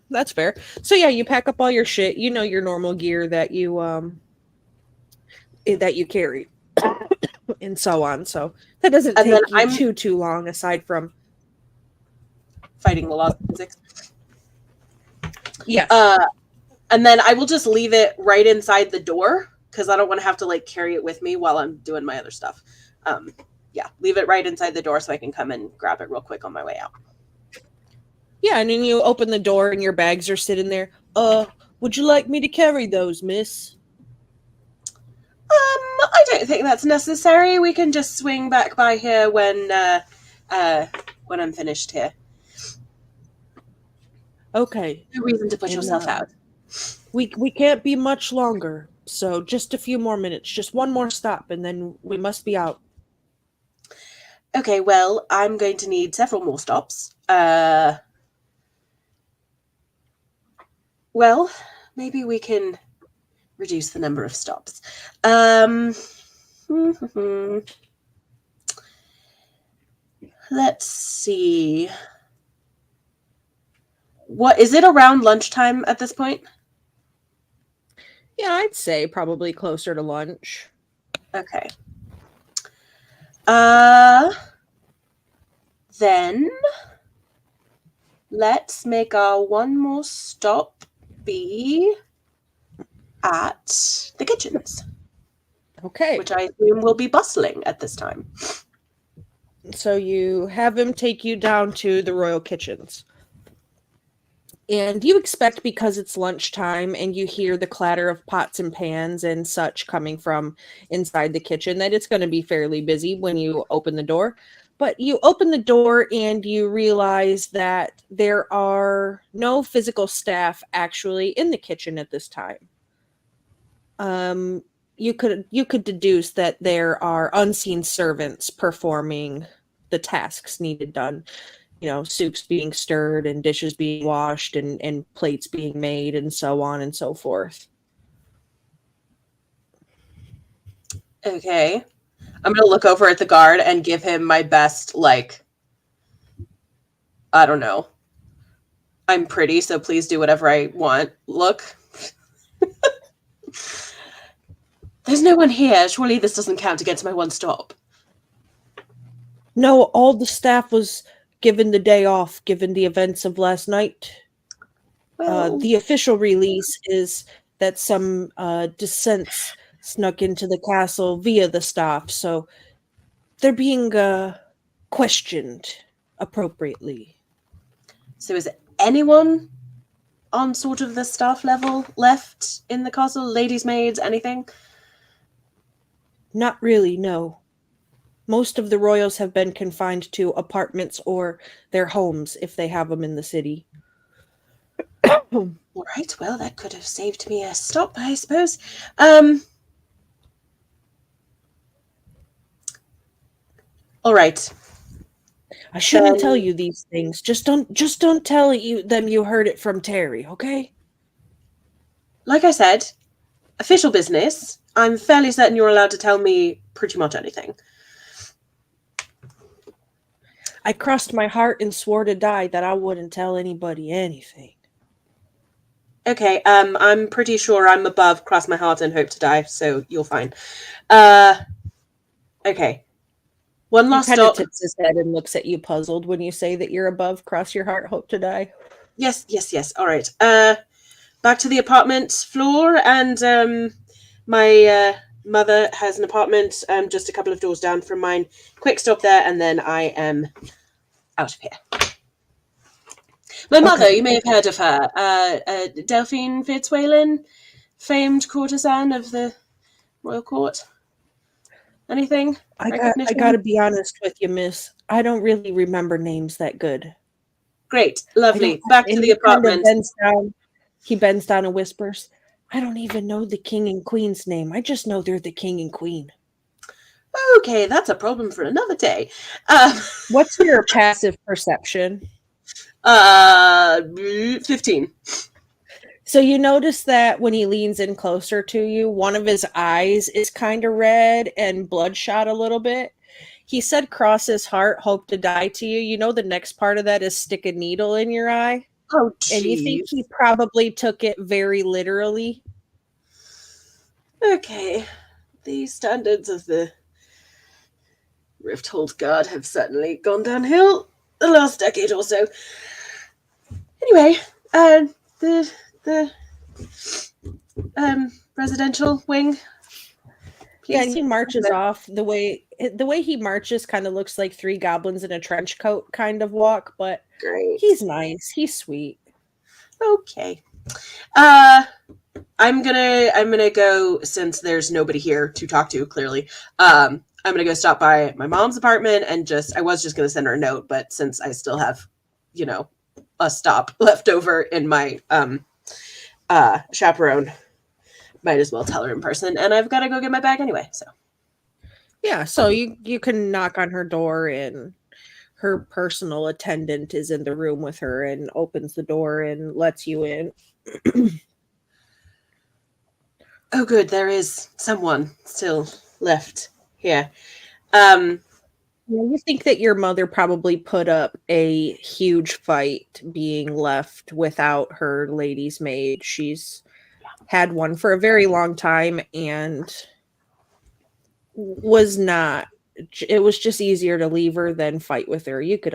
So yeah, you pack up all your shit, your normal gear that you carry, and so on. So that doesn't take you too long, aside from fighting the laws of physics. Yes. And then I will just leave it right inside the door because I don't want to have to like carry it with me while I'm doing my other stuff. Yeah, leave it right inside the door so I can come and grab it real quick on my way out. Yeah, and then you open the door and your bags are sitting there. Would you like me to carry those, miss? I don't think that's necessary. We can just swing back by here when I'm finished here. Okay. No reason to put yourself out. We can't be much longer, so just a few more minutes. Just one more stop, and then we must be out. Okay, well, I'm going to need several more stops. Well, maybe we can reduce the number of stops. Let's see. What is it around lunchtime at this point? Yeah, I'd say probably closer to lunch. Okay. Then let's make our one more stop be at the kitchens. Okay. Which I assume will be bustling at this time. So you have him take you down to the royal kitchens. And you expect, because it's lunchtime and you hear the clatter of pots and pans and such coming from inside the kitchen, that it's going to be fairly busy when you open the door. But you open the door and you realize that there are no physical staff actually in the kitchen at this time. You could deduce that there are unseen servants performing the tasks needed done. You know, soups being stirred and dishes being washed and plates being made and so on and so forth. Okay. I'm going to look over at the guard and give him my best, like, I don't know. I'm pretty, so please do whatever I want. Look. There's no one here. Surely this doesn't count against my one stop. No, all the staff was given the day off, given the events of last night. Well, The official release is that some dissents snuck into the castle via the staff, so they're being questioned appropriately. so is anyone on sort of the staff level left in the castle? Ladies' maids, anything? Not really, no. Most of the royals have been confined to apartments or their homes if they have them in the city. All right, well, that could have saved me a stop, I suppose. All right. I shouldn't tell you these things. Just don't tell them you heard it from Terry, okay? Like I said, official business. I'm fairly certain you're allowed to tell me pretty much anything. I crossed my heart and swore to die that I wouldn't tell anybody anything. Okay, I'm pretty sure I'm above cross my heart and hope to die, so you're fine. Okay. One last He kind of stop. tips his head and looks at you puzzled when you say that you're above cross your heart, hope to die. Yes. All right. Back to the apartment floor, and my mother has an apartment just a couple of doors down from mine. Quick stop there, and then I am out of here. My mother, you may have heard of her, Delphine Fitzwaylen, famed courtesan of the royal court. Anything? I gotta be honest with you, miss. I don't really remember names that good. Great, lovely. Back to the apartment. He bends down and whispers, I don't even know the king and queen's name. I just know they're the king and queen. Okay, that's a problem for another day. What's your passive perception? 15. So you notice that when he leans in closer to you, one of his eyes is kind of red and bloodshot a little bit. He said cross his heart, hope to die to you. You know the next part of that is stick a needle in your eye. Oh, geez. And you think he probably took it very literally. Okay. The standards of the Rifthold Guard have certainly gone downhill the last decade or so. Anyway, the residential wing? Yeah, and Please? he marches off. The way he marches kind of looks like three goblins in a trench coat kind of walk, but Great. he's nice. He's sweet. Okay. I'm gonna go, since there's nobody here to talk to, clearly. I'm gonna go stop by my mom's apartment and I was just gonna send her a note, but since I still have, a stop left over in my chaperone, might as well tell her in person, and I've got to go get my bag anyway. So Yeah, so you can knock on her door, and her personal attendant is in the room with her and opens the door and lets you in. Oh, good. There is someone still left here. You think that your mother probably put up a huge fight being left without her lady's maid. She's had one for a very long time and was not. It was just easier to leave her than fight with her. You could,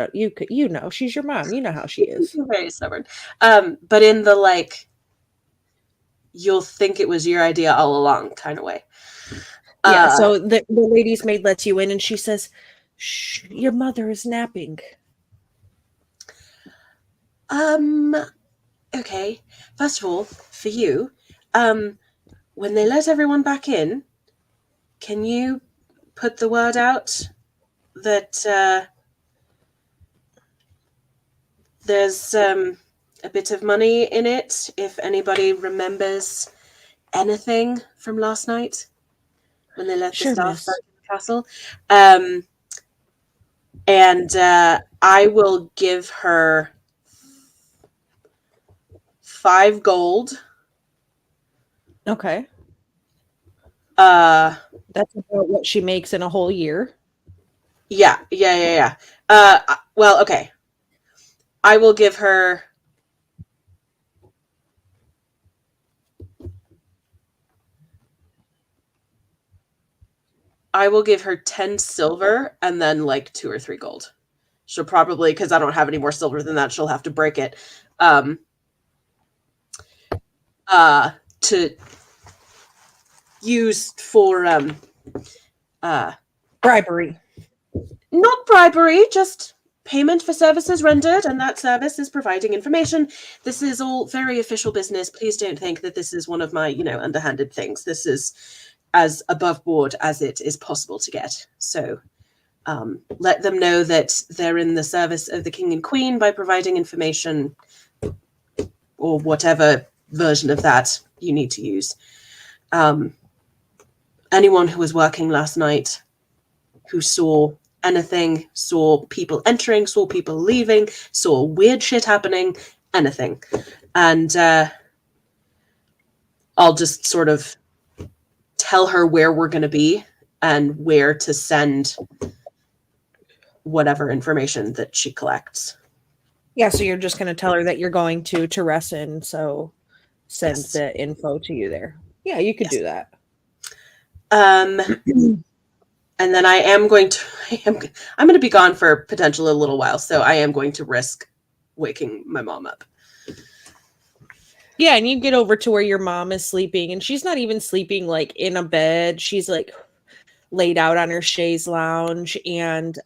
she's your mom. You know how she is. Very stubborn. But in the you'll think it was your idea all along kind of way. Yeah. So the lady's maid lets you in, and she says, "Shh, your mother is napping." Okay. First of all, for you, when they let everyone back in, can you put the word out that there's a bit of money in it if anybody remembers anything from last night when they let Sure, the staff miss. back in the castle? And I will give her 5 gold. Okay. That's about what she makes in a whole year. Yeah. Well, okay. I will give her I will give her 10 silver and then 2 or 3 gold. She'll probably, because I don't have any more silver than that, she'll have to break it. To use for bribery. Not bribery, just payment for services rendered, and that service is providing information. This is all very official business. Please don't think that this is one of my, underhanded things. This is as above board as it is possible to get. So let them know that they're in the service of the king and queen by providing information, or whatever version of that you need to use. Anyone who was working last night who saw anything, saw people entering, saw people leaving, saw weird shit happening, anything. And I'll just sort of tell her where we're going to be and where to send whatever information that she collects. Yeah, so you're just going to tell her that you're going to Teresin, so send Yes. the info to you there. Yeah, you could do that. And then I'm going to be gone for potentially a little while, so I am going to risk waking my mom up. Yeah, and you get over to where your mom is sleeping, and she's not even sleeping in a bed. She's laid out on her chaise lounge, and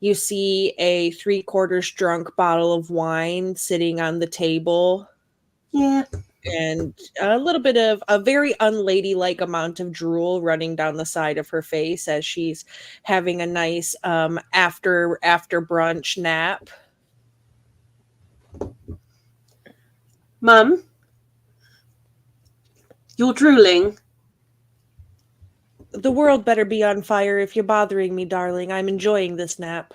you see a 3/4 drunk bottle of wine sitting on the table. Yeah. And a little bit of a very unladylike amount of drool running down the side of her face as she's having a nice after brunch nap. Mum, you're drooling. The world better be on fire if you're bothering me, darling. I'm enjoying this nap.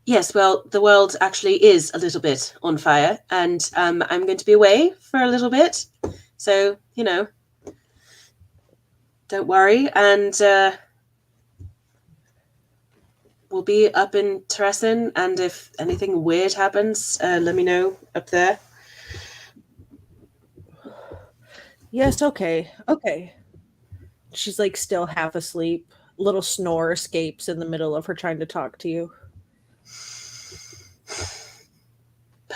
Yes, well, the world actually is a little bit on fire, and I'm going to be away for a little bit. So, don't worry. And we'll be up in Teresin, and if anything weird happens, let me know up there. Yes, okay. She's still half asleep. A little snore escapes in the middle of her trying to talk to you.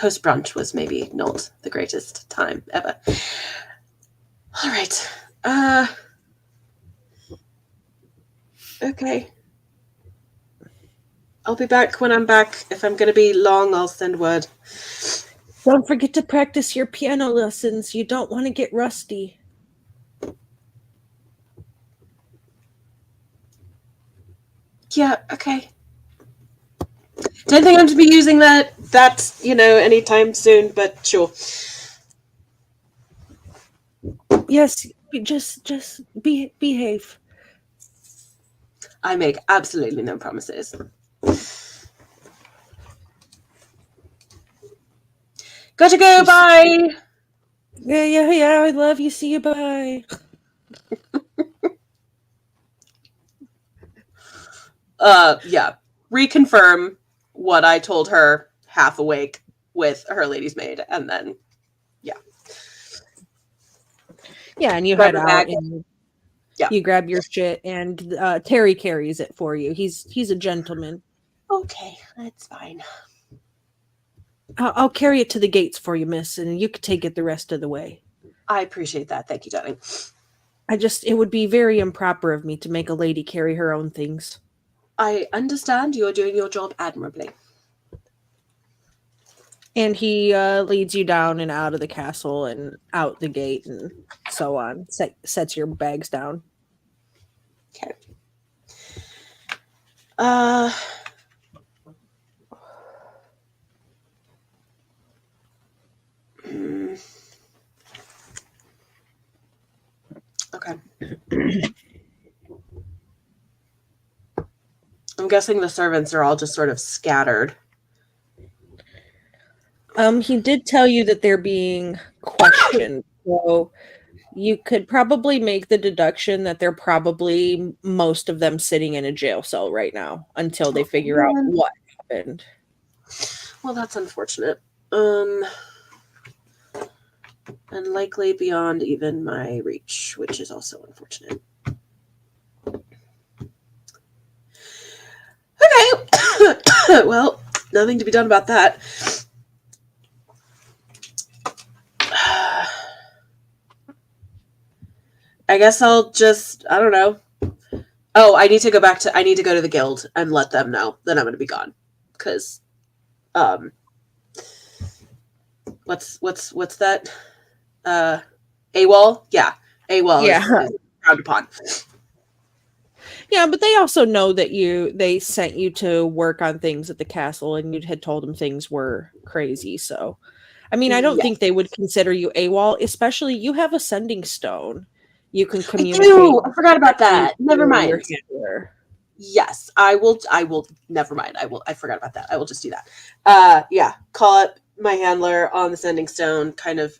post brunch was maybe not the greatest time ever. All right. Okay. I'll be back when I'm back. If I'm going to be long, I'll send word. Don't forget to practice your piano lessons. You don't want to get rusty. Yeah, okay. Don't think I'm to be using that anytime soon, but sure. Yes, just behave. I make absolutely no promises. Gotta go, bye! Yeah, I love you. See you, bye. Yeah. Reconfirm what I told her half awake with her lady's maid, and then, yeah. Yeah, and you Grab head a out bag. and Yeah. you grab your shit, and Terry carries it for you. He's a gentleman. Okay, that's fine. I'll carry it to the gates for you, miss, and you can take it the rest of the way. I appreciate that. Thank you, darling. It would be very improper of me to make a lady carry her own things. I understand you're doing your job admirably. And he leads you down and out of the castle and out the gate and so on. Sets your bags down. Okay. Okay. I'm guessing the servants are all just sort of scattered. He did tell you that they're being questioned, so you could probably make the deduction that they're probably most of them sitting in a jail cell right now until they figure out what happened. Well, that's unfortunate. And likely beyond even my reach, which is also unfortunate. Okay. Well, nothing to be done about that. I guess I'll just, I don't know. Oh, I need to go to the guild and let them know that I'm going to be gone. Because, what's that? AWOL? Yeah. AWOL is frowned upon. Yeah, but they also know that they sent you to work on things at the castle and you had told them things were crazy. So, I mean, I don't think they would consider you AWOL, especially you have a sending stone. You can communicate. I forgot about that. Never mind. Yes, I will. Never mind. I forgot about that. I will just do that. Yeah. Call up my handler on the sending stone. Kind of.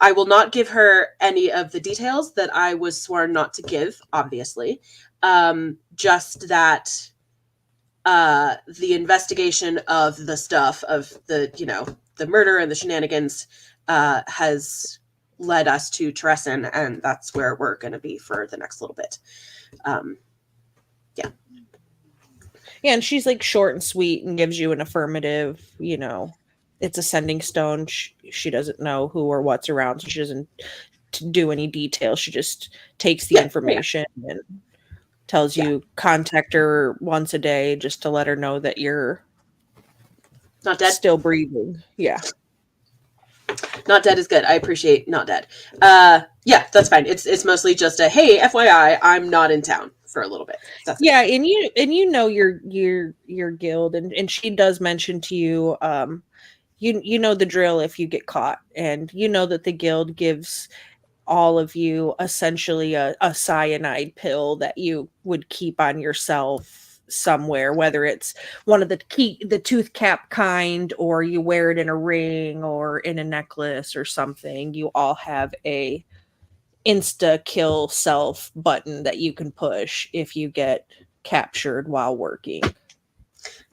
I will not give her any of the details that I was sworn not to give, obviously. Just that the investigation of the stuff of the murder and the shenanigans has led us to Teresin, and that's where we're going to be for the next little bit. Yeah, and she's like short and sweet and gives you an affirmative, it's a sending stone. She doesn't know who or what's around, so she doesn't do any details. She just takes the information and tells you contact her once a day just to let her know that you're not dead, still breathing. Yeah. Not dead is good. I appreciate not dead. Yeah, that's fine. It's mostly just a hey, FYI, I'm not in town for a little bit. That's yeah, and you know your guild, and she does mention to you, you know the drill if you get caught, and you know that the guild gives all of you essentially a cyanide pill that you would keep on yourself somewhere, whether it's one of the tooth cap kind, or you wear it in a ring or in a necklace or something. You all have a insta kill self button that you can push if you get captured while working.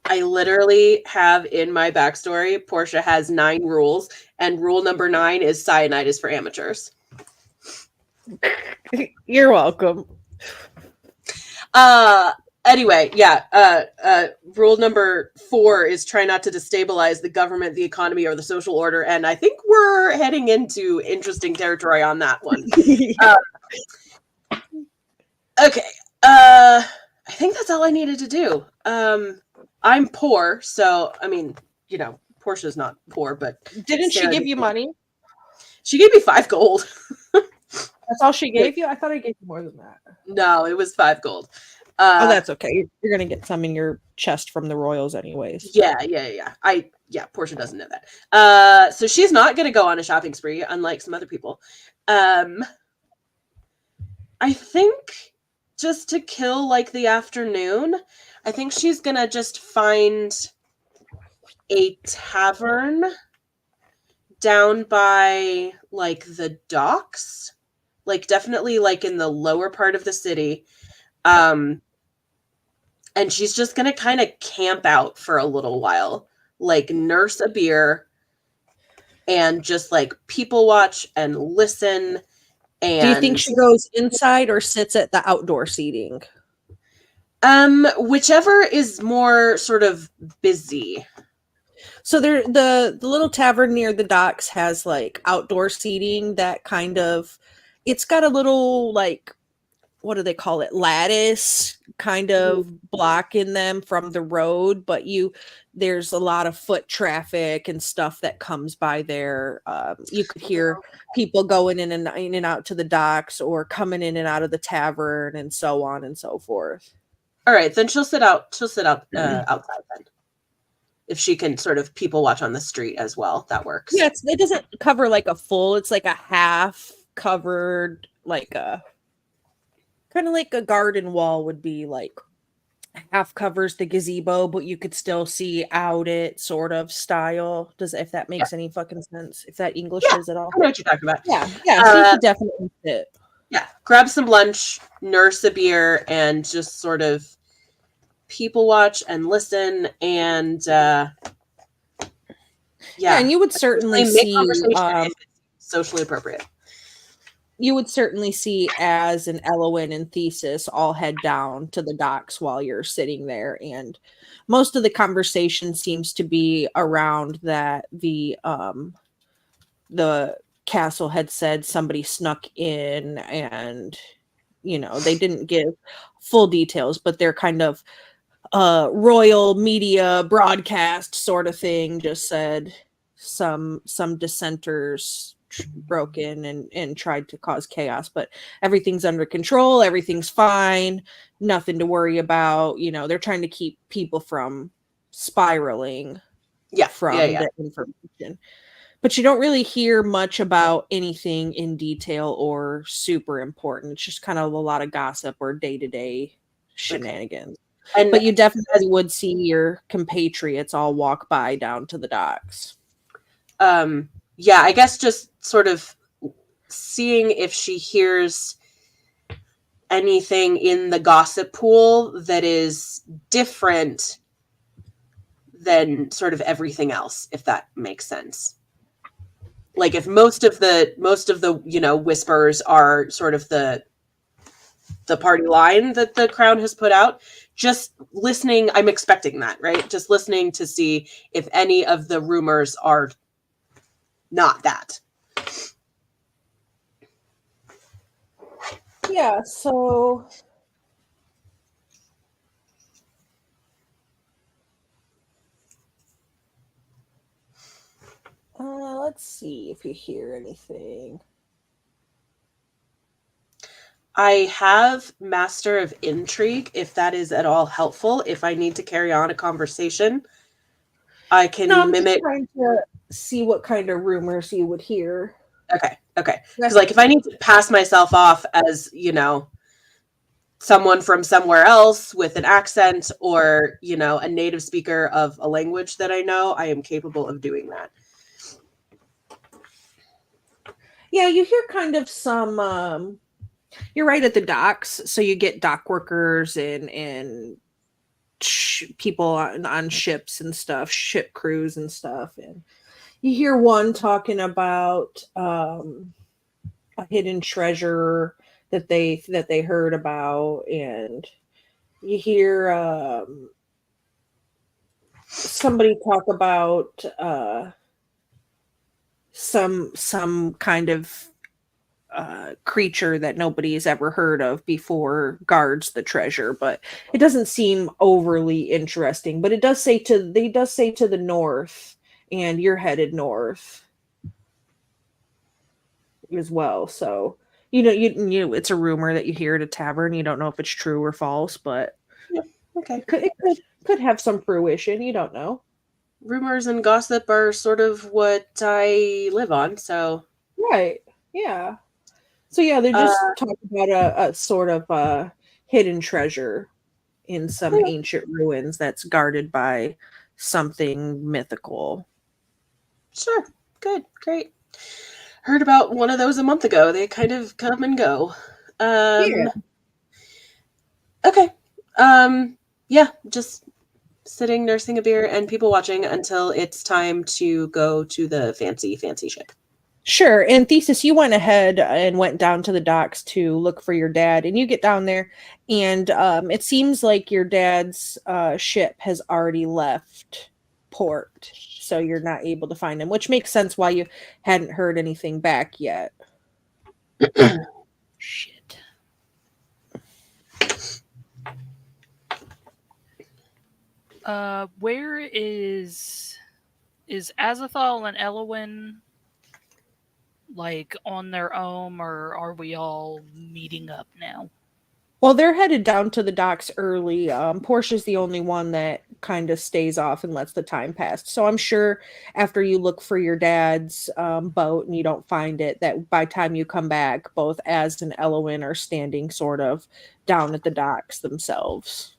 I literally have in my backstory, Portia has 9 rules, and rule number 9 is cyanide is for amateurs. You're welcome. Anyway, rule number 4 is try not to destabilize the government, the economy, or the social order. And I think we're heading into interesting territory on that one. Okay. I think that's all I needed to do. I'm poor, so I mean, Portia's not poor, but Didn't she Sarah give did. you money? She gave me 5 gold. That's all she gave you? I thought I gave you more than that. No, it was 5 gold. Oh, that's okay. You're gonna get some in your chest from the royals, anyways. Yeah. Portia doesn't know that. So she's not gonna go on a shopping spree, unlike some other people. I think just to kill like the afternoon, I think she's gonna just find a tavern down by like the docks, like definitely like in the lower part of the city. And she's just going to kind of camp out for a little while, like nurse a beer and just like people watch and listen. And do you think she goes inside or sits at the outdoor seating? Whichever is more sort of busy. So there, the little tavern near the docks has like outdoor seating that kind of, it's got a little like, what do they call it? Lattice kind of blocking them from the road, but there's a lot of foot traffic and stuff that comes by there. You could hear people going in and out to the docks or coming in and out of the tavern and so on and so forth. All right, then she'll sit out outside then. If she can sort of people watch on the street as well, that works. Yeah, it doesn't cover like a full, it's like a half covered, like a kind of like a garden wall would be, like half covers the gazebo, but you could still see out it sort of style. If that makes any fucking sense, if that English is at all. I know what you're talking about. Yeah, so you could definitely fit. Yeah, grab some lunch, nurse a beer, and just sort of people watch and listen, and and you would certainly see if it's socially appropriate. You would certainly see Az and Elowen and Thesis all head down to the docks while you're sitting there, and most of the conversation seems to be around that the castle had said somebody snuck in, and they didn't give full details, but they're kind of royal media broadcast sort of thing just said some dissenters broke in and tried to cause chaos, but everything's under control, everything's fine, nothing to worry about. They're trying to keep people from spiraling the information. But you don't really hear much about anything in detail or super important. It's just kind of a lot of gossip or day-to-day shenanigans. But you definitely would see your compatriots all walk by down to the docks. Yeah, I guess just sort of seeing if she hears anything in the gossip pool that is different than sort of everything else, if that makes sense. Like if most of the whispers are sort of the party line that the crown has put out, just listening, I'm expecting that, right? Just listening to see if any of the rumors are not that. Yeah, so let's see if you hear anything. I have Master of Intrigue, if that is at all helpful. If I need to carry on a conversation, I can mimic. Just trying to see what kind of rumors you would hear. Okay. Because like if I need to pass myself off as, someone from somewhere else with an accent or, a native speaker of a language that I know, I am capable of doing that. Yeah, you hear kind of some you're right at the docks, so you get dock workers and people on ships and stuff, ship crews and stuff, and you hear one talking about a hidden treasure that they heard about, and You hear somebody talk about some kind of creature that nobody's ever heard of before guards the treasure, but it doesn't seem overly interesting. But it does say to the north, and you're headed north as well. So it's a rumor that you hear at a tavern. You don't know if it's true or false, but Okay. it could have some fruition. You don't know. Rumors and gossip are sort of what I live on, so Right. Yeah. So yeah, they're just talking about a sort of hidden treasure in some ancient ruins that's guarded by something mythical. sure. Good. Great. Heard about one of those a month ago. They kind of come and go. Yeah. Okay. Yeah, just sitting, nursing a beer, and people watching until it's time to go to the fancy ship. Sure. And Thesis, you went ahead and went down to the docks to look for your dad, and you get down there, and it seems like your dad's ship has already left port, so you're not able to find him, which makes sense why you hadn't heard anything back yet. Shit. Where is Azathoth and Elowin like on their own, or are we all meeting up now? Well, they're headed down to the docks early. Portia's the only one that kind of stays off and lets the time pass. So I'm sure after you look for your dad's boat and you don't find it, that by the time you come back, both Az and Elowin are standing sort of down at the docks themselves.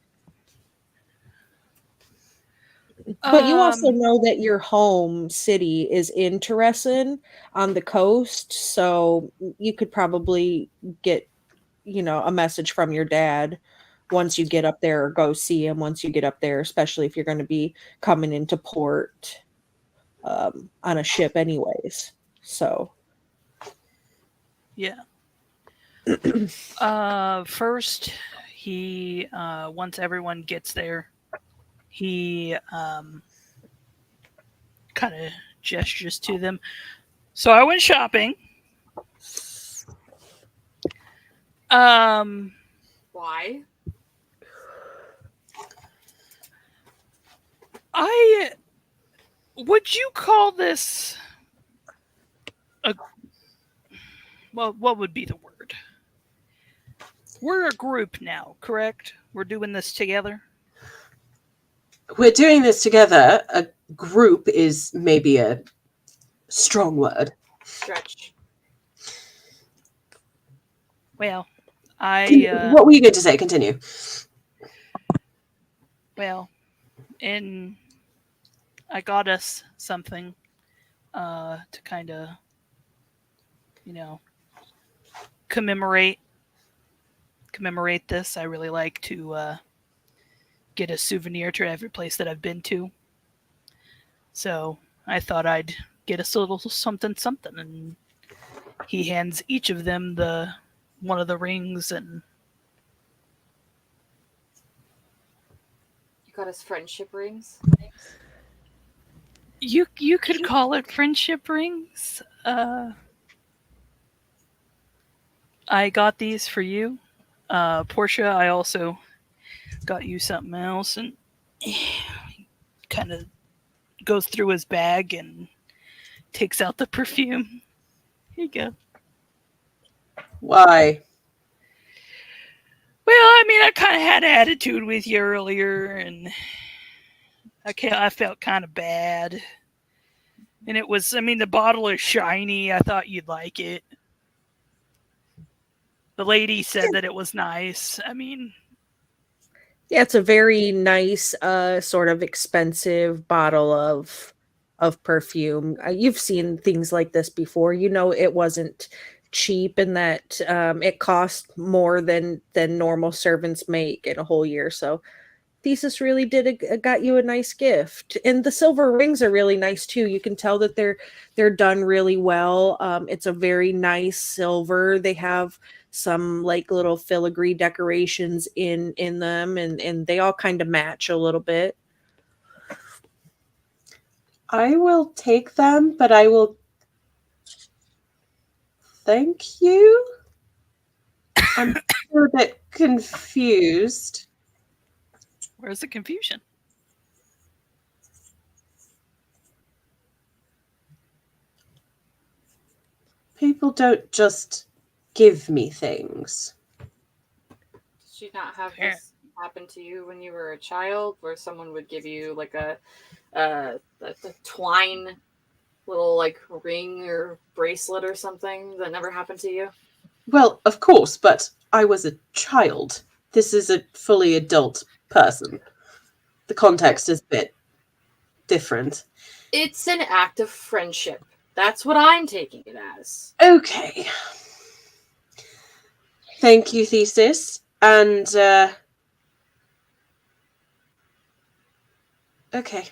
But you also know that your home city is in Teresin on the coast, so you could probably get, a message from your dad once you get up there, or go see him once you get up there, especially if you're going to be coming into port on a ship anyways. So yeah. First, he once everyone gets there, he kind of gestures to them. So I went shopping. Why? Would you call this what would be the word? We're a group now, correct? We're doing this together? We're doing this together. A group is maybe a strong word. Stretch. Well, what were you going to say? Continue. Well, and I got us something to kind of, commemorate this. I really like to get a souvenir to every place that I've been to. So I thought I'd get us a little something, and he hands each of them one of the rings, and You got us friendship rings? you could call it friendship rings. I got these for you. Portia, I also got you something else, and kind of goes through his bag and takes out the perfume. Here you go. Why? Well, I mean, I kind of had an attitude with you earlier, and I felt kind of bad. And it was, the bottle is shiny. I thought you'd like it. The lady said that it was nice. yeah, it's a very nice, sort of expensive bottle of perfume. You've seen things like this before. It wasn't cheap, and that it cost more than normal servants make in a whole year. So Thesis really got you a nice gift, and the silver rings are really nice too. You can tell that they're done really well. It's a very nice silver. They have some like little filigree decorations in them, and they all kind of match a little bit. I will take them, but I will thank you. I'm a bit confused. Where's the confusion? People don't just give me things. Did you not have this happen to you when you were a child, where someone would give you like a twine little like ring or bracelet or something? That never happened to you? Well, of course, but I was a child. This is a fully adult person. The context is a bit different. It's an act of friendship. That's what I'm taking it as. Okay. Thank you, Thesis. And, okay.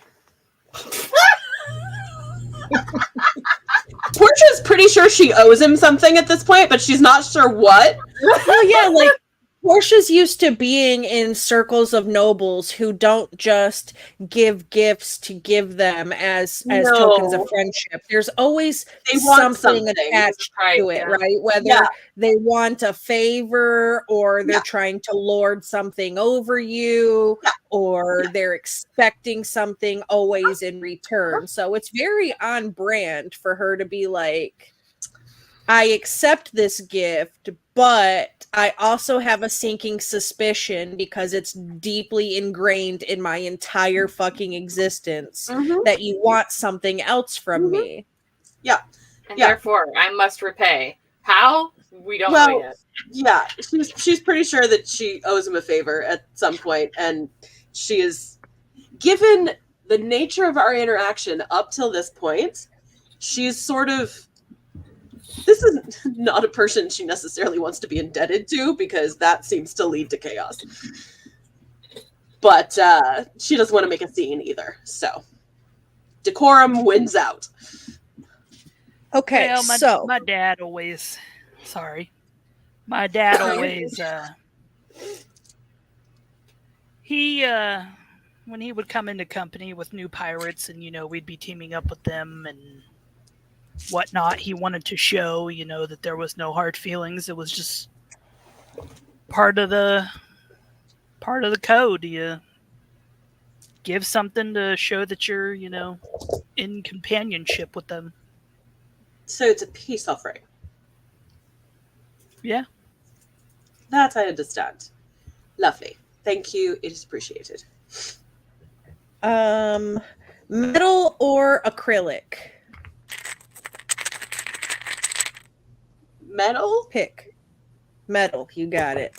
Portia's pretty sure she owes him something at this point, but she's not sure what. Well, yeah, like Portia's used to being in circles of nobles who don't just give gifts to give them as tokens of friendship. There's always something attached to it, right? Whether they want a favor or they're trying to lord something over you or they're expecting something always in return. So it's very on brand for her to be like, I accept this gift, but I also have a sinking suspicion because it's deeply ingrained in my entire fucking existence that you want something else from me. Yeah. And therefore, I must repay. How? We don't know yet. Yeah, she's pretty sure that she owes him a favor at some point, and she is, given the nature of our interaction up till this point, she's sort of, this is not a person she necessarily wants to be indebted to, because that seems to lead to chaos. But she doesn't want to make a scene either, so decorum wins out. Okay, well, so my dad always, my dad always, when he would come into company with new pirates and, we'd be teaming up with them and whatnot, he wanted to show, that there was no hard feelings. It was just part of the code. You give something to show that you're, in companionship with them. So it's a peace offering. Yeah. That I understand. Lovely. Thank you. It is appreciated. Metal or acrylic? Metal? Pick. Metal. You got it.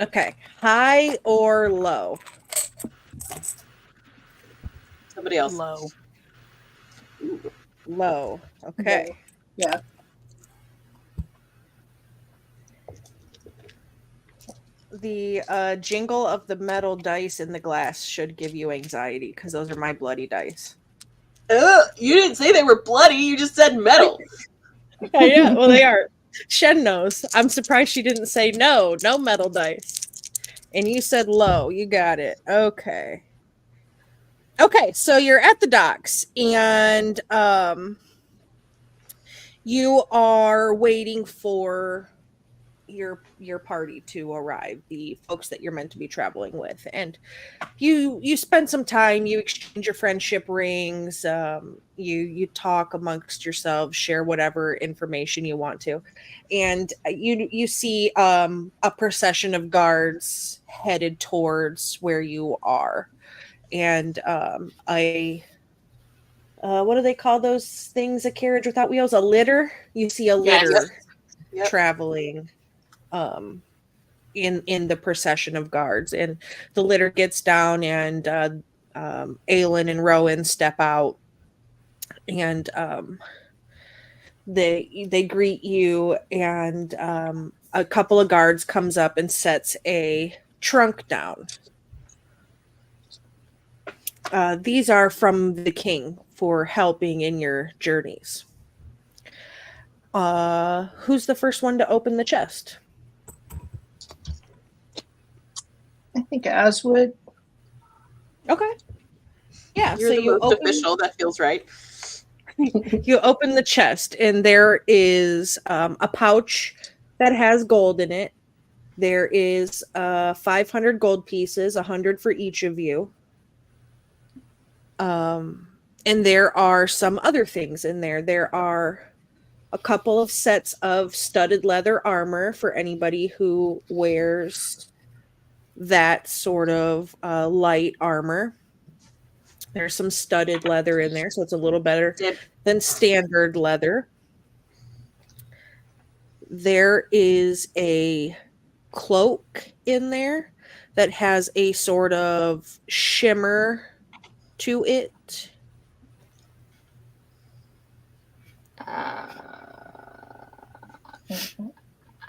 Okay. High or low? Somebody else. Low. Ooh. Low. Okay. Yeah. The jingle of the metal dice in the glass should give you anxiety because those are my bloody dice. You didn't say they were bloody. You just said metal. Yeah, well, they are. Shen knows. I'm surprised she didn't say no metal dice. And you said low. You got it. Okay. Okay, so you're at the docks, and you are waiting for your party to arrive, the folks that you're meant to be traveling with, and you spend some time, you exchange your friendship rings, you talk amongst yourselves, share whatever information you want to, and you see a procession of guards headed towards where you are, and what do they call those things, a carriage without wheels, a litter? You see a litter traveling in the procession of guards, and the litter gets down, and Aelin and Rowan step out, and they greet you, and a couple of guards comes up and sets a trunk down. These are from the king for helping in your journeys. Who's the first one to open the chest? I think Az would. Okay. Yeah, You're so the you most open, official. That feels right. you open the chest, and there is a pouch that has gold in it. There is 500 gold pieces, 100 for each of you. And there are some other things in there. There are a couple of sets of studded leather armor for anybody who wears that sort of light armor. There's some studded leather in there, so it's a little better than standard leather. There is a cloak in there that has a sort of shimmer to it.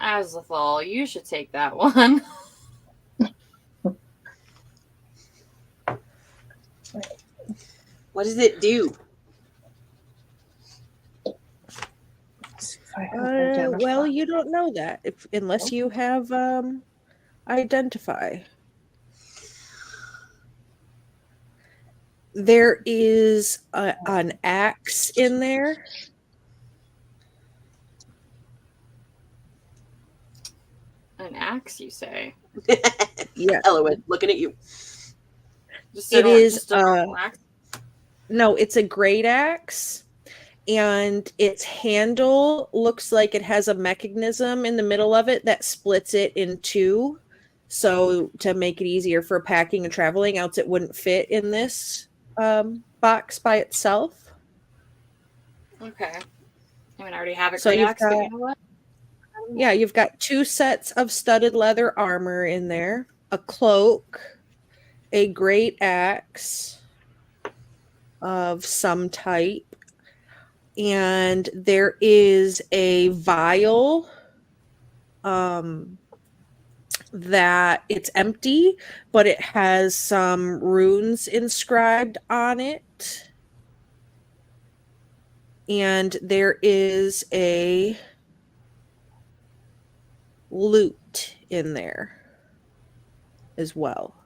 Azethal, you should take that one. What does it do? Well, you don't know that unless you have identify. There is an axe in there. An axe, you say? Yeah. Elowen, looking at you. It is just a normal axe? No, it's a great axe, and its handle looks like it has a mechanism in the middle of it that splits it in two, so to make it easier for packing and traveling, else it wouldn't fit in this box by itself. Okay. I mean, I already have a So great you've axe, but got- you know what? Yeah, you've got 2 sets of studded leather armor in there, a cloak, a great axe of some type, and there is a vial that it's empty, but it has some runes inscribed on it. And there is a lute in there as well.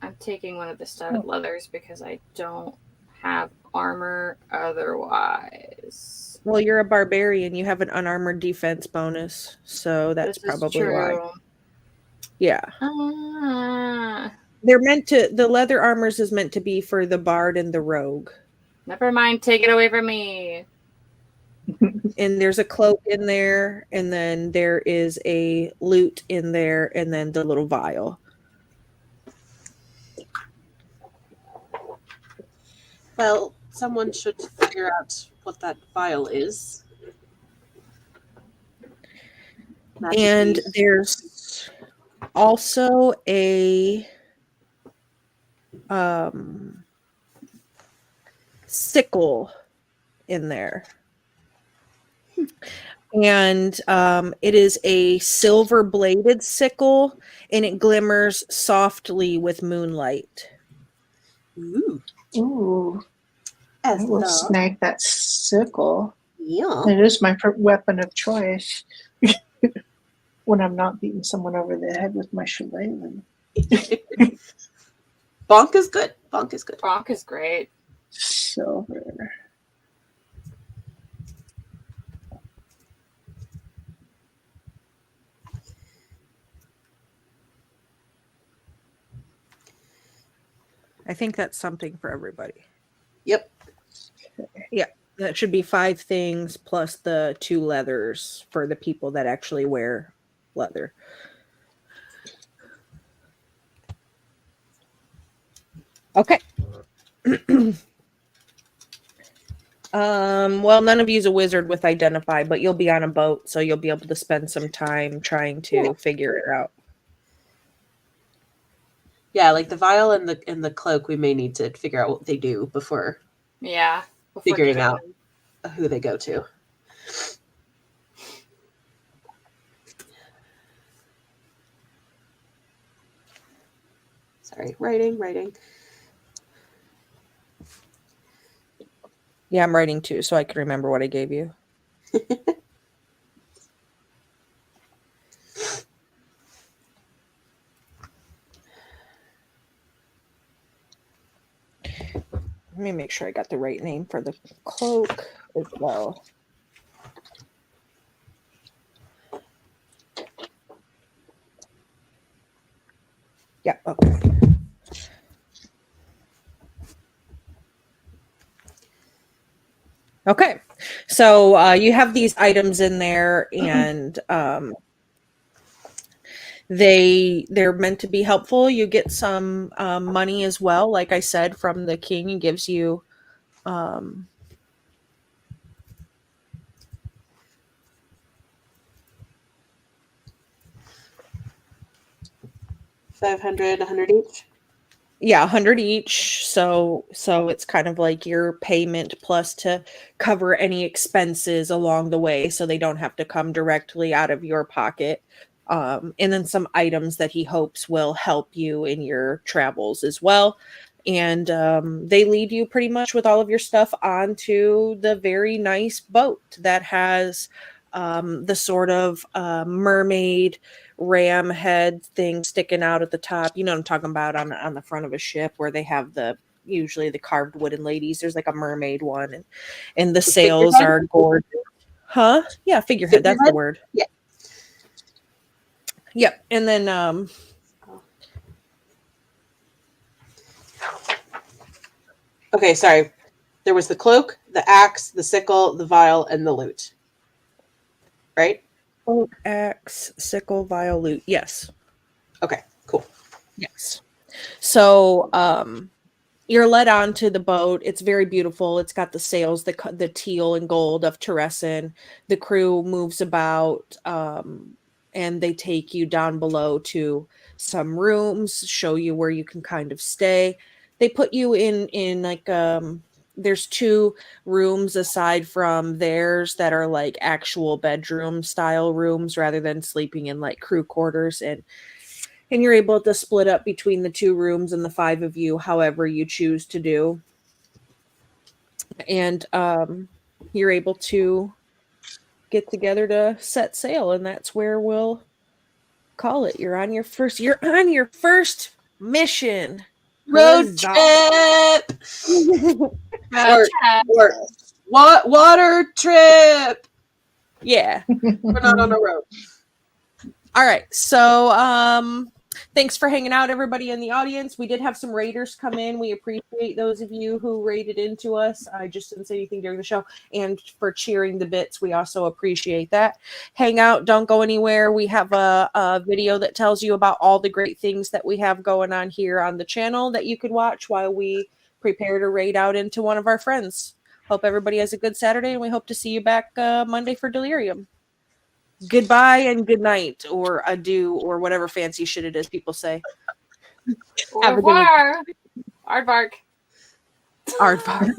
I'm taking one of the studded leathers because I don't have armor otherwise. Well, you're a barbarian. You have an unarmored defense bonus, so that's This is probably true. why. Yeah. Ah, They're meant to, the leather armors is meant to be for the bard and the rogue. never mind, take it away from me. And there's a cloak in there, and then there is a lute in there, and then the little vial. Well, someone should figure out what that vial is. And there's also a sickle in there. And it is a silver bladed sickle, and it glimmers softly with moonlight. Ooh. Ooh, I As will the snag that sickle. yeah. It is my weapon of choice when I'm not beating someone over the head with my shillelagh. Bonk is good. Bonk is good. Bonk is great. Silver. I think that's something for everybody. Yep. Yeah, that should be 5 things plus the 2 leathers for the people that actually wear leather. Okay. Well, none of you is a wizard with identify, but you'll be on a boat, so you'll be able to spend some time trying to figure it out. Yeah, like the vial and the cloak, we may need to figure out what they do before Yeah. before figuring doing out it. who they go to. Sorry, writing. Yeah, I'm writing too, so I can remember what I gave you. Let me make sure I got the right name for the cloak as well. Yeah, okay. Okay, so you have these items in there, and they're meant to be helpful. You get some money as well, like I said, from the king. He gives you 500, 100 each. Yeah, 100 each. So it's kind of like your payment plus to cover any expenses along the way, so they don't have to come directly out of your pocket. And then some items that he hopes will help you in your travels as well. And they lead you pretty much with all of your stuff onto the very nice boat that has the sort of mermaid ram head thing sticking out at the top. You know what I'm talking about, on the front of a ship where they have usually the carved wooden ladies. There's like a mermaid one, and the sails figurehead? are gorgeous. Huh? Yeah, figurehead. That's the word. Yeah. Yep. And then Okay, sorry. There was the cloak, the axe, the sickle, the vial, and the lute. Right? cloak, axe, sickle, vial, lute. Yes. Okay, cool. Yes. So you're led onto the boat. It's very beautiful. It's got the sails, the teal and gold of Teresin. The crew moves about, and they take you down below to some rooms, show you where you can kind of stay. They put you in like there's 2 rooms aside from theirs that are like actual bedroom style rooms rather than sleeping in like crew quarters, and you're able to split up between the 2 rooms and the 5 of you however you choose to do. And you're able to get together to set sail, and that's where we'll call it. You're on your first mission. Road Huzzah. trip. Water trip. Yeah. We're not on a road. All right. So thanks for hanging out, everybody in the audience. We did have some raiders come in. We appreciate those of you who raided into us. I just didn't say anything during the show. And for cheering the bits, we also appreciate that. Hang out. Don't go anywhere. We have a video that tells you about all the great things that we have going on here on the channel that you could watch while we prepare to raid out into one of our friends. Hope everybody has a good Saturday, and we hope to see you back Monday for Delirium. Goodbye and good night, or adieu, or whatever fancy shit it is people say. Au revoir. Aardvark. Aardvark.